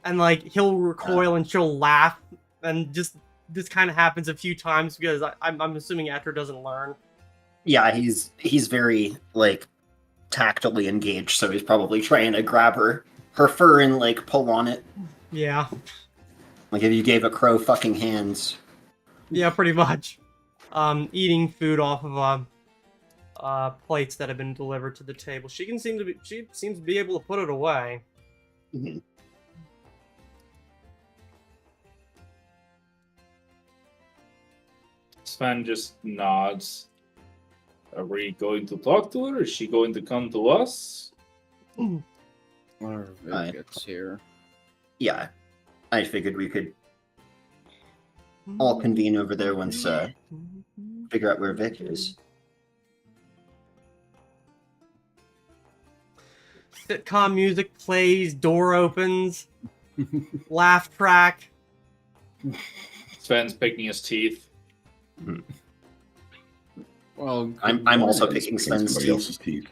And, like, he'll recoil, and she'll laugh. And just, this kind of happens a few times, because I'm assuming Etor doesn't learn. Yeah, he's very like tactily engaged, so he's probably trying to grab her fur and like pull on it. Yeah. Like if you gave a crow fucking hands. Yeah, pretty much. Eating food off of plates that have been delivered to the table. She seems to be able to put it away. Mhm. Sven just nods. Are we going to talk to her? Is she going to come to us? Whenever Right. it gets here. Yeah, I figured we could all convene over there once figure out where Vic is. Sitcom music plays, door opens, laugh track. Sven's picking his teeth. Well, I'm also It's picking picking Sven's somebody teeth. else's teeth.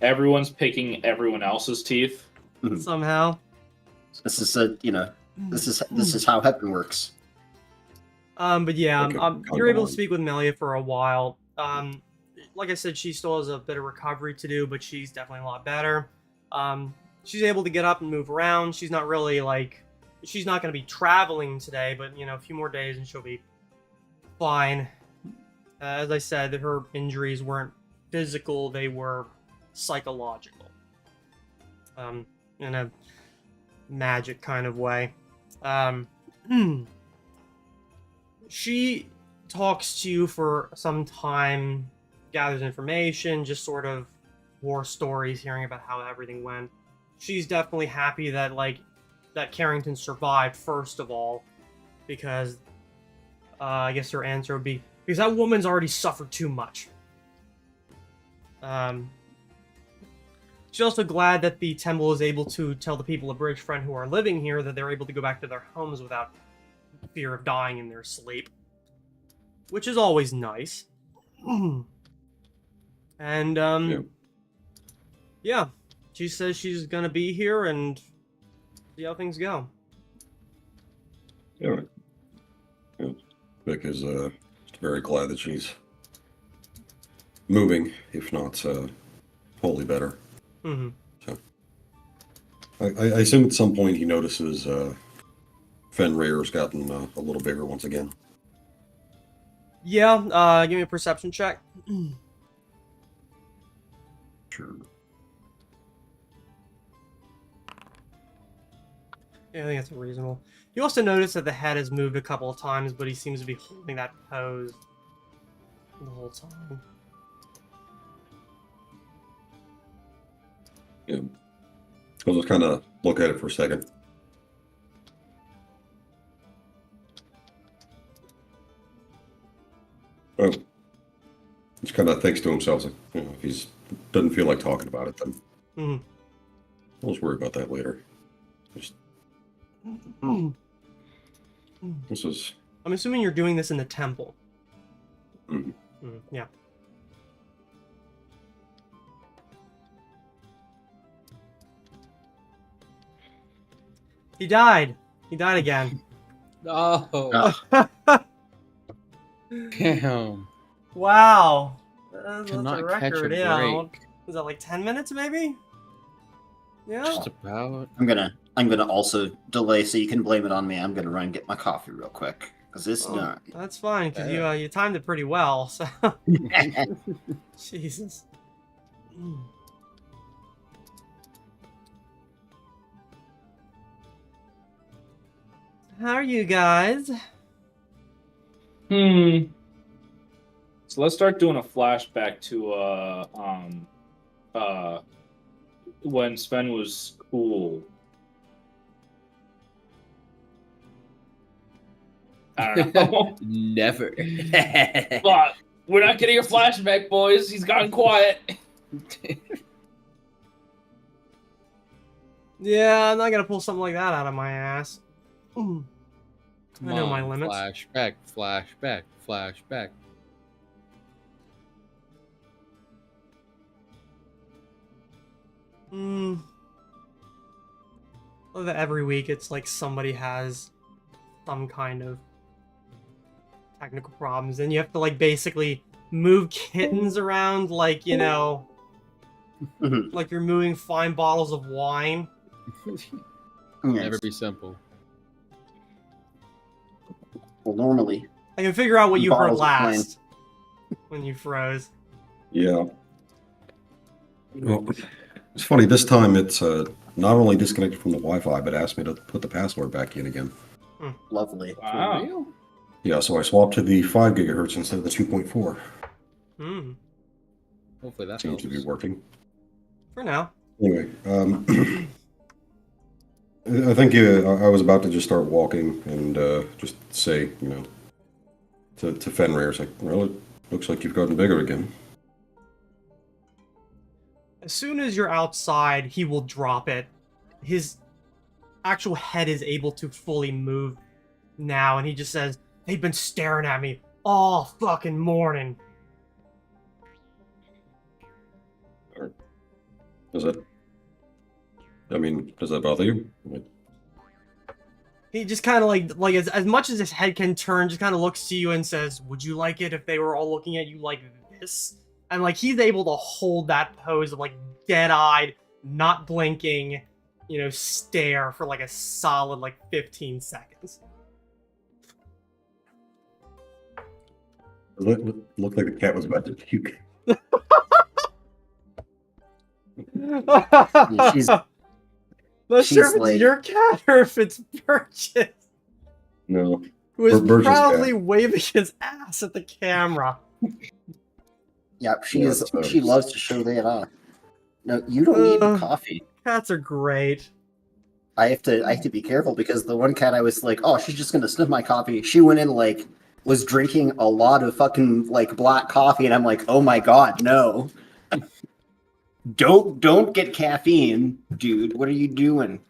Everyone's picking everyone else's teeth. Somehow. This is this is how heaven works. But yeah, Okay, you're able to on. speak with Melia for a while. Like I said, she still has a bit of recovery to do, but she's definitely a lot better. She's able to get up and move around. She's not really like, she's not going to be traveling today, but you know, a few more days and she'll be fine. As I said, her injuries weren't physical; they were psychological. In a magic kind of way. She talks to you for some time, gathers information, just sort of war stories, hearing about how everything went. She's definitely happy that, like, that Carrington survived, first of all, because I guess her answer would be, because that woman's already suffered too much. She's also glad that the temple is able to tell the people of Bridgefront who are living here that they're able to go back to their homes without fear of dying in their sleep. Which is always nice. And, yeah. She says she's gonna be here and see how things go. Yeah. Vic is very glad that she's moving, if not wholly better. Mm-hmm. So, I assume at some point he notices Fenrir's gotten a little bigger once again. Yeah, give me a perception check. Sure. Yeah, I think that's reasonable. You also notice that the head has moved a couple of times, but he seems to be holding that pose the whole time. Yeah. I'll just kind of look at it for a second. Oh. Just kind of thinks to himself, like, you know, if he doesn't feel like talking about it, then Mm-hmm. we'll just worry about that later. Just, this is... I'm assuming you're doing this in the temple. Mhm. Yeah. He died. He died again. Oh, damn. Wow. That's a Cannot record, catch a yeah. break. Was that like 10 minutes, maybe? Yeah. Just about. I'm gonna also delay so you can blame it on me. I'm gonna run and get my coffee real quick because it's Oh, done. that's fine, because you timed it pretty well, so... Jesus. Mm. How are you guys? So let's start doing a flashback to when Sven was cool. I don't know. Never. But we're not getting a flashback, boys. He's gotten quiet. Yeah, I'm not gonna pull something like that out of my ass. Mm. Come I know my on, limits. Flashback, flashback, flashback. Love that every week it's like somebody has some kind of technical problems, and you have to like basically move kittens around like, you know, like you're moving fine bottles of wine. Never be simple. Well, normally. I can figure out what you heard Bottles of wine. last when you froze. Yeah. Well, it's funny. This time it's not only disconnected from the Wi-Fi, but asked me to put the password back in again. Lovely. Wow. real? Yeah, so I swapped to the 5 gigahertz instead of the 2.4. Hmm. Hopefully that Seems to be helps. working. For now. Anyway, I think I was about to just start walking and just say, you know, to Fenrir, it's like, well, it looks like you've gotten bigger again. As soon as you're outside, he will drop it. His actual head is able to fully move now, and he just says, "They've been staring at me all fucking morning." Does that? I mean, does that bother you? He just kind of like as much as his head can turn, just kind of looks to you and says, "Would you like it if they were all looking at you like this?" And like he's able to hold that pose of like dead-eyed, not blinking, you know, stare for like a solid like 15 seconds. It looked like the cat was about to puke. Yeah, she's Not sure if it's like- your cat or if it's Birch's, No. who is Birch's proudly cat. waving his ass at the camera. Yeah, she Yeah, is. that's She nice. loves to show that off. No, you don't need the Uh. coffee. Cats are great. I have to be careful because the one cat I was like, oh, she's just gonna sniff my coffee. She went in like was drinking a lot of fucking like black coffee, and I'm like, oh my god, no. Don't get caffeine, dude. What are you doing?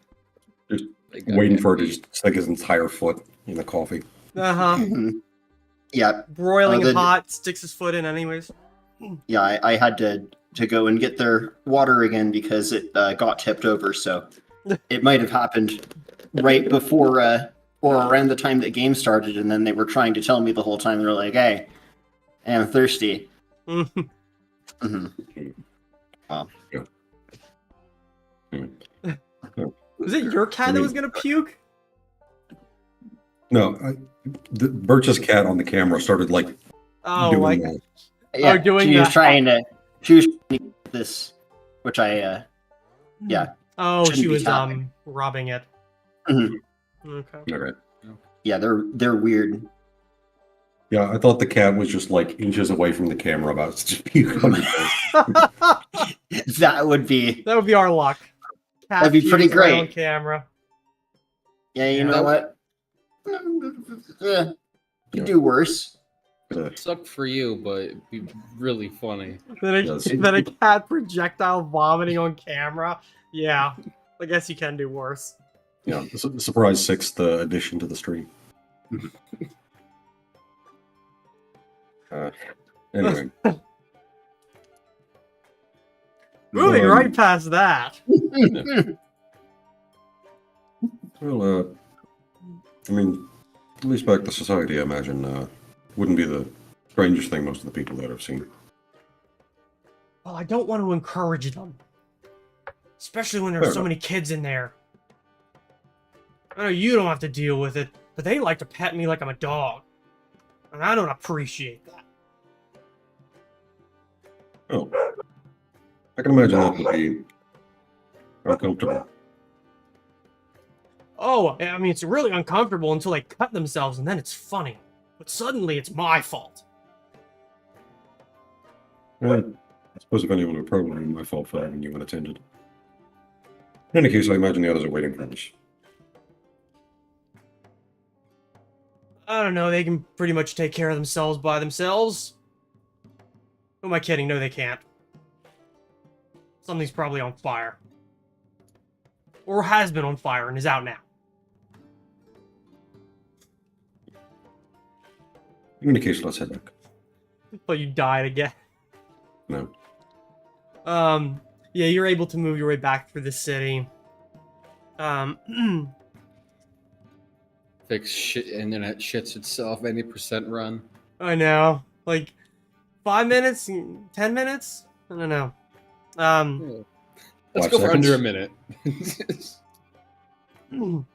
They got Waiting that for it to beat. just stick his entire foot in the coffee. Uh-huh. Yeah, Broiling the- hot, sticks his foot in anyways. yeah. I had to go and get their water again because it got tipped over. So it might have happened right before or around the time that game started, and then they were trying to tell me the whole time. They're like, "Hey, I'm thirsty." hmm Was it your cat that was gonna puke? No, Birch's cat on the camera started like Oh, doing like that. Yeah, doing she was the- trying to. She was trying to get this, which I yeah. oh, Shouldn't she be was happening. rubbing it. Mhm. Okay. All right. Yeah, they're weird. Yeah, I thought the cat was just like inches away from the camera about to just puke on the face. That would be That would be our luck. Cat That'd be pretty pukes right great. on camera. yeah. You Yeah. know what? Yeah, you Yeah. do worse. Sucked for you, but it'd be really funny. Yes. Then a cat projectile vomiting on camera. Yeah, I guess you can do worse. Yeah, the surprise sixth addition to the stream. Anyway. Moving Um, right past that. Well, I mean, at least back to society, I imagine, wouldn't be the strangest thing most of the people that I've seen. Well, I don't want to encourage them. Especially when there's Fair so enough. many kids in there. I know you don't have to deal with it, but they like to pet me like I'm a dog. And I don't appreciate that. Oh, I can imagine that would be uncomfortable. Oh, I mean, it's really uncomfortable until they cut themselves, and then it's funny. But suddenly, it's my fault. I suppose if anyone would probably be my fault for having you unattended. In any case, I imagine the others are waiting for us. I don't know, they can pretty much take care of themselves by themselves. Who am I kidding? No, they can't. Something's probably on fire. Or has been on fire and is out now. In any case, let's head back. But you died again. No. Yeah, you're able to move your way back through the city. Fix shit, internet shits itself any percent run. I know. Like, 5 minutes? 10 minutes? I don't know. Let's 5 go for under a seconds? minute.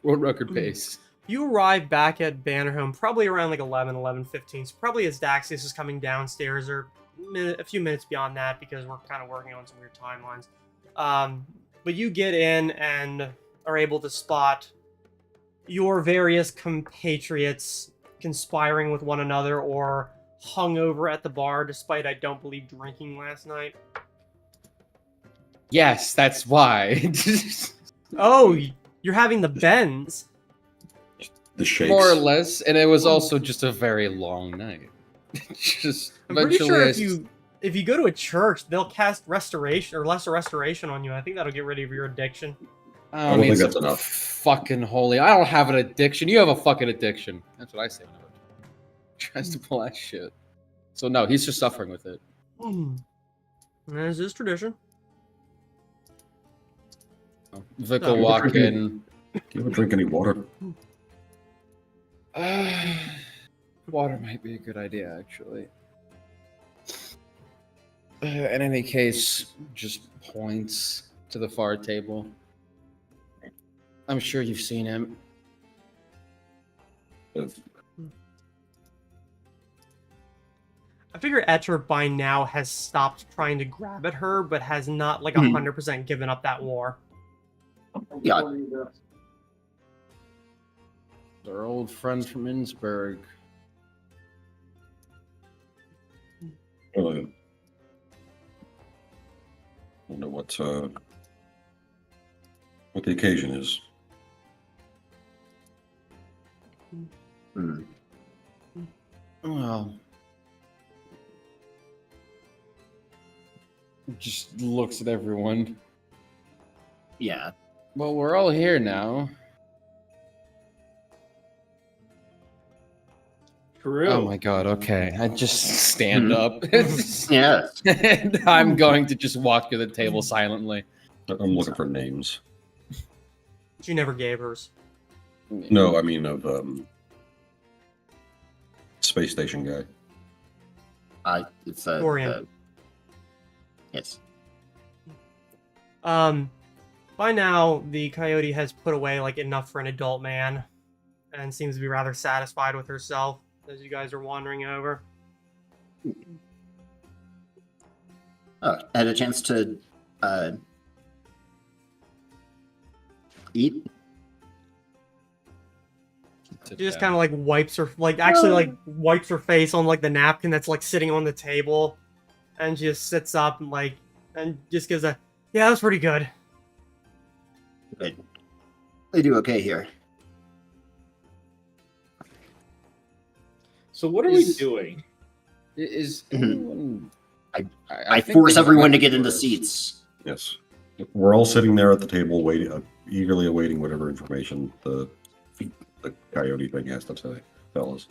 World record pace. You arrive back at Bannerhome probably around like 11:15. So probably as Daxius is coming downstairs, or a few minutes beyond that, because we're kind of working on some weird timelines. But you get in and are able to spot your various compatriots conspiring with one another or hungover at the bar, despite, I don't believe, drinking last night. Yes, that's why. Oh, you're having the bends. The shakes. More or less, and it was also just a very long night. Just I'm pretty sure eventually if you go to a church, they'll cast restoration or lesser restoration on you. I think that'll get rid of your addiction. I I don't don't need think that's some enough. fucking holy. I don't have an addiction. You have a fucking addiction. That's what I say whenever he tries to pull that shit. So no, he's just suffering with it. As is tradition. Vic No, will you're walk drinking- in. Do you ever drink any water? Water might be a good idea, actually. In any case, just points to the far table. I'm sure you've seen him. I figure Etcher by now has stopped trying to grab at her, but has not like 100% given up that war. Yeah. Our old friend from Innsbruck. I wonder what the occasion is. Hmm. Well, just looks at everyone. Yeah. Well, we're all here now. True. Oh my god, okay. I just stand up. Yeah. And I'm going to just walk to the table silently. I'm looking for names. She never gave hers. No, I mean of space station guy. It's Dorian. Yes. By now, the coyote has put away like enough for an adult man, and seems to be rather satisfied with herself as you guys are wandering over. Oh, had a chance to eat. She just kind of like wipes her, like actually like wipes her face on like the napkin that's like sitting on the table, and she just sits up and like, and just gives a, yeah, that's pretty good. They do okay here. So what are we doing? Is Mhm. anyone... I think force they everyone to went get into first. seats. Yes. We're all sitting there at the table, waiting, eagerly awaiting whatever information the coyote thing has to say, fellas.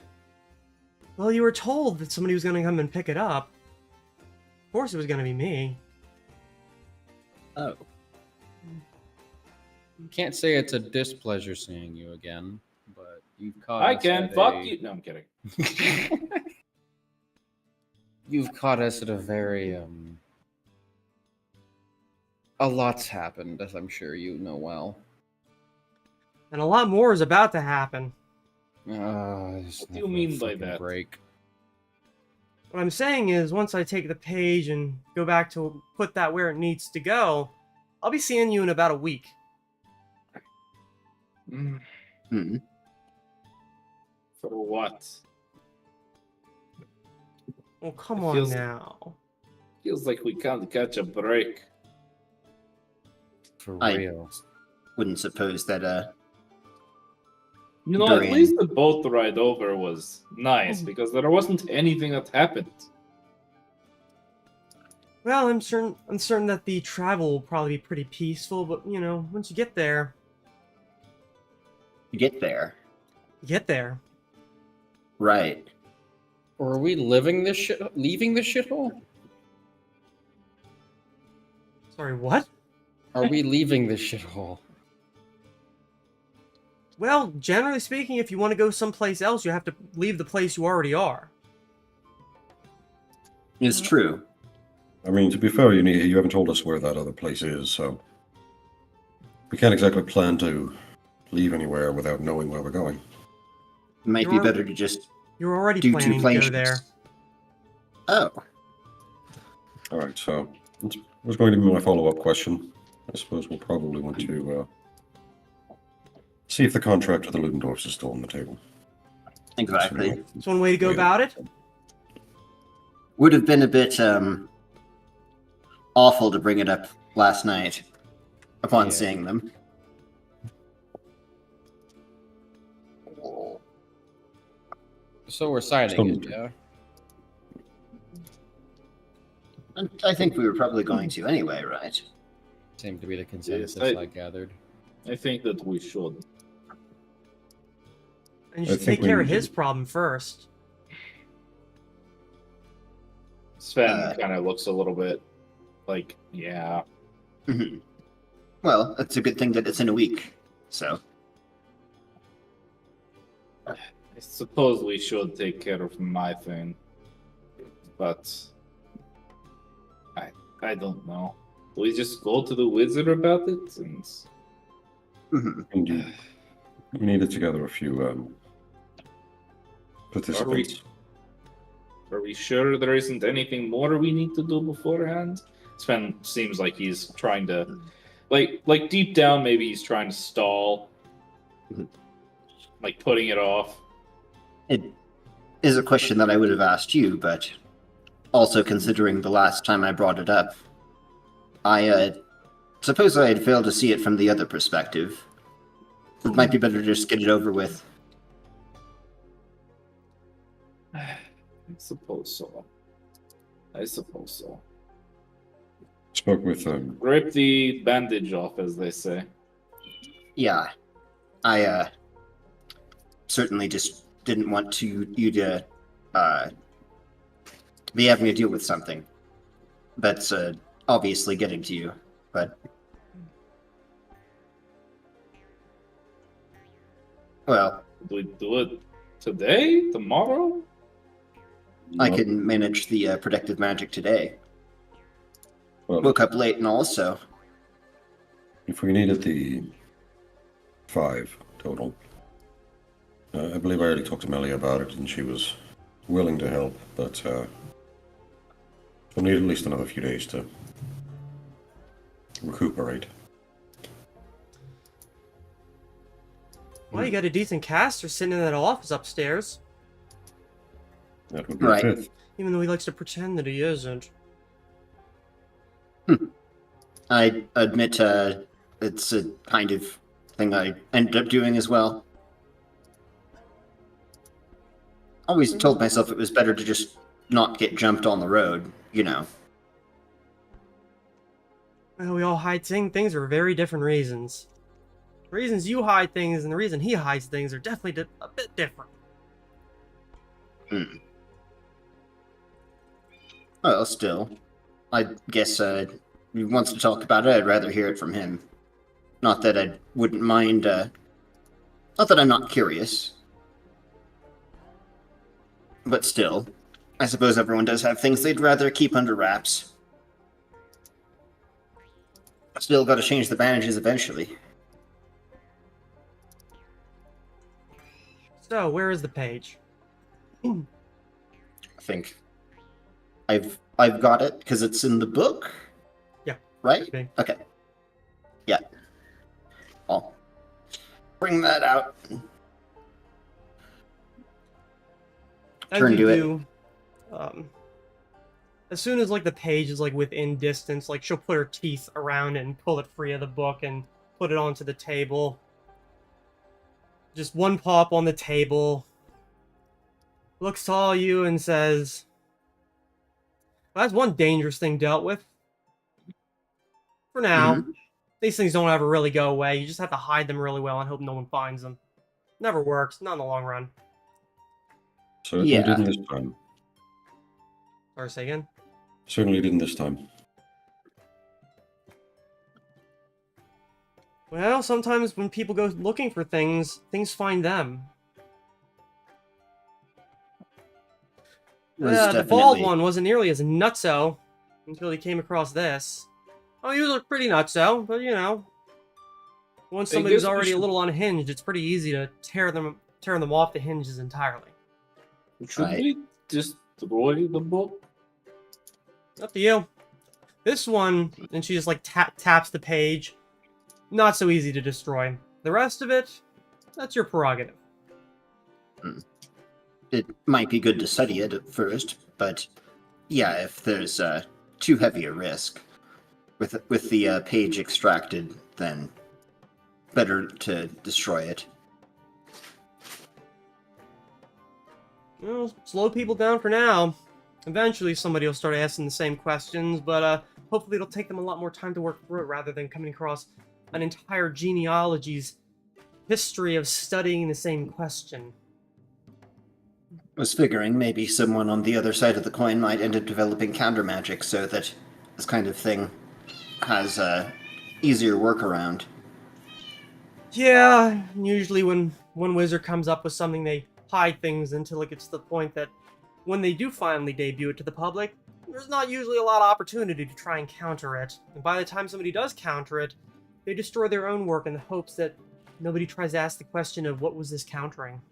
Well, you were told that somebody was gonna come and pick it up. Of course it was gonna be me. Oh. Can't say it's a displeasure seeing you again, but you've caught I us can at fuck a- you. No, I'm kidding. You've caught us at a very a lot's happened, as I'm sure you know well. And a lot more is about to happen. What do you mean by that? Break. What I'm saying is, once I take the page and go back to put that where it needs to go, I'll be seeing you in about a week. Mm, Hmm. For what? Oh, come It on feels- now. Feels like we can't catch a break. For I- real. Wouldn't suppose that You know, at Durian. least the boat ride over was nice because there wasn't anything that happened. Well, I'm certain that the travel will probably be pretty peaceful, but you know, once you get there, you get there. you get there. Right. Or are we leaving this shithole? Sorry, what? Are we leaving this shithole? Well, generally speaking, if you want to go someplace else, you have to leave the place you already are. It's true. I mean, to be fair, you haven't told us where that other place is, so we can't exactly plan to leave anywhere without knowing where we're going. It might be You're- better to just You're already do two planning to plane go there. trips. Oh. All right, so that was going to be my follow-up question. I suppose we'll probably want to see if the contract with the Ludendorffs is still on the table. Exactly. It's one way to go Yeah. about it. Would have been a bit awful to bring it up last night upon Yeah. seeing them. So we're signing it, Some- yeah? And I think we were probably going to anyway, right? Seemed to be the consensus Yes, I gathered. I think that we should. And you I should think take we care of need to- his problem first. Sven Uh, kind of looks a little bit like, yeah. Mhm. Well, it's a good thing that it's in a week. So, I suppose we should take care of my thing. But I don't know. Do we just go to the wizard about it? And mhm. Indeed. We needed to gather a few participants. are we sure there isn't anything more we need to do beforehand? Sven seems like he's trying to, like deep down, maybe he's trying to stall, Mhm. like putting it off. It is a question that I would have asked you, but also considering the last time I brought it up, I suppose I had failed to see it from the other perspective. It might be better to just get it over with. I suppose so. I suppose so. Spoke with Rip the bandage off, as they say. Yeah, I certainly just didn't want you to be having to deal with something that's obviously getting to you. But well, Do we do it today? Tomorrow? I can manage the protective magic today. Well, Woke up late and also. if we needed the 5 total, I believe I already talked to Melly about it, and she was willing to help, but we'll need at least another few days to recuperate. Well, you got a decent caster sitting in that office upstairs, That would be Right. a 5th. even though he likes to pretend that he isn't. I admit it's a kind of thing I ended up doing as well. Always told myself it was better to just not get jumped on the road, you know. Well, we all hide things for very different reasons. The reasons you hide things and the reason he hides things are definitely a bit different. Well, still, I guess if he wants to talk about it, I'd rather hear it from him. Not that I wouldn't mind, not that I'm not curious. But still, I suppose everyone does have things they'd rather keep under wraps. Still gotta change the bandages eventually. So, where is the page? I think I've got it because it's in the book. Yeah. Right? Okay. Okay. Yeah. I'll bring that out. As Turn you to it. do, as soon as like the page is like within distance, like she'll put her teeth around it and pull it free of the book and put it onto the table. Just one paw up on the table. Looks to all you and says, well, that's one dangerous thing dealt with. For now. Mhm. These things don't ever really go away. You just have to hide them really well and hope no one finds them. Never works, not in the long run. Certainly Yeah. didn't this time. Sorry, say again? Certainly didn't this time. Well, sometimes when people go looking for things, things find them. Was The bald definitely one wasn't nearly as nutso until he came across this. Oh, he was pretty nutso, but you know, once I somebody's guess we already a should- little unhinged, it's pretty easy to tear them off the hinges entirely. Should Right. we destroy the book? Up to you. This one, and she just like taps the page. Not so easy to destroy. The rest of it, that's your prerogative. it might be good to study it at first, but yeah, if there's too heavy a risk with the page extracted, then better to destroy it. Well, slow people down for now. Eventually, somebody will start asking the same questions, but hopefully it'll take them a lot more time to work through it rather than coming across an entire genealogy's history of studying the same question. Was figuring maybe someone on the other side of the coin might end up developing counter magic so that this kind of thing has a easier workaround. Yeah, usually when one wizard comes up with something, they hide things until it gets to the point that when they do finally debut it to the public, there's not usually a lot of opportunity to try and counter it. And by the time somebody does counter it, they destroy their own work in the hopes that nobody tries to ask the question of what was this countering.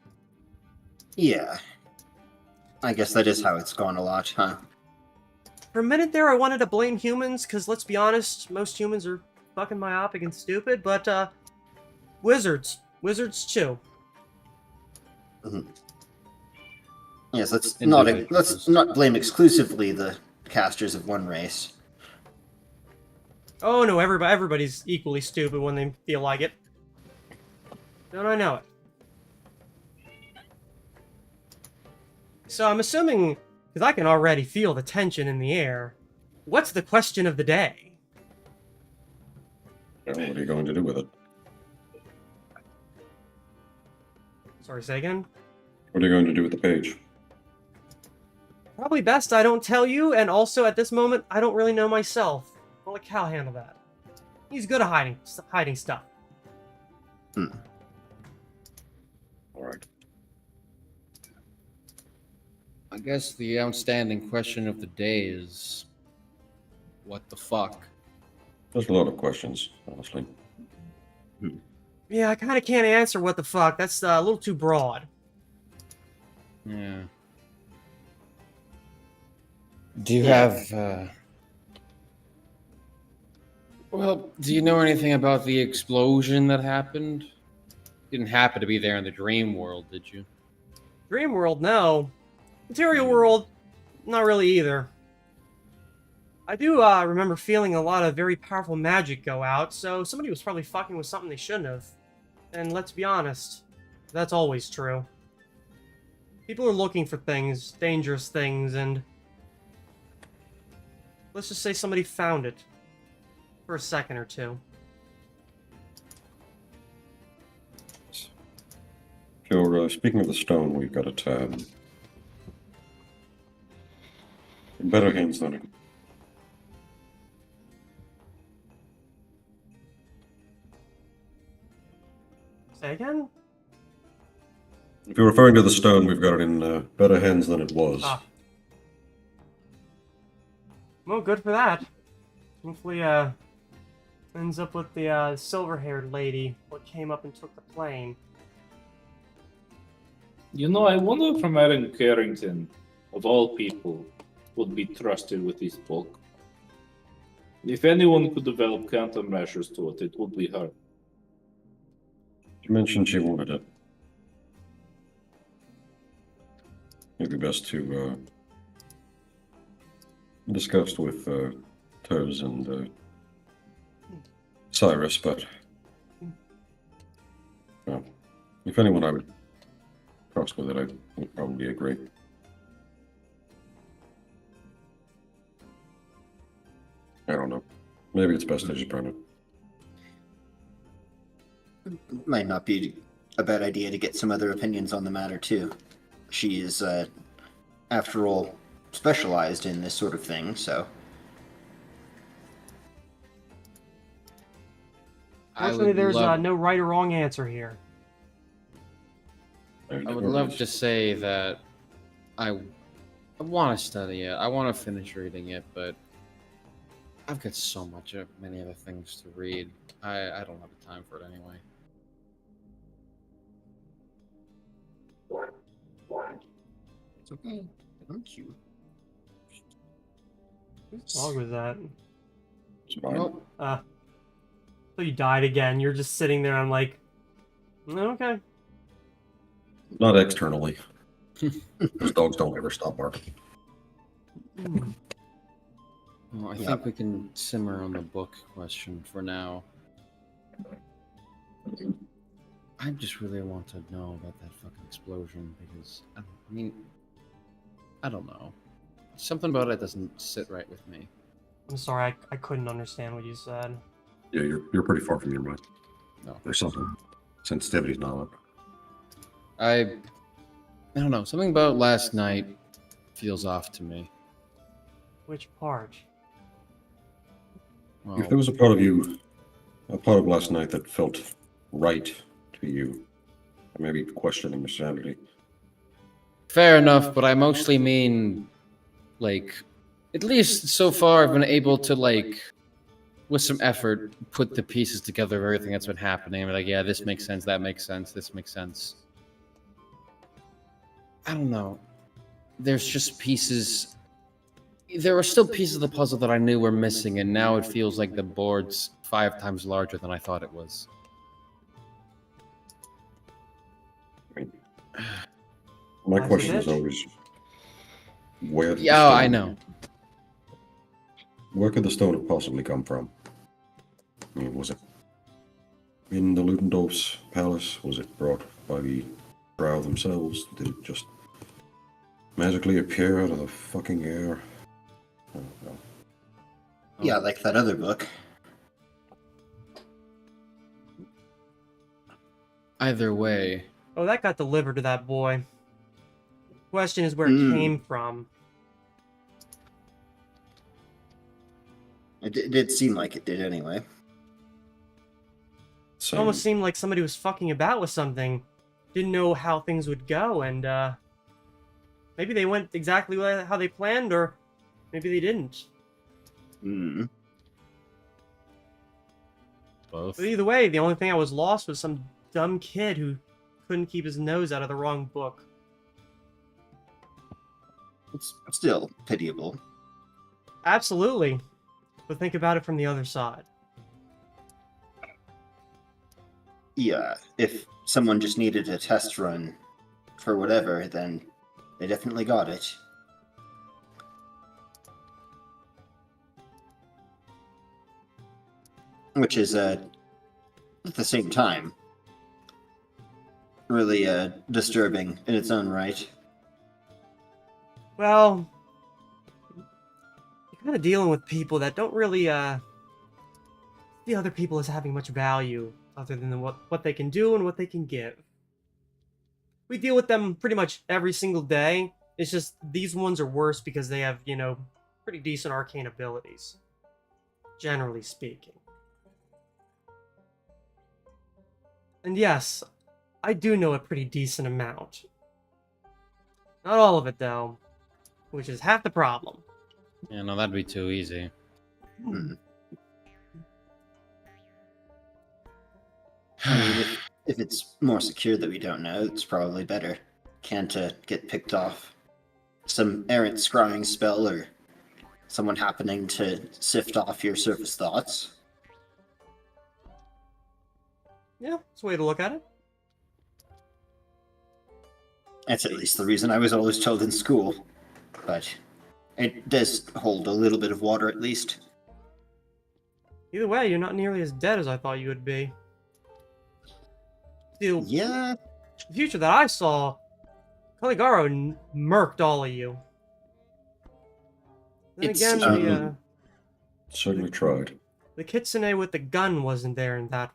Yeah. I guess that is how it's gone a lot, huh? For a minute there, I wanted to blame humans, because let's be honest, most humans are fucking myopic and stupid, but, wizards too. Yes, let's Individuals. not blame exclusively the casters of one race. Oh no, everybody's equally stupid when they feel like it. Don't I know it? So I'm assuming, because I can already feel the tension in the air, what's the question of the day? Well, what are you going to do with it? Sorry, say again? What are you going to do with the page? Probably best I don't tell you, and also at this moment, I don't really know myself. I'll let Cal handle that. He's good at hiding stuff. All right. I guess the outstanding question of the day is, what the fuck? There's a lot of questions, honestly. Yeah, I kind of can't answer what the fuck. That's a little too broad. Yeah. Do you have, well, do you know anything about the explosion that happened? You didn't happen to be there in the dream world, did you? Dream world, no. Material world, not really either. I do remember feeling a lot of very powerful magic go out, so somebody was probably fucking with something they shouldn't have. And let's be honest, that's always true. People are looking for things, dangerous things, and let's just say somebody found it for a second or two. If you're speaking of the stone, we've got it in better hands than it. Say again? If you're referring to the stone, we've got it in better hands than it was. Ah. Well, good for that. Hopefully, ends up with the silver-haired lady what came up and took the plane. You know, I wonder if Madam Carrington, of all people, would be trusted with this book. If anyone could develop countermeasures to it, it would be her. She mentioned she wanted it. It'd be best to discuss with Toes and Cyrus, but if anyone I would trust with it, I would probably agree. I don't know. Maybe it's best I just burn it. Might not be a bad idea to get some other opinions on the matter, too. She is, after all, specialized in this sort of thing, so... Fortunately, there's no right or wrong answer here. I would love to say that I want to study it. I want to finish reading it, but I've got so many other things to read. I don't have the time for it anyway. It's okay. Thank you. Whose dog was that? It's mine. Well, So you died again. You're just sitting there. I'm like, okay. Not externally. Those dogs don't ever stop barking. well, I think we can simmer on the book question for now. I just really want to know about that fucking explosion because, I don't know. Something about it doesn't sit right with me. I'm sorry, I couldn't understand what you said. Yeah, you're pretty far from your mind. No. There's something. Sensitivity's not up. I don't know. Something about last night feels off to me. Which part? Well, If there was a part of last night that felt right to you, I may be questioning your sanity. fair enough, but I mostly mean, like, at least so far I've been able to, like, with some effort, put the pieces together of everything that's been happening. I'm like, yeah, this makes sense, that makes sense, this makes sense. I don't know. There's just pieces. There were still pieces of the puzzle that I knew were missing, and now it feels like the board's 5 times larger than I thought it was. My That's question it? is always, where did the Yeah, stone, I know. Where could the stone have possibly come from? I mean, was it in the Ludendorff's palace? Was it brought by the Drow themselves? Did it just magically appear out of the fucking air? I don't know. Yeah, like that other book. Either way, Oh, that got delivered to that boy. Question is where it came from. It did seem like it did anyway. It Same. almost seemed like somebody was fucking about with something. Didn't know how things would go, and maybe they went exactly how they planned, or maybe they didn't. both. But either way, the only thing I was lost was some dumb kid who couldn't keep his nose out of the wrong book. It's still pitiable. Absolutely. But think about it from the other side. Yeah, if someone just needed a test run for whatever, then they definitely got it. Which is, at the same time, really disturbing in its own right. Well, you're kind of dealing with people that don't really see other people as having much value other than what they can do and what they can give. We deal with them pretty much every single day. It's just these ones are worse because they have, pretty decent arcane abilities, generally speaking. And yes, I do know a pretty decent amount. Not all of it, though, which is half the problem. Yeah, no, that'd be too easy. Hmm. I mean, if it's more secure that we don't know, it's probably better. Can't get picked off. Some errant scrying spell or someone happening to sift off your surface thoughts. Yeah, it's a way to look at it. That's at least the reason I was always told in school. But it does hold a little bit of water at least. Either way, you're not nearly as dead as I thought you would be. See, Yeah, the future that I saw, Caligaro murked all of you. Then It's, again, Certainly tried. the kitsune with the gun wasn't there in that.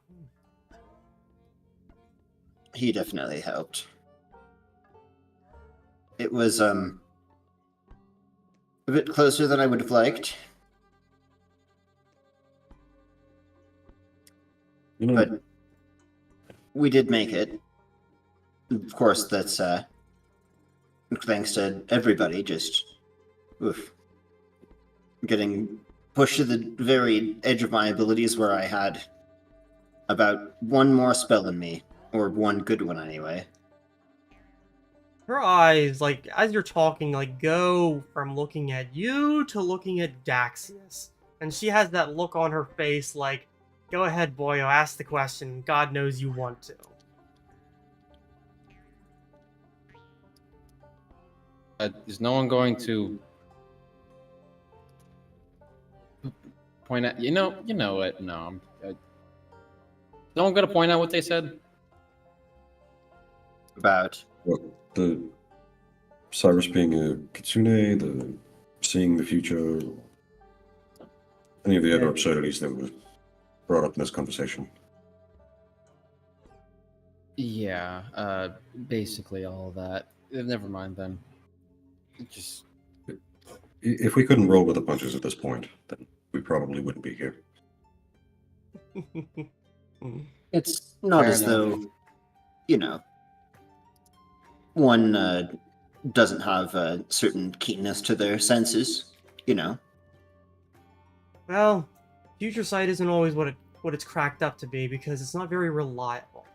he definitely helped. It was a bit closer than I would have liked, You know, but we did make it. Of course, that's thanks to everybody just oof, getting pushed to the very edge of my abilities where I had about one more spell in me, or one good one anyway. Her eyes, like, as you're talking, like, go from looking at you to looking at Daxius. And she has that look on her face like, go ahead, boyo, ask the question. God knows you want to. Is no one going to point out? You know it. No, no one going to point out what they said. About what, the Cyrus being a kitsune, the seeing the future, any of the other absurdities that were brought up in this conversation. Yeah, basically all of that. Never mind then. Just If we couldn't roll with the punches at this point, then we probably wouldn't be here. it's not Fair as enough. though, you know, one doesn't have a certain keenness to their senses, you know. Well, future sight isn't always what it's cracked up to be because it's not very reliable.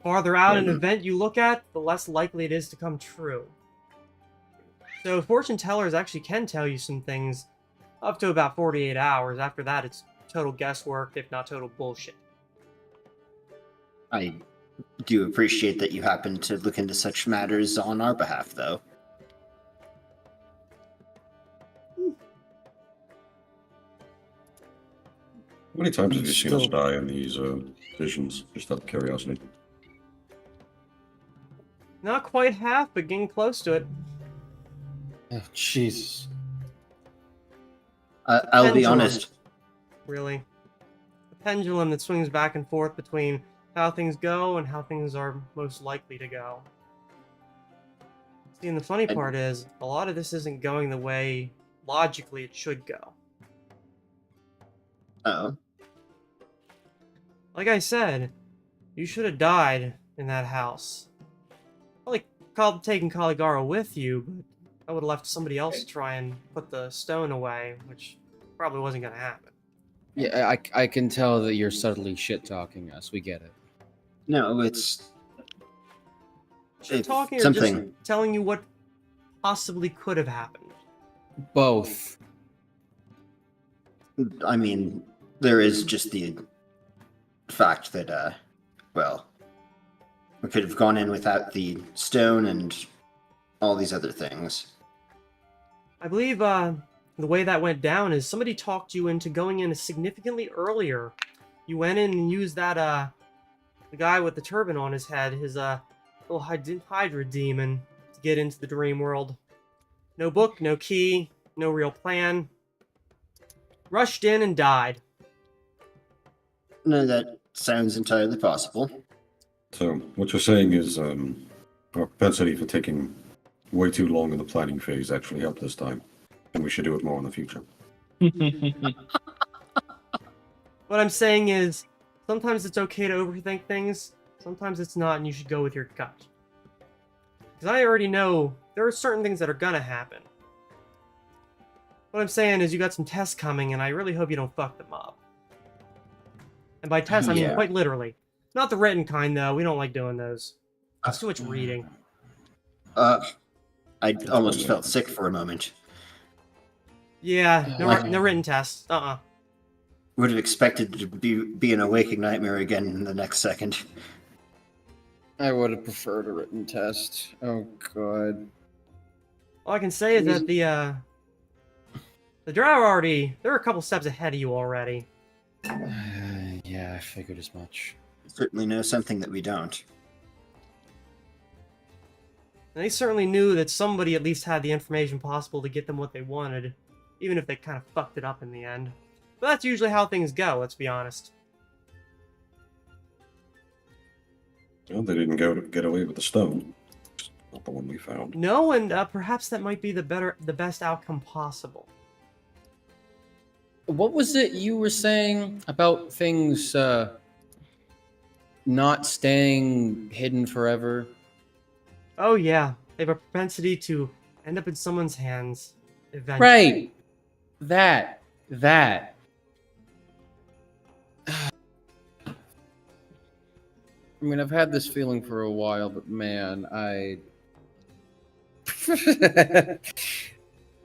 Farther out an event you look at, the less likely it is to come true. So fortune tellers actually can tell you some things up to about 48 hours. After that, it's total guesswork, if not total bullshit. I do appreciate that you happen to look into such matters on our behalf, though. How many times have you seen us Still- die in these visions? Just out of curiosity. Not quite half, but getting close to it. Oh, Jesus. I'll be Pendulum. honest. Really. The pendulum that swings back and forth between how things go and how things are most likely to go. See, and the funny part is, a lot of this isn't going the way logically it should go. Oh, Like I said, you should have died in that house. Probably taken Caligaro with you, but I would have left somebody else to try and put the stone away, which probably wasn't going to happen. Yeah, I can tell that you're subtly shit-talking us. We get it. no, it's Shit If talking or something- just telling you what possibly could have happened? Both. I mean, there is just the fact that, well, we could have gone in without the stone and all these other things. I believe the way that went down is somebody talked you into going in significantly earlier. You went in and used that the guy with the turban on his head, his little Hydra demon, to get into the dream world. No book, no key, no real plan. Rushed in and died. No, that sounds entirely possible. So what you're saying is our propensity for taking way too long in the planning phase actually helped this time, and we should do it more in the future. What I'm saying is, sometimes it's okay to overthink things, Sometimes it's not, and you should go with your gut. Because I already know there are certain things that are gonna happen. What I'm saying is you got some tests coming, and I really hope you don't fuck them up. And by tests, I mean Yeah. quite literally. Not the written kind, though. We don't like doing those. It's too much reading. I almost felt sick for a moment. Yeah, no, Like- no written tests. Would have expected to be in a waking nightmare again in the next second. I would have preferred a written test. Oh god. All I can say is that the drow already... They're a couple steps ahead of you already. Yeah, I figured as much. Certainly know something that we don't. And they certainly knew that somebody at least had the information possible to get them what they wanted, even if they kind of fucked it up in the end. But that's usually how things go, let's be honest. Well, they didn't get away with the stone. Not the one we found. No, and perhaps that might be the best outcome possible. What was it you were saying about things not staying hidden forever? Oh yeah, they have a propensity to end up in someone's hands eventually. Right. That. I mean, I've had this feeling for a while, but man,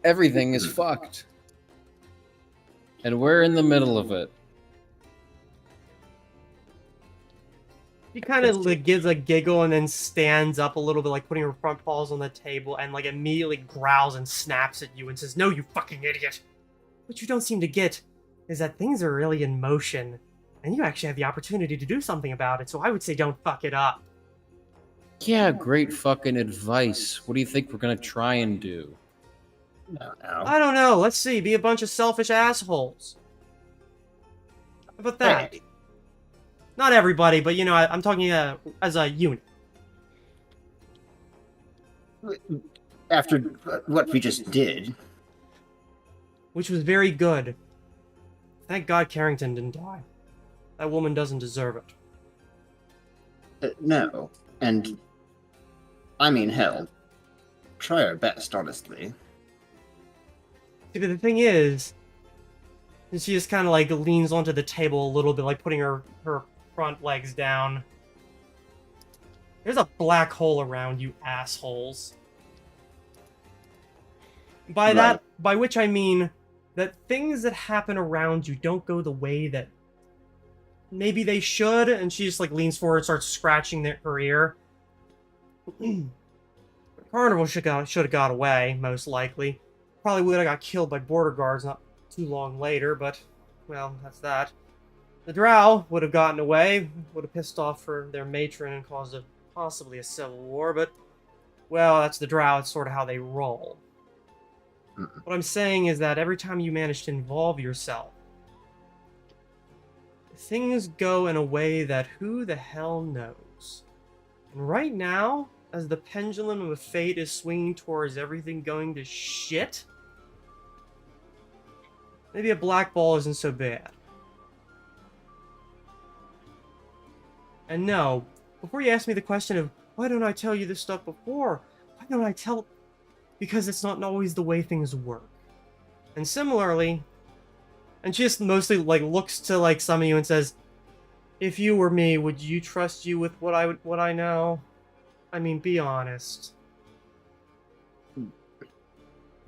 everything is fucked. And we're in the middle of it. She kind of like gives a giggle and then stands up a little bit, like putting her front paws on the table, and like immediately growls and snaps at you and says, "No, you fucking idiot!" What you don't seem to get is that things are really in motion, and you actually have the opportunity to do something about it, so I would say don't fuck it up. Yeah, great fucking advice. What do you think we're gonna try and do? I don't know, let's see, be a bunch of selfish assholes. How about that? Hey. Not everybody, but you know, I'm talking as a unit. After what we just did, Which was very good. Thank God Carrington didn't die. That woman doesn't deserve it. no. And, I mean, hell, try our best, honestly. See, but the thing is, she just kind of like leans onto the table a little bit, like putting her front legs down. There's a black hole around you, assholes. By which I mean that things that happen around you don't go the way that maybe they should, and she just like leans forward and starts scratching her ear. Carnival should have got away, most likely. Probably would have got killed by border guards not too long later, but, well, that's that. The drow would have gotten away, would have pissed off for their matron and caused possibly a civil war, but, well, that's the drow, it's sort of how they roll. What I'm saying is that every time you manage to involve yourself, things go in a way that who the hell knows. And right now, as the pendulum of fate is swinging towards everything going to shit, maybe a black ball isn't so bad. And no, before you ask me the question of, why don't I tell you this stuff before? Why don't I tell... Because it's not always the way things work. And similarly, and she just mostly like looks to like some of you and says, if you were me, would you trust you with what I know? I mean, be honest.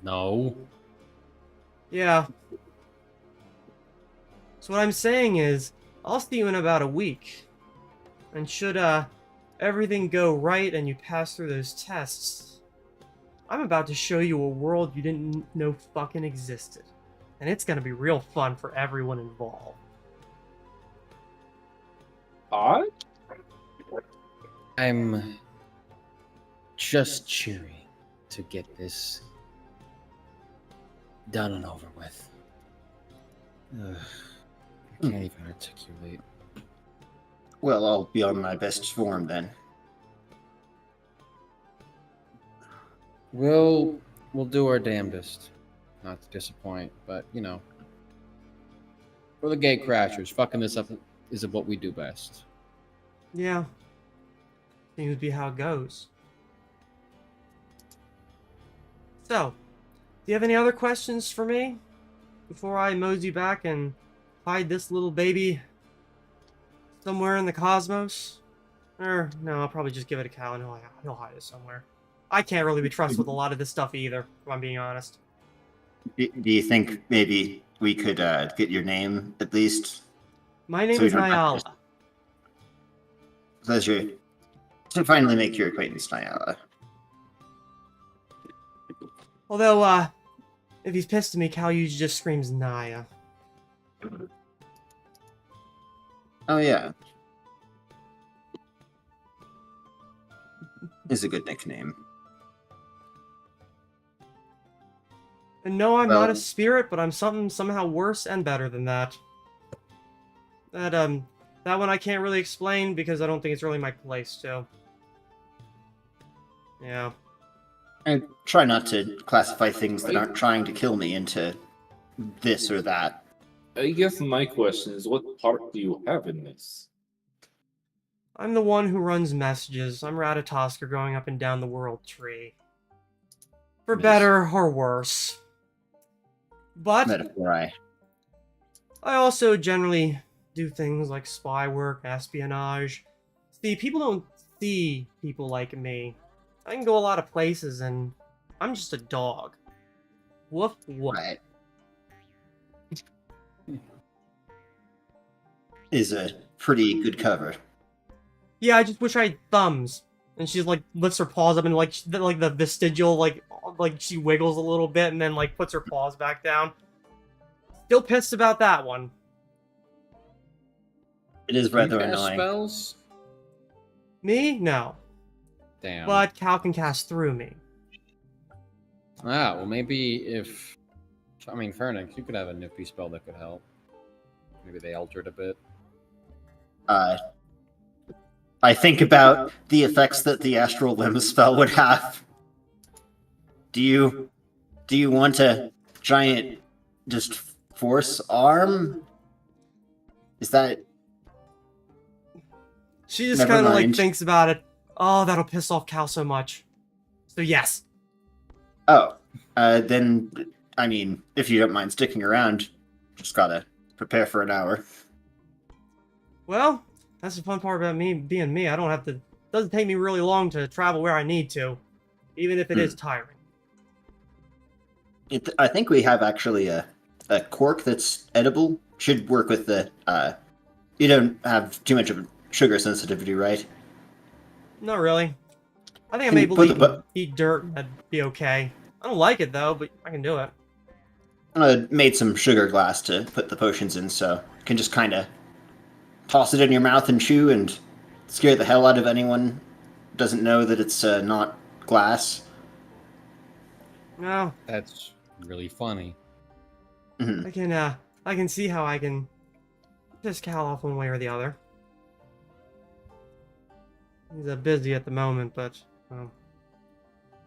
No. Yeah. So what I'm saying is, I'll see you in about a week. And should everything go right and you pass through those tests, I'm about to show you a world you didn't know fucking existed. And it's gonna be real fun for everyone involved. Odd? I'm just cheering to get this done and over with. Ugh, I can't even articulate. Well, I'll be on my best form then. We'll do our damnedest. Not to disappoint, but you know. For the gate crashers, fucking this up is what we do best. Yeah. Seems to be how it goes. So, do you have any other questions for me before I mosey back and hide this little baby somewhere in the cosmos? Or, no, I'll probably just give it a Cal and he'll hide it somewhere. I can't really be trusted with a lot of this stuff either, if I'm being honest. Do you think maybe we could get your name at least? My name So we is don't have to Nyala. Pleasure to finally make your acquaintance, Nyala. Although, if he's pissed at me, Cal usually just screams Naya. Oh yeah, is a good nickname. And no, I'm not a Well- spirit, but I'm something somehow worse and better than that. That one I can't really explain because I don't think it's really my place to. Yeah. I try not to classify things that aren't trying to kill me into this or that. I guess my question is, what part do you have in this? I'm the one who runs messages. I'm Ratatosker going up and down the world tree. For Nice. better or worse. But Metaphor, I also generally do things like spy work, espionage. See, people don't see people like me. I can go a lot of places and I'm just a dog. Woof woof. right. Is a pretty good cover. Yeah, I just wish I had thumbs. And she like lifts her paws up and like the vestigial like she wiggles a little bit and then like puts her paws back down. Still pissed about that one. It is Can you rather cast annoying. spells? Me? No. Damn. But Cal can cast through me. Well, maybe if... I mean, Fernix, you could have a nifty spell that could help. Maybe they alter it a bit. I think about the effects that the astral limb spell would have. Do you want a giant just force arm? Is that She just Never kind of like mind. thinks about it. Oh, that'll piss off Cal so much. So yes. oh? Then I mean, if you don't mind sticking around, just gotta prepare for an hour. Well, that's the fun part about me being me. I don't have to. Doesn't take me really long to travel where I need to, even if it is tiring. I think we have actually a cork that's edible. Should work with the. You don't have too much of a sugar sensitivity, right? Not really. I think I'm Can you able put to the eat dirt and that'd be okay. I don't like it though, but I can do it. I made some sugar glass to put the potions in, so you can just kind of toss it in your mouth and chew and scare the hell out of anyone who doesn't know that it's not glass. No, That's really funny. Mhm. I can see how I can piss Cal off one way or the other. He's busy at the moment, but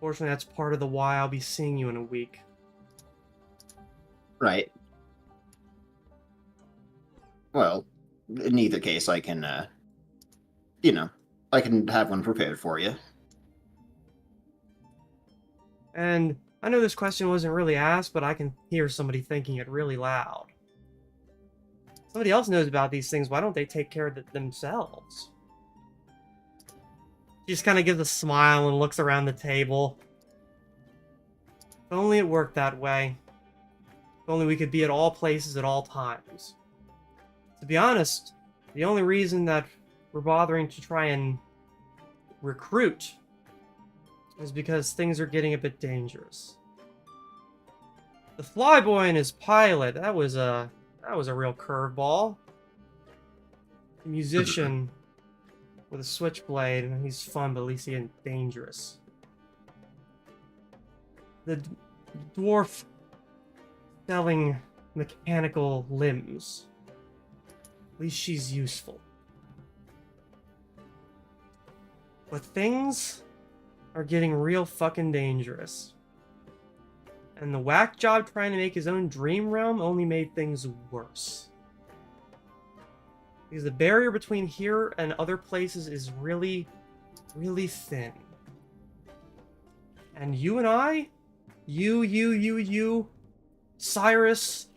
fortunately that's part of the why I'll be seeing you in a week. Right. Well, in either case, I can, I can have one prepared for you. And I know this question wasn't really asked, but I can hear somebody thinking it really loud. Somebody else knows about these things. Why don't they take care of it themselves? She just kind of gives a smile and looks around the table. If only it worked that way. If only we could be at all places at all times. To be honest, the only reason that we're bothering to try and recruit is because things are getting a bit dangerous. The flyboy and his pilot, that was a real curveball. A musician with a switchblade, and he's fun, but at least he ain't dangerous. The dwarf selling mechanical limbs. At least she's useful. But things are getting real fucking dangerous. And the whack job trying to make his own dream realm only made things worse. Because the barrier between here and other places is really really thin. And you and I, you, Cyrus,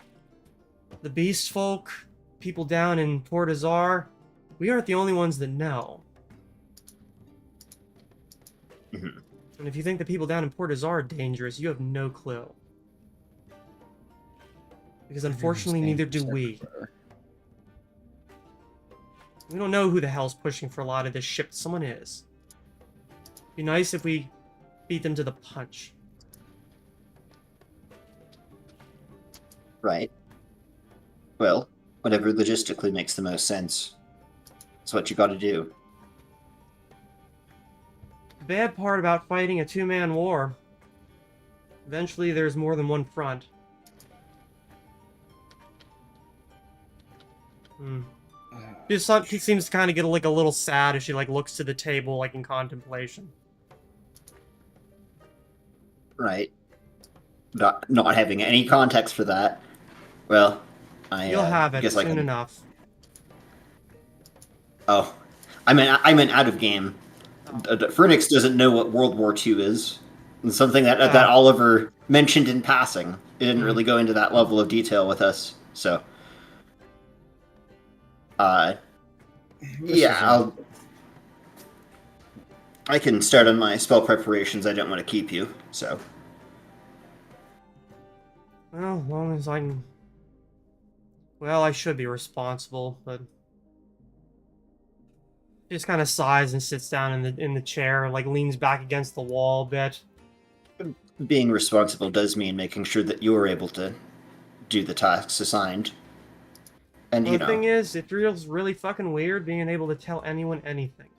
the Beast Folk, people down in Port Azar, we aren't the only ones that know. Mhm. And if you think the people down in Port Azar are dangerous, you have no clue. Because unfortunately, neither do we. We don't know who the hell's pushing for a lot of this shit. Someone is. Be nice if we beat them to the punch. Right. Well, whatever logistically makes the most sense. It's what you gotta do. The bad part about fighting a two-man war, eventually there's more than one front. She seems to kind of get like a little sad as she like looks to the table like in contemplation. Right. Not having any context for that. Well, You'll have it guess I soon can... enough. Oh, I meant out of game. Phoenix doesn't know what World War II is. It's something that Oliver mentioned in passing. It didn't really go into that level of detail with us. So, yeah, I can start on my spell preparations. I don't want to keep you, so. Well, as long as I can... Well, I should be responsible, but... She just kind of sighs and sits down in the chair, like leans back against the wall a bit. Being responsible does mean making sure that you're able to do the tasks assigned. And Well, the thing is, it feels really fucking weird being able to tell anyone anything.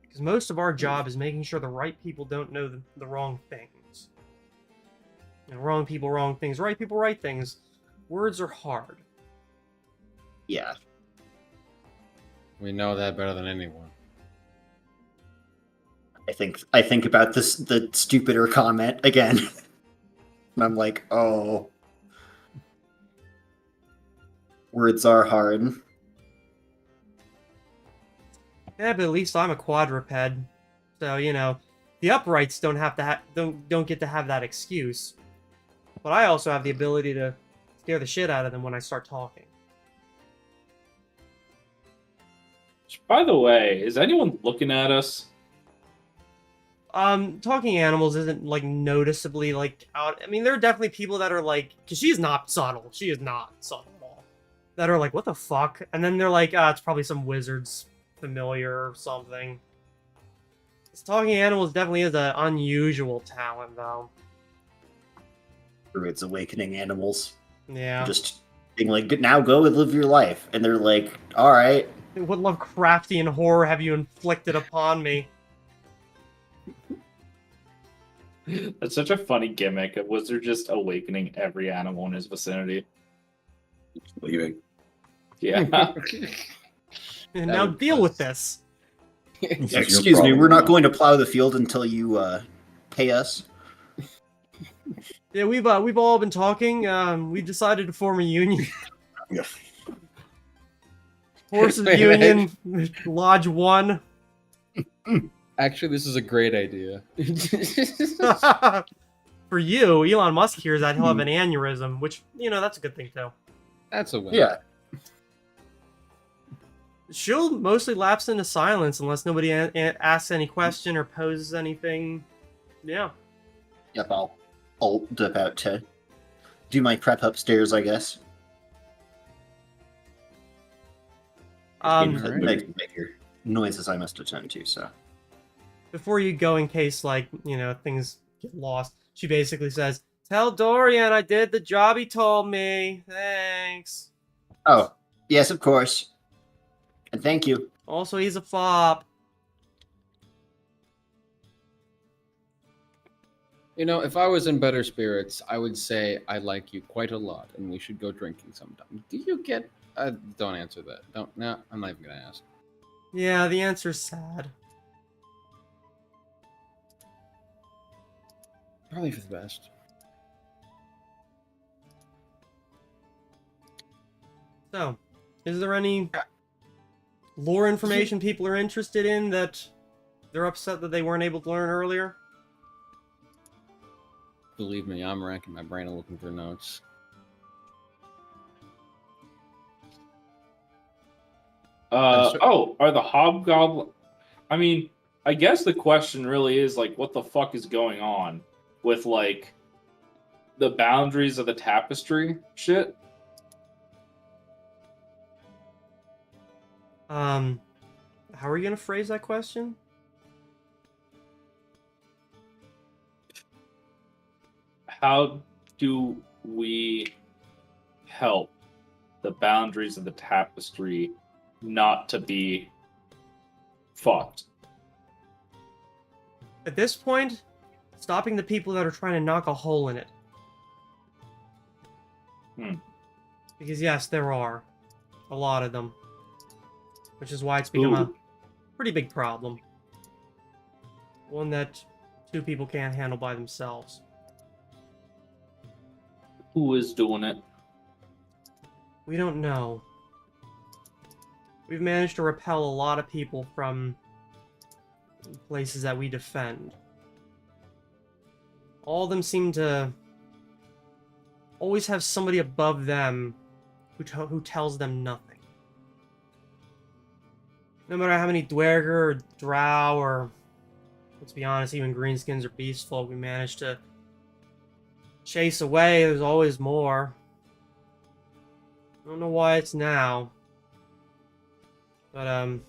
Because most of our job is making sure the right people don't know the wrong things. And wrong people, wrong things. Right people, right things. Words are hard. Yeah. We know that better than anyone. I think about this the stupider comment again. And I'm like, oh. Words are hard. Yeah, but at least I'm a quadruped. So, you know, the uprights don't have to don't get to have that excuse. But I also have the ability to scare the shit out of them when I start talking. By the way, is anyone looking at us? Talking animals isn't, like, noticeably, like, out... I mean, there are definitely people that are, like... Because she is not subtle. She is not subtle at all. That are like, what the fuck? And then they're like, it's probably some wizard's familiar or something. This talking animals definitely is an unusual talent, though. It's awakening animals. Yeah. Just being like, now go and live your life. And they're like, alright. What Lovecraftian horror have you inflicted upon me? That's such a funny gimmick. Was there just awakening every animal in his vicinity? Leaving. Yeah. And now deal with this. Excuse me, we're not going to plow the field until you pay us. Yeah, we've all been talking. We decided to form a union. Yeah. Horses Union, Lodge 1. Actually, this is a great idea. For you, Elon Musk hears that he'll have an aneurysm, which, you know, that's a good thing, too. That's a win. Yeah. She'll mostly lapse into silence unless nobody asks any question or poses anything. Yeah. Yep, I'll dip out to do my prep upstairs, I guess. Bigger noises I must attend to, so. Before you go, in case, like, you know, things get lost, she basically says, "Tell Dorian I did the job he told me. Thanks." Oh, yes, of course. And thank you. Also, he's a fop. You know, if I was in better spirits, I would say I like you quite a lot, and we should go drinking sometime. Do you get... don't answer that. Don't. No, I'm not even gonna ask. Yeah, the answer's sad. Probably for the best. So, is there any lore information people are interested in that They're upset that they weren't able to learn earlier? Believe me, I'm racking my brain and looking through notes. Are the hobgoblin? I mean, I guess the question really is like, what the fuck is going on with like the boundaries of the tapestry shit? How are you gonna phrase that question? How do we help the boundaries of the tapestry not to be fucked? At this point, stopping the people that are trying to knock a hole in it. Because yes, there are a lot of them. Which is why it's become a pretty big problem. One that two people can't handle by themselves. Who is doing it? We don't know. We've managed to repel a lot of people from places that we defend. All of them seem to always have somebody above them who tells them nothing. No matter how many Dwerger or Drow or, let's be honest, even Greenskins or Beast Folk we manage to chase away, there's always more. I don't know why it's now. But,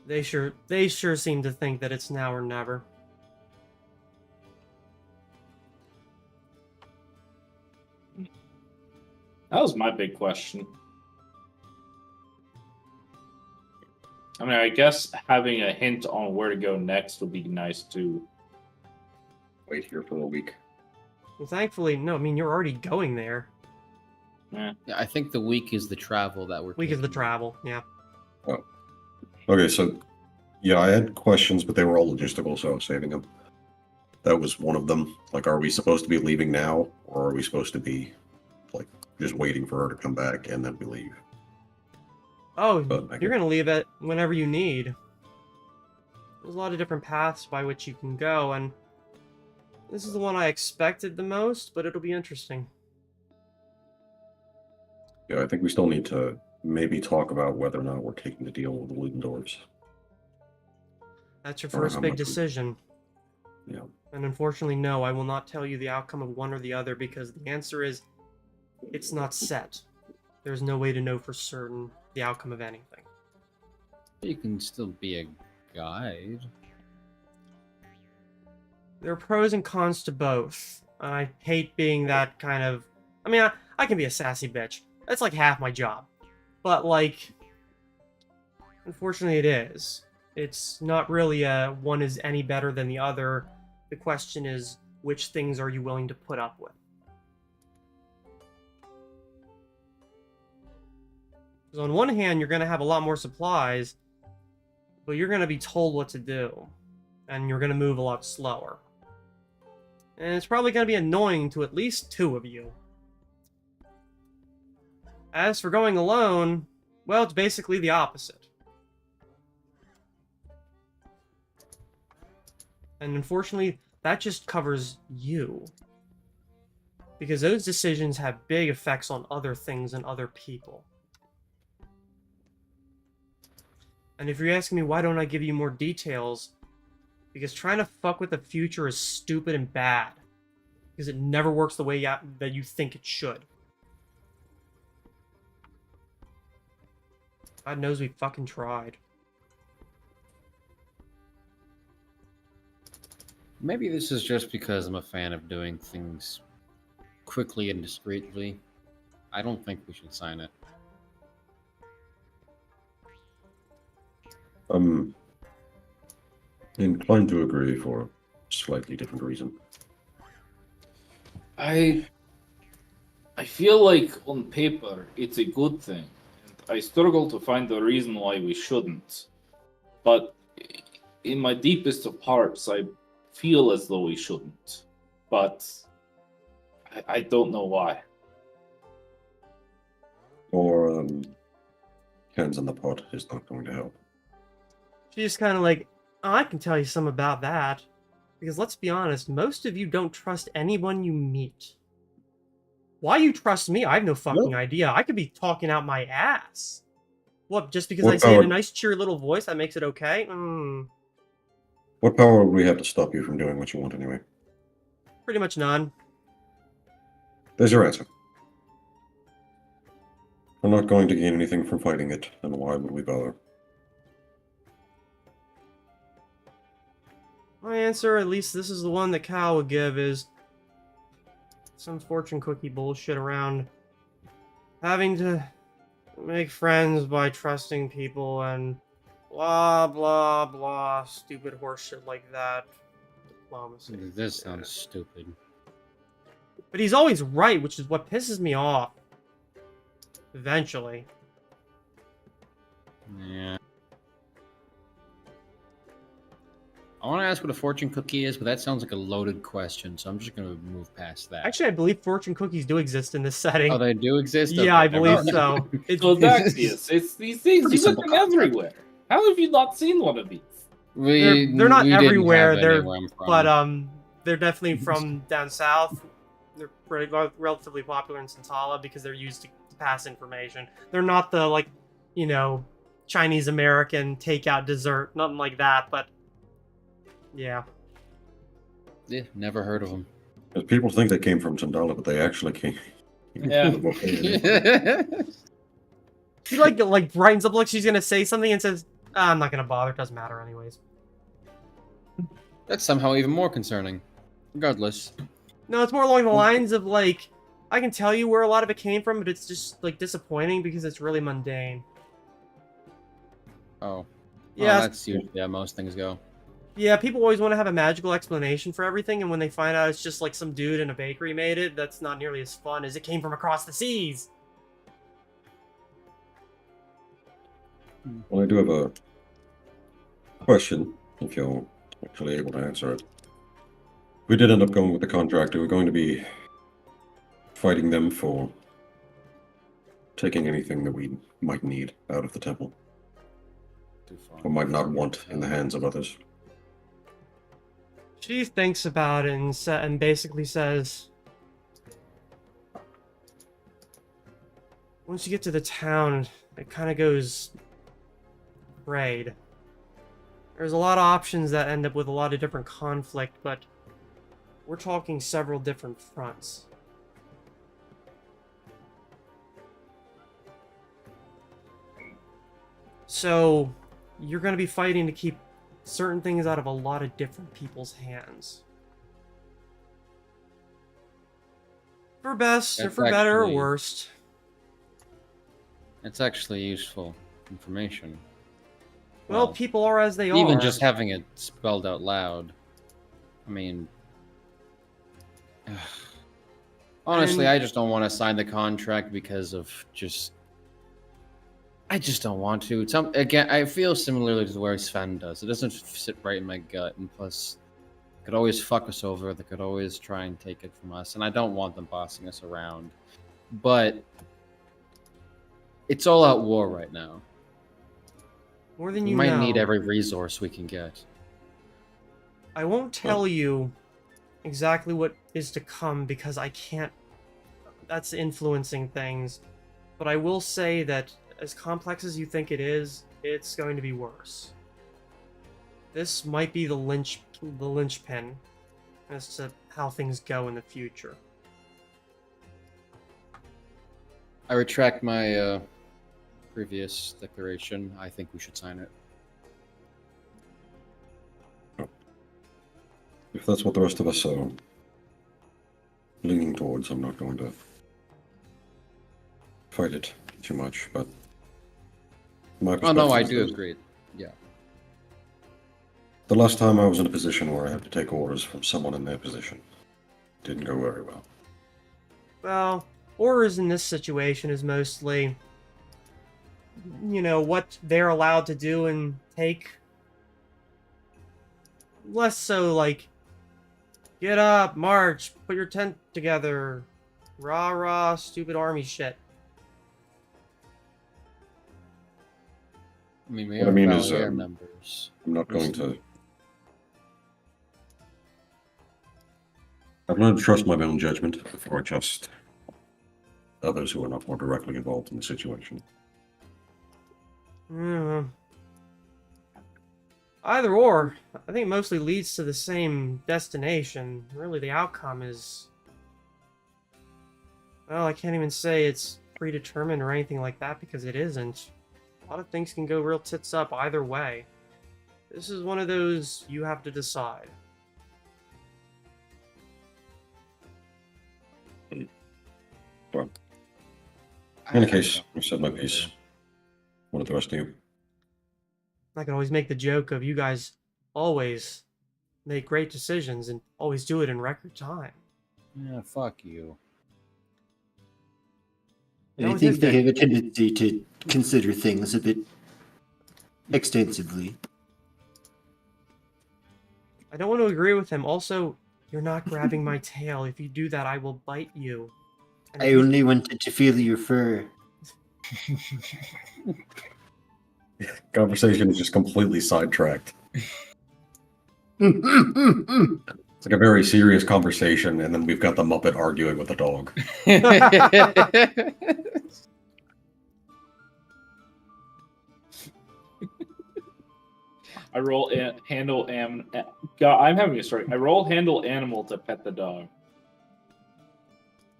they sure seem to think that it's now or never. That was my big question. I mean, I guess having a hint on where to go next would be nice too. Wait here for a week. Well, thankfully, no, I mean, you're already going there. Yeah. Yeah, I think the week is the travel that we're Week is the taking. travel, yeah. Oh. Okay, so yeah, I had questions, but they were all logistical, so I was saving them. That was one of them. Like, are we supposed to be leaving now, or are we supposed to be like just waiting for her to come back and then we leave? Oh, But you're gonna leave it whenever you need. There's a lot of different paths by which you can go, and this is the one I expected the most, but it'll be interesting. yeah, I think we still need to maybe talk about whether or not we're taking the deal with the Ludendorffs. That's your Or first how big much we- decision. Yeah. And unfortunately, no, I will not tell you the outcome of one or the other because the answer is it's not set. There's no way to know for certain the outcome of anything. You can still be a guide. There are pros and cons to both. And I hate being that kind of... I mean, I can be a sassy bitch. That's like half my job. But, like... Unfortunately, it is. It's not really a one is any better than the other. The question is, which things are you willing to put up with? Because on one hand, you're going to have a lot more supplies, but you're going to be told what to do. And you're going to move a lot slower. And it's probably going to be annoying to at least two of you. As for going alone, well, it's basically the opposite. And unfortunately, that just covers you. Because those decisions have big effects on other things and other people. And if you're asking me why don't I give you more details, because trying to fuck with the future is stupid and bad. Because it never works the way that you think it should. God knows we fucking tried. Maybe this is just because I'm a fan of doing things quickly and discreetly. I don't think we should sign it. I'm inclined to agree for a slightly different reason. I feel like on paper it's a good thing. I struggle to find the reason why we shouldn't. But in my deepest of hearts, I feel as though we shouldn't. But I don't know why. Or hands on the pot is not going to help. She's kind of like, oh, I can tell you some about that. Because let's be honest, most of you don't trust anyone you meet. Why you trust me? I have no fucking idea. I could be talking out my ass. What, just because I What say it in a power? nice, cheery little voice, that makes it okay? What power would we have to stop you from doing what you want anyway? Pretty much none. There's your answer. We're not going to gain anything from fighting it, then why would we bother? My answer, at least this is the one that Cal would give, is some fortune cookie bullshit around having to make friends by trusting people and blah blah blah stupid horseshit like that. Diplomacy. This sounds stupid. But he's always right, which is what pisses me off. Eventually. Yeah. I want to ask what a fortune cookie is, but that sounds like a loaded question, so I'm just going to move past that. Actually, I believe fortune cookies do exist in this setting. Oh, they do exist? Yeah, Okay, I never believe mind. so. So Daxius, it's these things Pretty you look simple them concept. everywhere. How have you not seen one of these? They're not we didn't everywhere. have They're any where I'm from. they're definitely from down south. They're relatively popular in Santala because they're used to pass information. They're not the like, you know, Chinese American takeout dessert, nothing like that. But yeah, Yeah, never heard of them. People think they came from Sandala, but they actually came. Yeah. from the volcano. she like brightens up like she's gonna say something and says, I'm not gonna bother. It doesn't matter anyways. That's somehow even more concerning. Regardless. No, it's more along the lines of like, I can tell you where a lot of it came from, but it's just like disappointing because it's really mundane. Oh. Yeah, Well, that's usually how most things go. yeah. People always want to have a magical explanation for everything, and when they find out it's just like some dude in a bakery made it, that's not nearly as fun as it came from across the seas. Well, I do have a question, if you're actually able to answer it. We did end up going with the contract. Are we going to be fighting them for taking anything that we might need out of the temple, or might not want in the hands of others? She thinks about it and basically says, once you get to the town, it kind of goes raid. There's a lot of options that end up with a lot of different conflict, but we're talking several different fronts. So, you're going to be fighting to keep certain things out of a lot of different people's hands. For best, or That's for better or actually- worst. It's actually useful information. Well, Well, people are as they are. Even just having it spelled out loud. I mean... Honestly, And- I just don't want to sign the contract because of just... I just don't want to. Again, I feel similarly to where Sven does. It doesn't sit right in my gut, and plus, they could always fuck us over. They could always try and take it from us, and I don't want them bossing us around. But it's all out war right now. More than We you might know. need every resource we can get. I won't tell you exactly what is to come because I can't. That's influencing things. But I will say that as complex as you think it is, it's going to be worse. This might be the linchpin as to how things go in the future. I retract my previous declaration. I think we should sign it. If that's what the rest of us are leaning towards, I'm not going to fight it too much, but my Oh no, I perspective do is agree. Yeah. the last time I was in a position where I had to take orders from someone in their position, didn't go very well. Well, orders in this situation is mostly, you know, what they're allowed to do and take. Less so like, get up, march, put your tent together, rah rah, stupid army shit. I mean, we What I are mean is, Valier members. I'm not going to. I've learned to trust my own judgment before I trust others who are not more directly involved in the situation. Hmm. Either or, I think it mostly leads to the same destination. Really, the outcome is... Well, I can't even say it's predetermined or anything like that because it isn't. A lot of things can go real tits up either way. This is one of those you have to decide. Well, in any case, I've said my piece. What did the rest of you? I can always make the joke of you guys always make great decisions and always do it in record time. Yeah, fuck you. That I was think his they dick. have a tendency to consider things a bit extensively. I don't want to agree with him. Also, you're not grabbing my tail. If you do that, I will bite you. And if I you- only wanted to feel your fur. Conversation is just completely sidetracked. That's It's like a very serious conversation, and then we've got the Muppet arguing with the dog. I roll handle God, I'm having a story. I roll handle animal to pet the dog.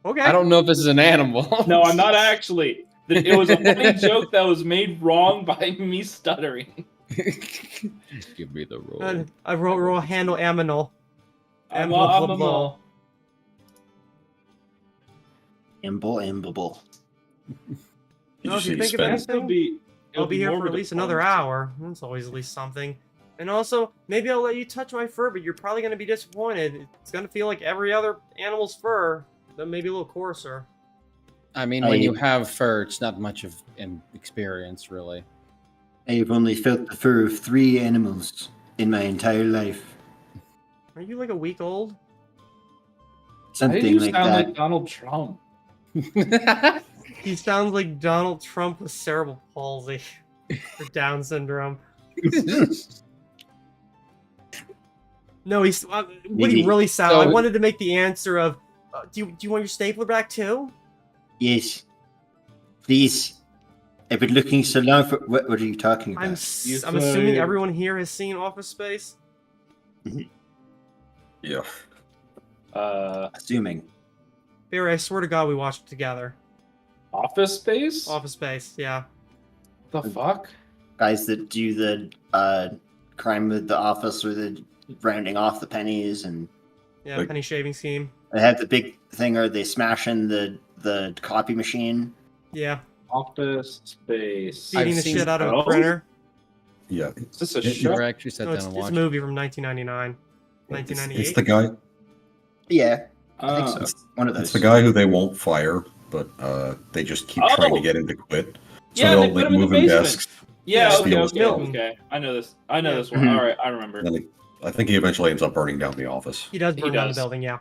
Okay. I don't know if this is an animal. No, I'm not actually. It was a funny joke that was made wrong by me stuttering. Give me the roll. I roll handle aminal. I'm Blah, a blah, blah. Amble. No, if you see think of Sven? anything, I'll It'll be here more for of at a least another diplomacy. hour. That's always at least something. And also, maybe I'll let you touch my fur, but you're probably going to be disappointed. It's going to feel like every other animal's fur, though maybe a little coarser. I mean, when you have fur, it's not much of an experience, really. I have only felt the fur of 3 animals in my entire life. Are you like a week old? Why do Something you like sound that. like Donald Trump? He sounds like Donald Trump with cerebral palsy or Down syndrome. No, he's what he really sounds. I wanted to make the answer of, do you want your stapler back too? Yes. Please. I've been looking so long for... What are you talking about? I'm You assuming say- everyone here has seen Office Space. Yeah. Assuming. Barry, I swear to God, we watched it together. Office Space? Office Space, yeah. The fuck? Guys that do the crime with the office or the rounding off the pennies, and Yeah, Like- penny shaving scheme. they have the big thing or they smash in the copy machine. Yeah, Office Space. beating I've the seen shit out of a those. printer. Yeah. Is this a It- show? Never actually sat No, down it's, and it's a watched. movie from 1999. It's 1998. the guy. Yeah, I think so. Ah. It's one of those. It's the guy who they won't fire, but they just keep trying to Oh! get him to quit. So Yeah, they'll they put like him in the move in basement. desks. Yeah, Yeah, okay, Steals okay, Milton. okay. I know this. I know Yeah. this one. Mhm. All right, I remember. And then I think he eventually ends up burning down the office. He does He burn down the does. building, yeah.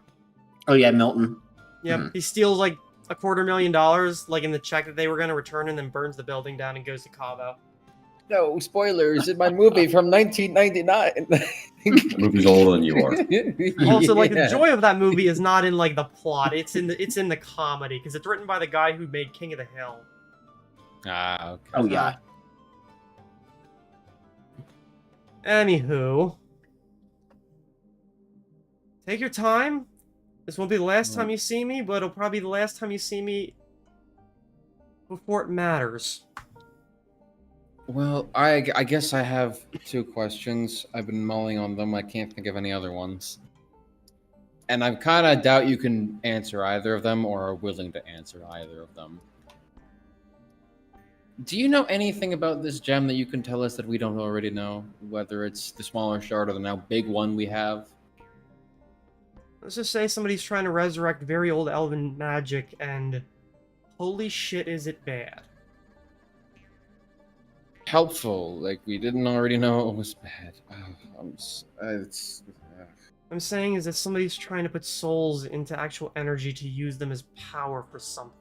Oh yeah, Milton. Yep, Mhm. he steals like $250,000, like in the check that they were going to return, and then burns the building down and goes to Cabo. No, spoilers in my movie from 1999. The movie's older than you are. Also, like the Yeah. joy of that movie is not in like the plot; it's in the comedy because it's written by the guy who made King of the Hill. Ah, okay. Oh yeah. Anywho, take your time. This won't be the last time you see me, but it'll probably be the last time you see me before it matters. Well, I guess I have 2 questions. I've been mulling on them. I can't think of any other ones. And I kind of doubt you can answer either of them or are willing to answer either of them. Do you know anything about this gem that you can tell us that we don't already know? Whether it's the smaller shard or the now big one we have? Let's just say somebody's trying to resurrect very old elven magic, and holy shit, is it bad. Helpful, like we didn't already know it was bad. Oh, I'm saying is that somebody's trying to put souls into actual energy to use them as power for something.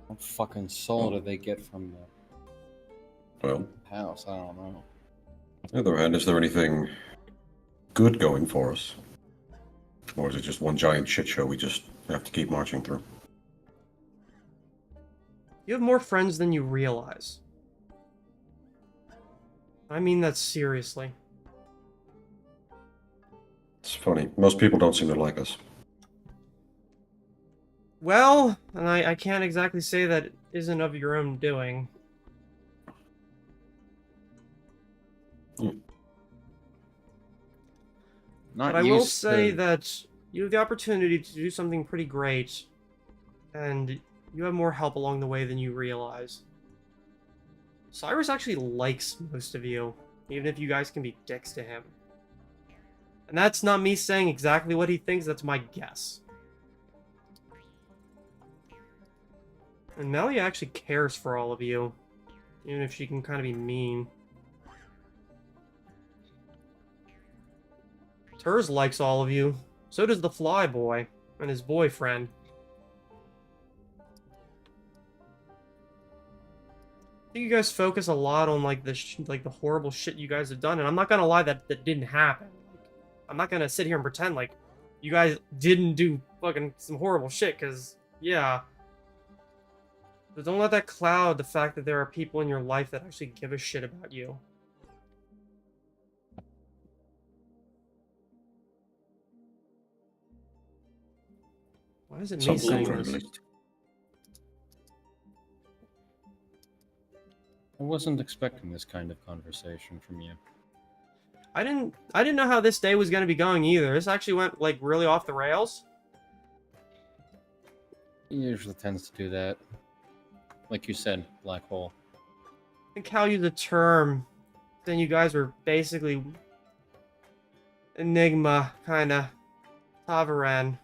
what fucking soul did they get from the Well, House, I don't know. on the other hand, is there anything good going for us? Or is it just one giant shit show we just have to keep marching through? You have more friends than you realize. I mean that seriously. It's funny. Most people don't seem to like us. Well, and I can't exactly say that it isn't of your own doing. Not But I will used say to... that you have the opportunity to do something pretty great, and you have more help along the way than you realize. Cyrus actually likes most of you, even if you guys can be dicks to him. And that's not me saying exactly what he thinks, that's my guess. And Melia actually cares for all of you, even if she can kind of be mean. Turs likes all of you. So does the Flyboy and his boyfriend. I think you guys focus a lot on like the horrible shit you guys have done, and I'm not gonna lie that didn't happen. I'm not gonna sit here and pretend like you guys didn't do fucking some horrible shit, because yeah. But don't let that cloud the fact that there are people in your life that actually give a shit about you. Why is it me Something saying at the this? very least. I wasn't expecting this kind of conversation from you. I didn't know how this day was gonna be going either. This actually went like really off the rails. It usually tends to do that. Like you said, black hole. I think Cal used the term. Then you guys were basically enigma, kinda. Tavaran.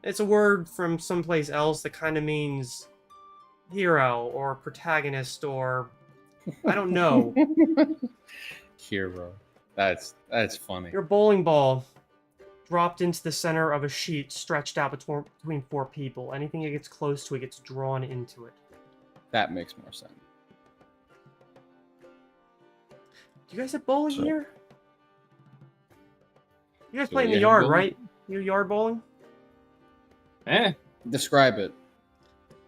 It's a word from someplace else that kind of means hero or protagonist or I don't know. Hero. That's funny. Your bowling ball dropped into the center of a sheet stretched out between four people. Anything that gets close to it gets drawn into it. That makes more sense. Do you guys have bowling So- here? You guys Do play in we the have yard, bowling? right? You yard bowling? Eh? Describe it.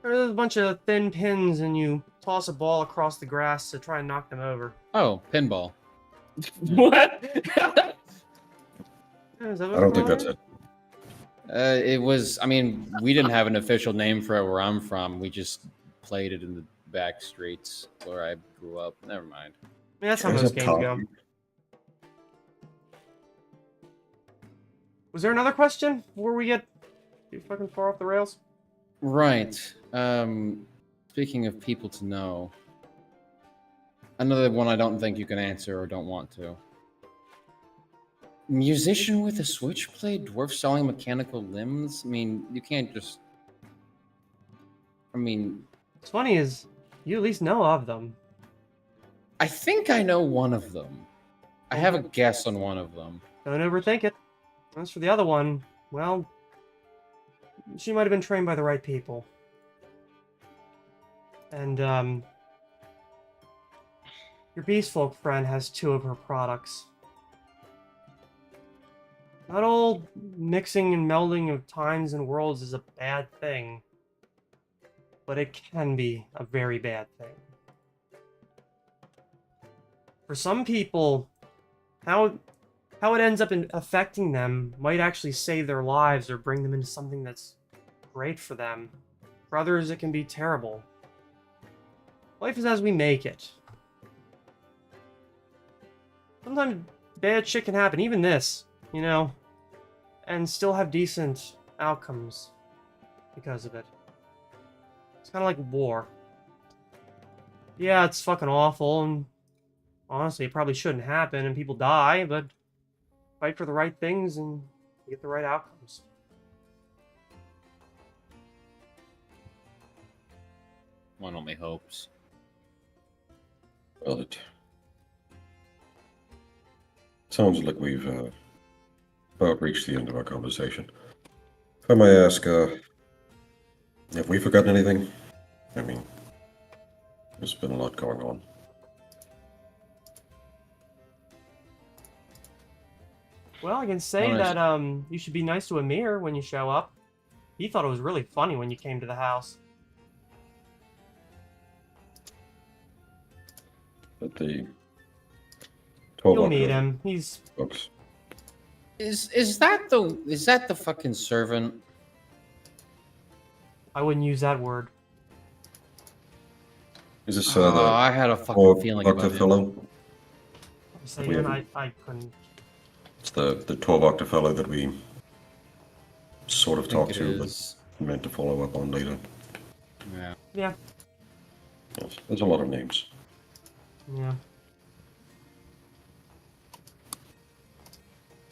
There's a bunch of thin pins and you toss a ball across the grass to try and knock them over. Oh, pinball. What? Yeah, is that what I don't it's think that's called? it. It was, I mean, we didn't have an official name for it where I'm from. We just played it in the back streets where I grew up. Never mind. I mean, that's how Is most it games Tom? go. Was there another question before we get too fucking far off the rails? Right. Speaking of people to know, another one I don't think you can answer or don't want to. Musician with a switchblade, dwarf selling mechanical limbs? I mean, you can't just... I mean, What's funny is you at least know of them. I think I know one of them. I have a guess on one of them. Don't overthink it. As for the other one, well, she might have been trained by the right people. And, your Beastfolk friend has 2 of her products. Not all mixing and melding of times and worlds is a bad thing. But it can be a very bad thing. For some people, how it ends up affecting them might actually save their lives or bring them into something that's great for them. For others, it can be terrible. Life is as we make it. Sometimes bad shit can happen, even this, you know, and still have decent outcomes because of it. It's kind of like war. Yeah, it's fucking awful, and honestly, it probably shouldn't happen, and people die, but fight for the right things and you get the right outcomes. One only hopes. Well, it sounds like we've about reached the end of our conversation. If I may ask, have we forgotten anything? I mean, there's been a lot going on. Well, I can say Honest. that you should be nice to Amir when you show up. He thought it was really funny when you came to the house. But the 12 You'll meet October him. He's books. Is that the fucking servant? I wouldn't use that word. Is this I had a fucking feeling about Octa it. fellow? Say We again, haven't- I couldn't. It's the 12 Octa fellow that we sort of I think talked it to, but is. meant to follow up on later. Yeah. Yeah, Yes, there's a lot of names. yeah.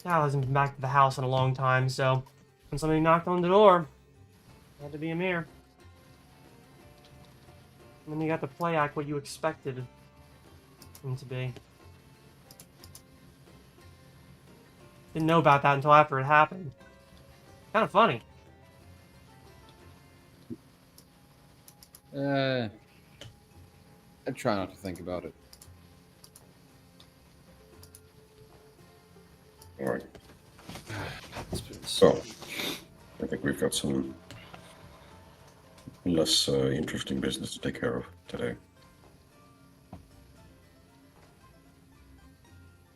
Cal hasn't been back to the house in a long time, so when somebody knocked on the door, it had to be Amir. And then you got to play act what you expected him to be. Didn't know about that until after it happened. Kind of funny. I try not to think about it. All right. It's been So, I think we've got some less interesting business to take care of today.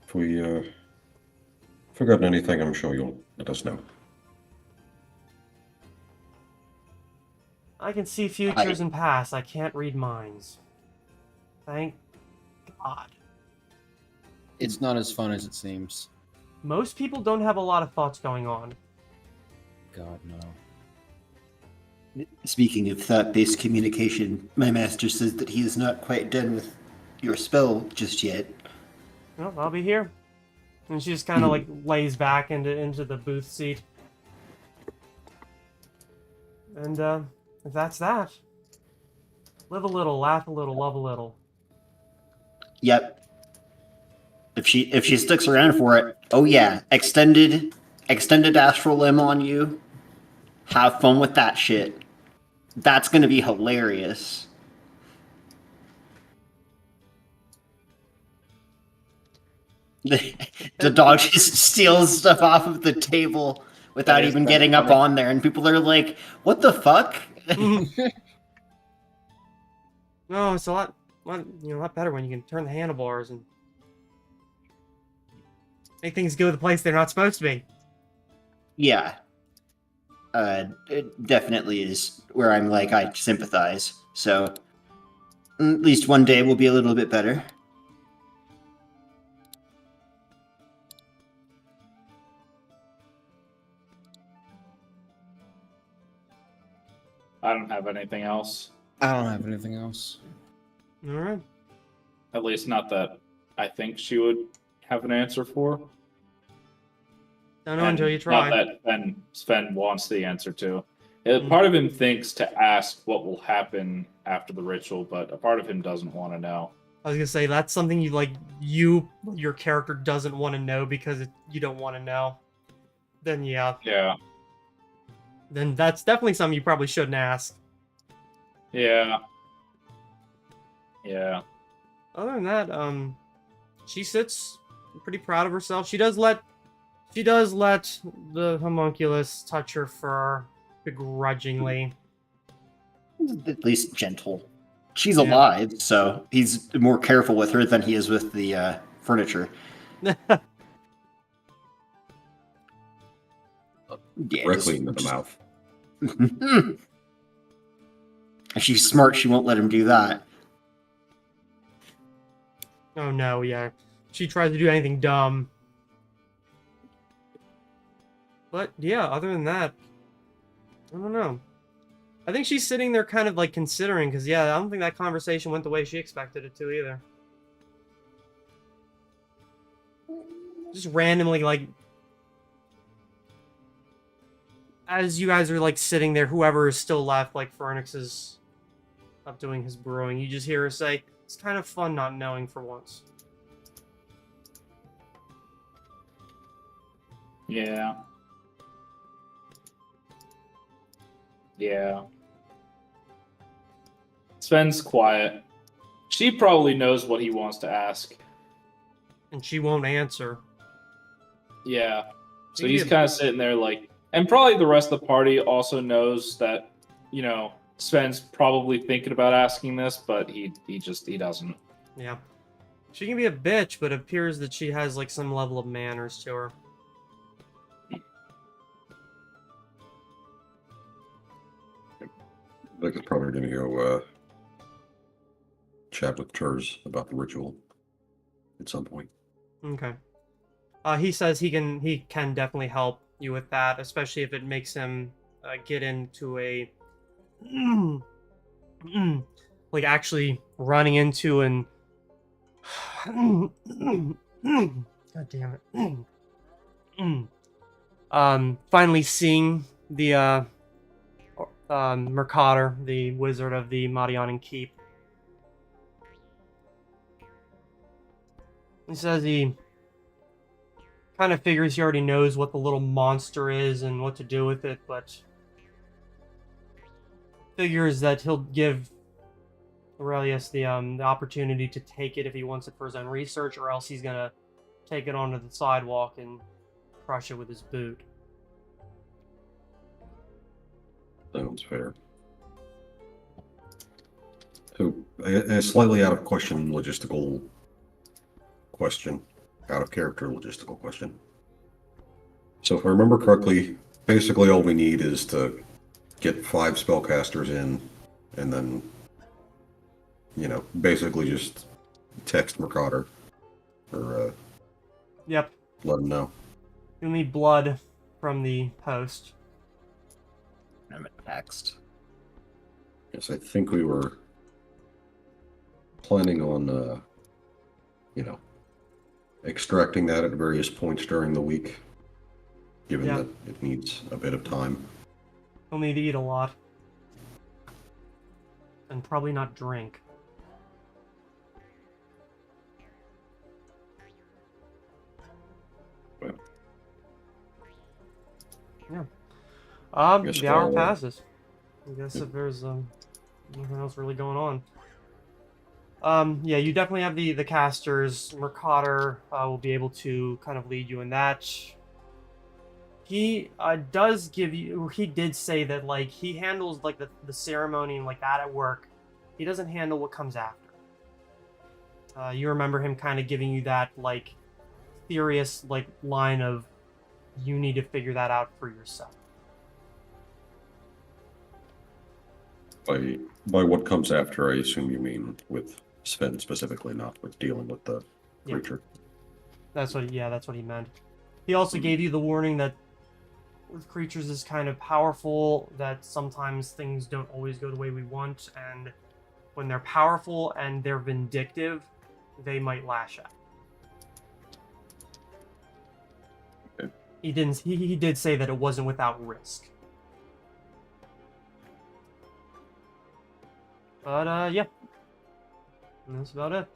If we forgotten anything, I'm sure you'll let us know. I can see futures and past. I can't read minds. Thank God. It's not as fun as it seems. Most people don't have a lot of thoughts going on. God no. Speaking of thought-based communication, my master says that he is not quite done with your spell just yet. Well, I'll be here. And she just kind of like lays back into the booth seat. And if that's that, live a little, laugh a little, love a little. Yep. If she sticks around for it, oh yeah, extended astral limb on you. Have fun with that shit. That's gonna be hilarious. The dog just steals stuff off of the table without That is even kinda getting up funny. on there, and people are like, "What the fuck?" No, it's a lot better when you can turn the handlebars and make things go the place they're not supposed to be. Yeah. It definitely is where I'm like, I sympathize. So, at least one day will be a little bit better. I don't have anything else. I don't have anything else. All right. At least not that I think she would have an answer for. Don't know And until you try. Not that Sven wants the answer to. Mm. Part of him thinks to ask what will happen after the ritual, but a part of him doesn't want to know. I was gonna say that's something your character doesn't want to know because you don't want to know. Then yeah, Yeah, then that's definitely something you probably shouldn't ask. yeah. Other than that, she sits pretty proud of herself. She does let the homunculus touch her fur begrudgingly. At least gentle. She's Yeah. alive, so he's more careful with her than he is with the furniture. Yeah, Directly into the mouth. If she's smart, she won't let him do that. Oh no, yeah. She tries to do anything dumb. But yeah, other than that, I don't know. I think she's sitting there kind of like considering, because yeah, I don't think that conversation went the way she expected it to either. Just randomly, like, as you guys are like sitting there, whoever is still left, like Phoenix is up doing his brewing, you just hear her say, "It's kind of fun not knowing for once." Yeah. Yeah. Sven's quiet. She probably knows what he wants to ask. And she won't answer. Yeah. So Maybe he's a- kind of sitting there like, and probably the rest of the party also knows that, Sven's probably thinking about asking this, but he doesn't. Yeah. She can be a bitch, but it appears that she has like some level of manners to her. I think it's probably going to go chat with Turs about the ritual at some point. Okay. He says he can definitely help you with that, especially if it makes him get into a like actually running into and God damn it. Finally seeing the Mercader, the wizard of the Marianan Keep. He says he kind of figures he already knows what the little monster is and what to do with it, but figures that he'll give Aurelius the opportunity to take it if he wants it for his own research, or else he's gonna take it onto the sidewalk and crush it with his boot. Sounds fair. So, a slightly out of question logistical question. Out of character logistical question. So if I remember correctly, basically all we need is to get 5 spellcasters in, and then, basically just text Mercader, or Yep. let him know. You'll need blood from the post. I'm at text. Yes, I think we were planning on, extracting that at various points during the week, given Yeah. that it needs a bit of time. You'll need to eat a lot. And probably not drink. Well. Yeah. Guess The hour I'll, passes. I guess if there's nothing else really going on. Yeah, you definitely have the casters. Mercader will be able to kind of lead you in that. He does give you. He did say that like he handles like the ceremony and like that at work. He doesn't handle what comes after. You remember him kind of giving you that like serious like line of, you need to figure that out for yourself. By what comes after, I assume you mean with Sven specifically, not with dealing with the Yeah. creature. That's what he meant. He also gave you the warning that with creatures is kind of powerful, that sometimes things don't always go the way we want, and when they're powerful and they're vindictive, they might lash out. Okay. He did say that it wasn't without risk. But yeah. And that's about it.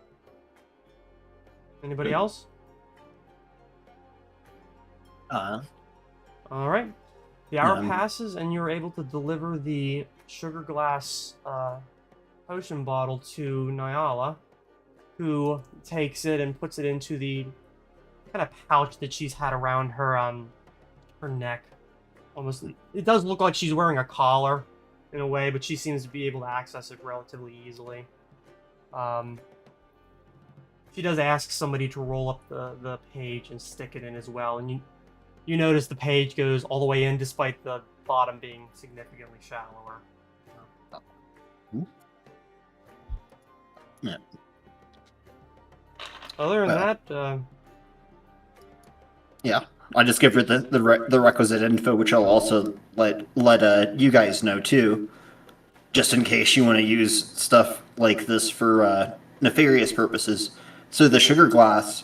Anybody Good. else? Alright. The hour passes and you're able to deliver the sugar glass potion bottle to Nyala, who takes it and puts it into the kind of pouch that she's had around her her neck. Almost, it does look like she's wearing a collar in a way, but she seems to be able to access it relatively easily. She does ask somebody to roll up the page and stick it in as well, and you notice the page goes all the way in despite the bottom being significantly shallower. Yeah. Other than that, Yeah, I just give her the requisite info, which I'll also let you guys know too, just in case you want to use stuff like this for nefarious purposes. So the sugar glass,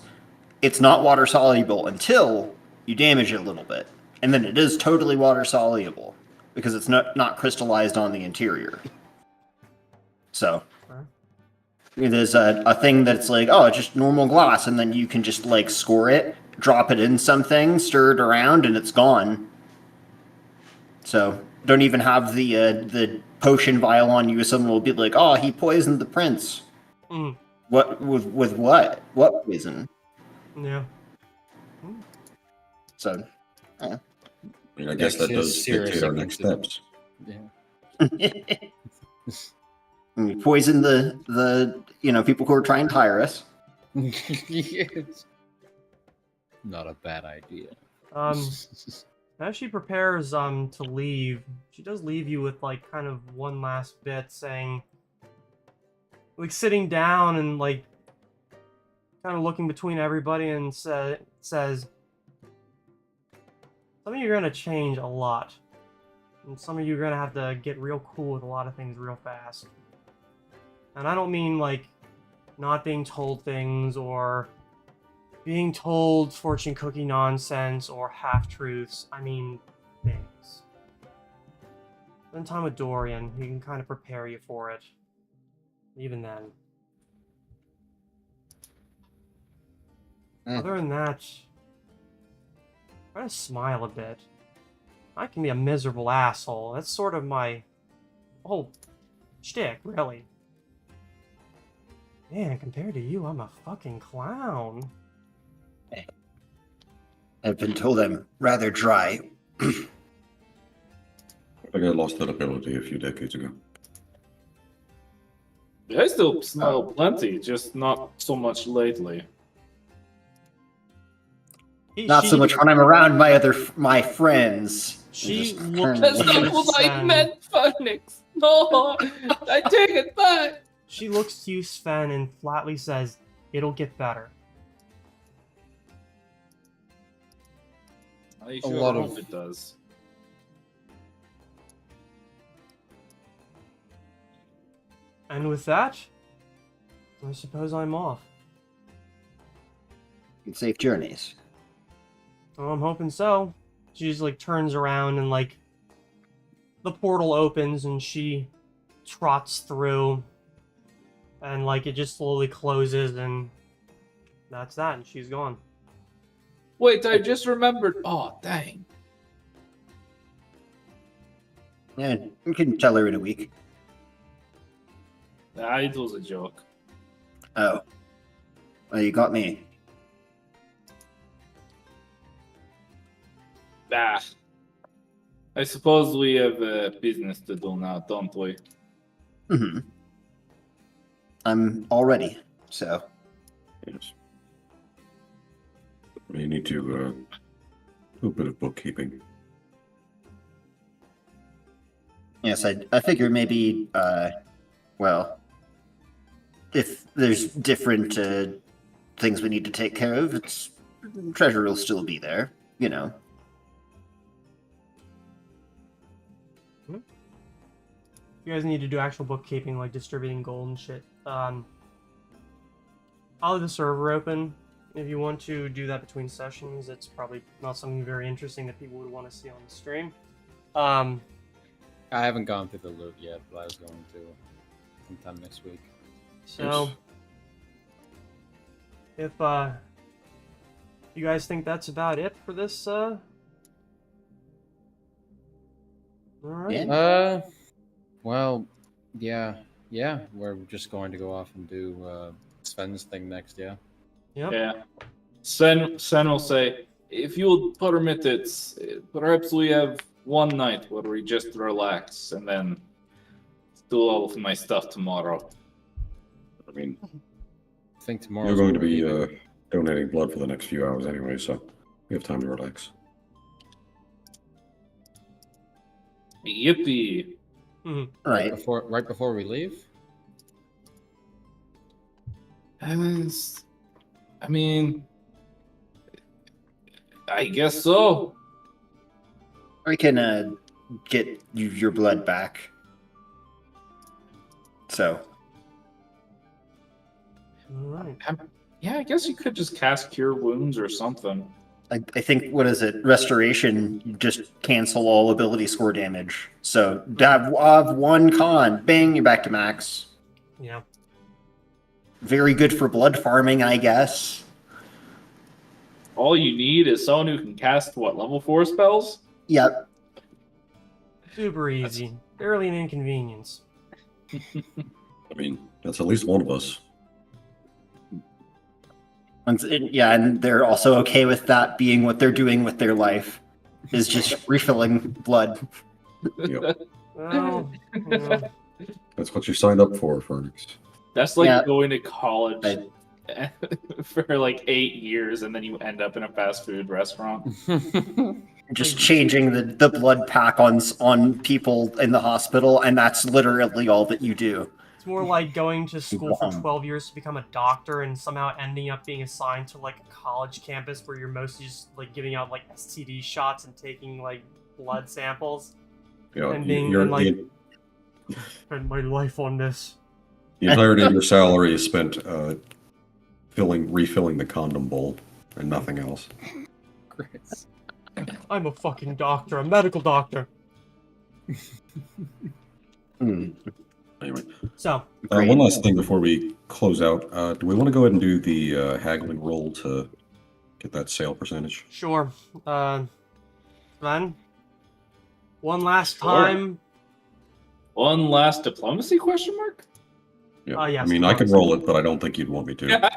it's not water soluble until you damage it a little bit, and then it is totally water soluble because it's not crystallized on the interior. So there's a thing that's like, oh, it's just normal glass, and then you can just like score it, drop it in something, stir it around, and it's gone. So don't even have the potion vial on you. Someone will be like, oh, he poisoned the prince. What with what? What poison? yeah. So, I mean, I guess that Next is does serious dictate our next inconsiderate. steps. Yeah. we poison the people who are trying to hire us. Yes. Not a bad idea. As she prepares to leave, she does leave you with like kind of one last bit, saying, like sitting down and like kind of looking between everybody, and says, "Some of you are gonna change a lot, and some of you are gonna have to get real cool with a lot of things real fast. And I don't mean like not being told things or being told fortune cookie nonsense or half-truths. I mean things. Spend time with Dorian. He can kind of prepare you for it. Even then. Other than that, try to smile a bit. I can be a miserable asshole. That's sort of my whole shtick, really. Man, compared to you, I'm a fucking clown. I've been told I'm rather dry. I think I lost that ability a few decades ago. I still smile plenty, just not so much lately. Not so much when I'm around my friends. She Just looked turn at away. you, Sven. Phoenix. No, I take it back. She looks to you, Sven, and flatly says, "It'll get better." I A lot hope of- it does. And with that, I suppose I'm off. Safe journeys. Oh, I'm hoping so. She just like turns around and like the portal opens and she trots through, and like it just slowly closes, and that's that, and she's gone. Wait, I just remembered. Oh, dang. Yeah, we can tell her in a week. Nah, it was a joke. Oh. Well, you got me. Ah. I suppose we have business to do now, don't we? Mm-hmm. I'm all ready, so. Yes. You need to do a bit of bookkeeping. Yes, I figure maybe, well, if there's different things we need to take care of, treasure will still be there, you know. You guys need to do actual bookkeeping, like distributing gold and shit. I'll leave the server open. If you want to do that between sessions, it's probably not something very interesting that people would want to see on the stream. I haven't gone through the loot yet, but I was going to sometime next week. So, if you guys think that's about it for this, all right. Yeah. Well, yeah, we're just going to go off and do Sven's thing next, yeah. Yep. Yeah. Sen will say, if you'll permit it, perhaps we have one night where we just relax and then do all of my stuff tomorrow. I mean, I think tomorrow you're going to be donating blood for the next few hours anyway, so we have time to relax. Yippee. Mhm. Right. right before we leave. And I mean, I guess so. We can get your blood back. So. All right. Yeah, I guess you could just cast Cure Wounds or something. I think, what is it? Restoration, you just cancel all ability score damage. So, have one con, bang, you're back to max. Yeah. Very good for blood farming, I guess. All you need is someone who can cast, what, level 4 spells? Yep. Super easy. Barely an inconvenience. I mean, that's at least one of us. And they're also okay with that being what they're doing with their life, is just refilling blood. Yep. Well, yeah. That's what you signed up for, Fergus. That's like Yeah. going to college I- for like 8 years and then you end up in a fast food restaurant. Just changing the blood pack on people in the hospital, and that's literally all that you do. It's more like going to school for Wrong. 12 years to become a doctor and somehow ending up being assigned to like a college campus where you're mostly just like giving out like STD shots and taking like blood samples. You know, And being- you're, and, like- Spend my life on this. the entirety of your salary is spent refilling the condom bowl and nothing else. Chris. I'm a fucking doctor, a medical doctor. Anyway, So, one last thing before we close out. Do we want to go ahead and do the haggling roll to get that sale percentage? sure. Sven? One last Sure. time. One last diplomacy question mark? Yeah. Yes, I mean, I could roll it, but I don't think you'd want me to.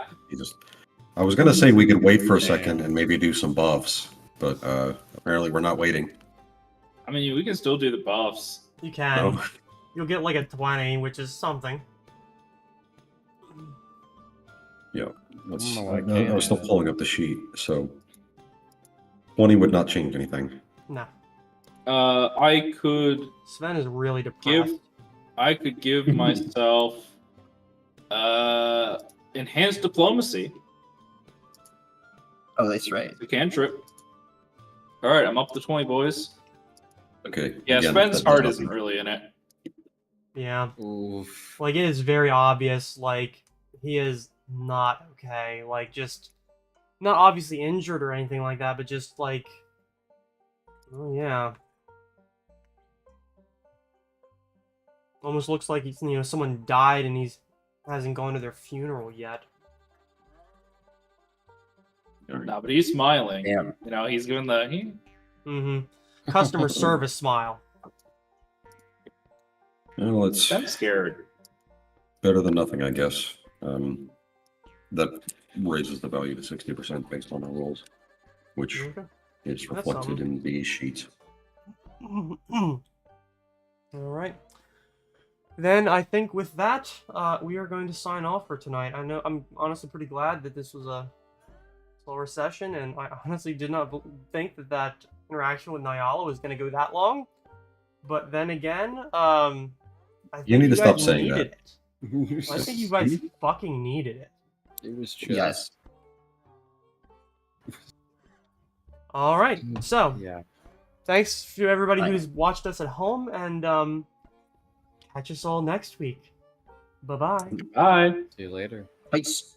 I was going to say we could wait for a second and maybe do some buffs, but apparently we're not waiting. I mean, we can still do the buffs. You can. No. You'll get like a 20, which is something. Yeah. Let's, Oh, I was still pulling up the sheet, so 20 would not change anything. No. I could Sven is really depressed. give myself enhanced diplomacy. Oh, that's right. The cantrip. All right, I'm up to 20, boys. Okay. Yeah, again, Sven's that heart does isn't nothing. really in it. Yeah. Oof. Like, it is very obvious, like, he is not okay. Like, just, not obviously injured or anything like that, but just, like, oh, yeah. Almost looks like he's, someone died and hasn't gone to their funeral yet. No, but he's smiling. Damn. You know, he's doing the. Mm-hmm. Customer service smile. Well, it's I'm scared. better than nothing, I guess. That raises the value to 60% based on our rolls, which Okay. is That's reflected something. in these sheets. All right. Then I think with that, we are going to sign off for tonight. I know I'm honestly pretty glad that this was a slower session, and I honestly did not think that interaction with Nyala was going to go that long. But then again, I think You need to stop guys saying needed that. it. I think you guys fucking needed it. It was just. Yes. All right. So Yeah. thanks to everybody Bye. who's watched us at home, and catch us all next week. Bye bye. Bye. See you later. Peace.